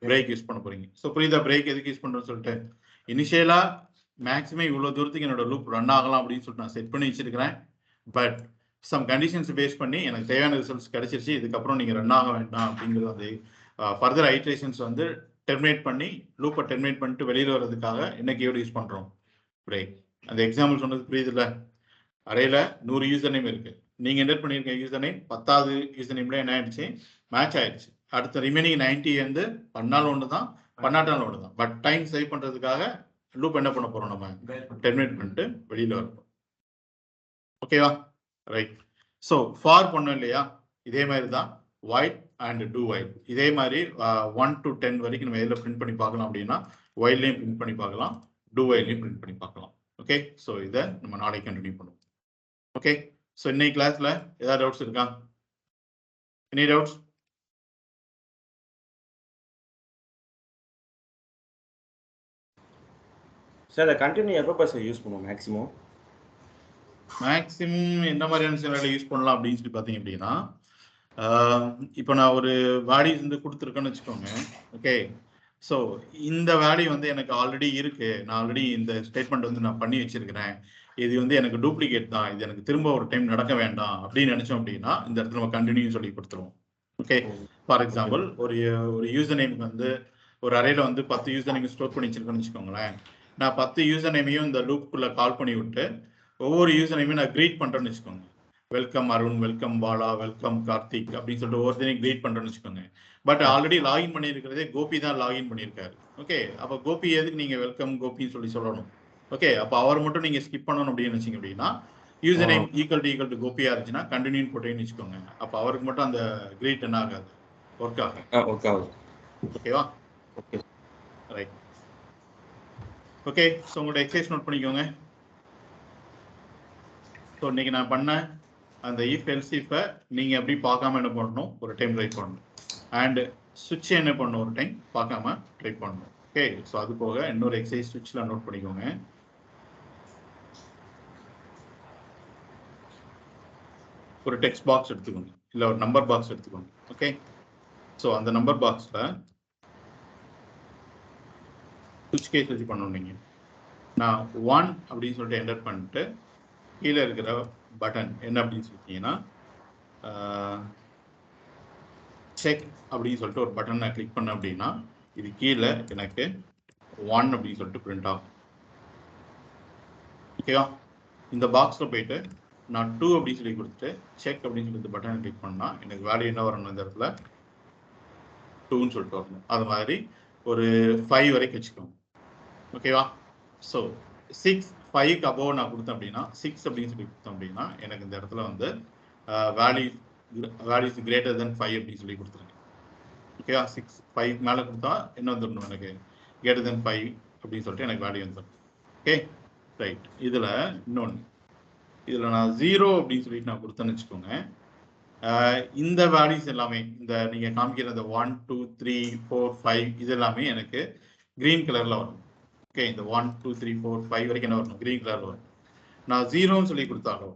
பிரேக் யூஸ் பண்ண போறீங்க. ஸோ புரியுதா பிரேக் எதுக்கு யூஸ் பண்றேன்னு சொல்லிட்டு. இனிஷியலா மேக்ஸிமம் இவ்வளவு தூரத்துக்கு என்னோட லூப் ரன் ஆகலாம் அப்படின்னு சொல்லிட்டு நான் செட் பண்ணி வச்சிருக்கிறேன். பட் சம் கண்டிஷன்ஸ் பேஸ் பண்ணி எனக்கு தேவையான ரிசல்ட்ஸ் கிடைச்சிருச்சு, இதுக்கப்புறம் நீங்க ரன் ஆக வேண்டாம் அப்படிங்கிறது அந்த ஃபர்தர் ஐட்ரேஷன்ஸ் வந்து டெர்மினேட் பண்ணி லூப்பை டெர்மினேட் பண்ணிட்டு வெளியில் வர்றதுக்காக என்ன கீவேர்டு யூஸ் பண்ணுறோம்? பிரேக். அந்த எக்ஸாம்பிள் சொன்னது புரியுதுல்ல? அரேல 100 யூசர் நேம் இருக்கு. நீங்க என்டர் பண்ணிருக்க யூசர் நேம் 10வது யூசர் நேம்ல என்ன ஆயிடுச்சு? மேட்ச் ஆயிடுச்சு. அடுத்த ரிமைனிங் 90 வந்து பண்ணாலும் ஒன்று தான், பண்ணாட்டாலும் ஒன்று தான். பட் டைம் சேவ் பண்றதுக்காக லூப் என்ன பண்ண போறோம்? நம்ம டெர்மினேட் பண்ணிட்டு வெளியில வரணும். ஓகேவா? ரைட். ஸோ ஃபார் பண்ணோம் இல்லையா? இதே மாதிரி தான் while அண்ட் do while. இதே மாதிரி 1 to 10 வரைக்கும் நம்ம எதில் பிரிண்ட் பண்ணி பார்க்கலாம் அப்படின்னா whileலையும் பிரிண்ட் பண்ணி பார்க்கலாம், do whileலையும் பிரிண்ட் பண்ணி பார்க்கலாம். ஓகே, ஸோ இதை நம்ம நாளைக்கு கண்டினியூ பண்ணுவோம். ஓகே, ஸோ இன்னைக்கு கிளாஸ்ல ஏதாவது டவுட்ஸ் இருக்கா? Any doubts? சார் அதை கண்டினியூ எப்போ சார் யூஸ் பண்ணுவோம் மேக்ஸிமம்? மேக்ஸிமம் என்ன மாதிரியான சில யூஸ் பண்ணலாம் அப்படின்னு சொல்லி பார்த்தீங்க அப்படின்னா, இப்போ நான் ஒரு வேல்யூ வந்து கொடுத்துருக்கேன்னு வச்சுக்கோங்க. ஓகே, ஸோ இந்த வேல்யூ வந்து எனக்கு ஆல்ரெடி இருக்கு, நான் ஆல்ரெடி இந்த ஸ்டேட்மெண்ட் வந்து நான் பண்ணி வச்சிருக்கிறேன், இது வந்து எனக்கு டூப்ளிகேட் தான், இது எனக்கு திரும்ப ஒரு டைம் நடக்க வேண்டாம் அப்படின்னு நினைச்சோம் அப்படின்னா இந்த இடத்துல நம்ம கண்டினியூ சொல்லி கொடுத்துருவோம். ஓகே, ஃபார் எக்ஸாம்பிள் ஒரு யூசர் நேமுக்கு வந்து ஒரு அரேல வந்து 10 யூசர் நேம் ஸ்டோர் பண்ணி வச்சிருக்கேன்னு வச்சுக்கோங்களேன். நான் 10 யூசர் நேமையும் இந்த லூப்புக்குள்ள கால் பண்ணி விட்டு ஒவ்வொரு யூசர் நேமையும் நான் கிரீட் பண்றேன்னு வச்சுக்கோங்க. Welcome Arun, welcome Bala, welcome Karthik அப்படின்னு சொல்லிட்டு ஒவ்வொருத்தரையும் கிரீட் பண்றேன்னு வச்சுக்கோங்க. பட் ஆல்ரெடி லாகின் பண்ணியிருக்கிறதே கோபி தான் லாகின் பண்ணியிருக்காரு. ஓகே, அப்போ கோபி எதுக்கு நீங்க வெல்கம் கோபின்னு சொல்லணும்? ஓகே, அப்போ அவர் மட்டும் நீங்க ஸ்கிப் பண்ணணும் அப்படின்னு வச்சிங்க அப்படின்னா யூசர் நேம் ஈக்குவல் டு கோபியா இருந்துச்சுன்னா கண்டினியூ போட்டேன்னு வச்சுக்கோங்க. அப்போ அவருக்கு மட்டும் அந்த கிரீட் என்ன ஆகாது, ஒர்க் ஆகும். ஓகேவா? Okay, right. ஓகே, ஸோ உங்களோட எக்ஸசைஸ் நோட் பண்ணிக்கோங்க. ஸோ இன்னைக்கு நான் பண்ண அந்த இஃப் எல்ஸ் இஃபை நீங்கள் எப்படி பார்க்காம என்ன பண்ணணும், ஒரு டைம் ட்ரை பண்ணணும். அண்ட் சுவிட்ச் என்ன பண்ணணும், ஒரு டைம் பார்க்காம ட்ரை பண்ணணும். ஓகே, ஸோ அது போக இன்னொரு எக்ஸசைஸ் சுவிட்சில் நோட் பண்ணிக்கோங்க. ஒரு டெக்ஸ்ட் பாக்ஸ் எடுத்துக்கோங்க, இல்லை ஒரு நம்பர் பாக்ஸ் எடுத்துக்கோங்க. ஓகே, ஸோ அந்த நம்பர் பாக்ஸில் சுவிட்ச் கேஸ் வச்சு பண்ணணும். நீங்கள் நான் 1 அப்படின்னு சொல்லிட்டு என்டர் பண்ணிட்டு கீழே இருக்கிற பட்டன் என்ன அப்படின்னு சொல்லிட்டீங்கன்னா செக் அப்படின்னு சொல்லிட்டு ஒரு பட்டன் நான் கிளிக் பண்ணேன் அப்படின்னா இது கீழே எனக்கு 1 அப்படின்னு சொல்லிட்டு பிரிண்ட் ஆகும். ஓகேவா? இந்த பாக்ஸில் போயிட்டு நான் 2 அப்படின்னு சொல்லி கொடுத்துட்டு செக் அப்படின்னு சொல்லி இந்த பட்டனை கிளிக் பண்ணா எனக்கு வேல்யூ என்ன வரணும், இந்த இடத்துல 2ன்னு சொல்லிட்டு வரணும். அது மாதிரி ஒரு 5 வரைக்கும் வச்சுக்கோங்க. ஓகேவா? ஸோ 6 5க்கு அபோவ் நான் கொடுத்தேன் அப்படின்னா 6 அப்படின்னு சொல்லி கொடுத்தேன் அப்படின்னா எனக்கு இந்த இடத்துல வந்து வேல்யூஸ் கிரேட்டர் தென் 5 அப்படின்னு சொல்லி கொடுத்துருக்கேன். ஓகேவா? 6 5 மேலே கொடுத்தா என்ன வந்துடணும், எனக்கு கிரேட்டர் தென் 5 அப்படின்னு சொல்லிட்டு எனக்கு வேல்யூ வந்துடும். Okay, right. இதில் இன்னொன்று, இதில் நான் 0 அப்படின்னு சொல்லிட்டு நான் கொடுத்தேன்னு வச்சுக்கோங்க. இந்த வேல்யூஸ் எல்லாமே இந்த நீங்கள் காமிக்கிற இந்த 1 2 3 4 5 இது எல்லாமே எனக்கு கிரீன் கலரில் வரும். ஓகே, இந்த 1 2 3 4 5 வரைக்கும் என்ன வரணும், கிரீன் கலர் வரும். நான் 0ன்னு சொல்லி கொடுத்தாலோ,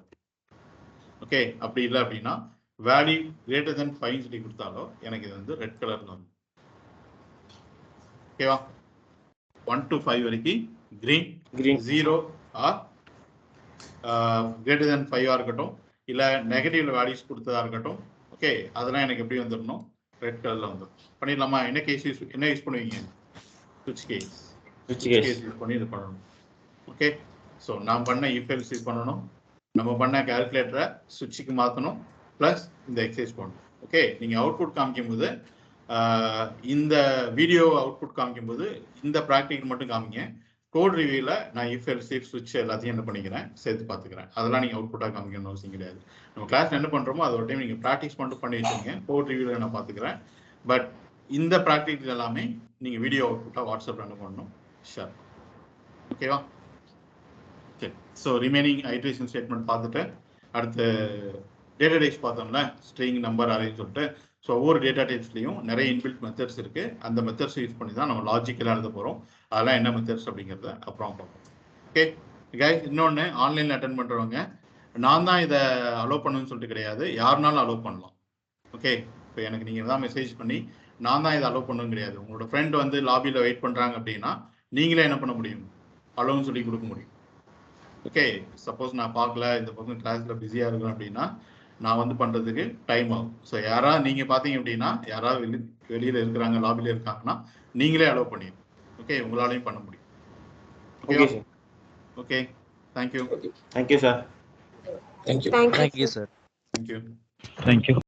ஓகே, அப்படி இல்லை அப்படின்னா வேல்யூ கிரேட்டர் தென் 5 சொல்லி கொடுத்தாலோ எனக்கு இது வந்து ரெட் கலர்ல வரும். ஓகேவா? 1 to 5 வரைக்கும் கிரீன், 0 ஆர் கிரேட்டர் தென் 5 இருக்கட்டும், இல்லை நெகட்டிவ்ல வேல்யூஸ் கொடுத்ததா இருக்கட்டும். ஓகே, அதெல்லாம் எனக்கு எப்படி வந்துடணும், ரெட் கலர்ல வந்துடும். பண்ணிடலாமா? என்ன கேஸ் என்ன யூஸ் பண்ணுவீங்க? சுவிட்ச் கேஸ் யூஸ் பண்ணி இது பண்ணணும். ஓகே, ஸோ நான் பண்ண இஃப் எல்ஸ் யூஸ் பண்ணணும், நம்ம பண்ண கால்குலேட்டரை சுவிட்சுக்கு மாற்றணும், ப்ளஸ் இந்த எக்ஸசைஸ் பண்ணணும். ஓகே, நீங்கள் அவுட்புட் காமிக்கும்போது இந்த வீடியோ அவுட்புட் காமிக்கும்போது இந்த ப்ராக்டிக்கல் மட்டும் காமிங்க. கோட் ரிவ்யூவில் நான் இஃப் எல்ஸ் இஃப் சுவிட்ச் எல்லாத்தையும் என்ன பண்ணிக்கிறேன், சேர்த்து பார்த்துக்கிறேன். அதெல்லாம் நீங்கள் அவுட்புட்டாக காமிக்கணும்னு அவசியம் கிடையாது. நம்ம கிளாஸ் என்ன பண்ணுறோமோ அதை ஒரு டைம் நீங்கள் ப்ராக்டிஸ் மட்டும் பண்ணி வச்சுருங்க. கோட் ரிவ்யூவில் நான் பார்த்துக்கிறேன். பட் இந்த ப்ராக்டிக்கல் எல்லாமே நீங்கள் வீடியோ அவுட்புட்டாக வாட்ஸ்அப்பில் என்ன பண்ணணும், ஷேர். ஓகேவா? சரி, ஸோ ரிமைனிங் ஐட்ரேஷன் ஸ்டேட்மெண்ட் பார்த்துட்டு அடுத்து டேட்டா டைப்ஸ் பார்த்தோம்ல, ஸ்ட்ரிங் நம்பர் அரேன்னு சொல்லிட்டு. ஸோ ஒவ்வொரு டேட்டா டைப்ஸ்லையும் நிறைய இன்பில்ட் மெத்தட்ஸ் இருக்குது. அந்த மெத்தட்ஸ் யூஸ் பண்ணி தான் நம்ம லாஜிக்கலாக எழுத போகிறோம். அதெல்லாம் என்ன மெத்தட்ஸ் அப்படிங்கிறத அப்புறம் பார்ப்போம். ஓகே கைஸ், இன்னொன்று ஆன்லைனில் அட்டென்ட் பண்ணுறவங்க நான் தான் இதை அலோவ் பண்ணணும்னு சொல்லிட்டு கிடையாது, யாருனாலும் அலோவ் பண்ணலாம். ஓகே, இப்போ எனக்கு நீங்கள் தான் மெசேஜ் பண்ணி நான் தான் இதை அலோவ் பண்ணணும் கிடையாது. உங்களோட ஃப்ரெண்ட் வந்து லாபியில் வெயிட் பண்ணுறாங்க அப்படின்னா நீங்களே என்ன பண்ண முடியும், அலோவ்னு சொல்லி கொடுக்க முடியும். ஓகே, சப்போஸ் நான் பார்க்கல, இந்த பக்கம் கிளாஸில் பிஸியாக இருக்கேன் அப்படின்னா நான் வந்து பண்றதுக்கு டைம் ஆகும். ஸோ யாராவது நீங்க பாத்தீங்க அப்படின்னா யாராவது வெளியில இருக்கிறாங்க, லாபில இருக்காங்கன்னா நீங்களே அலோவ் பண்ணிடுங்க. ஓகே, உங்களாலையும் பண்ண முடியும். Okay sir. Okay, thank you. Thank you sir. Thank you. Thank you sir. Thank you. Thank you.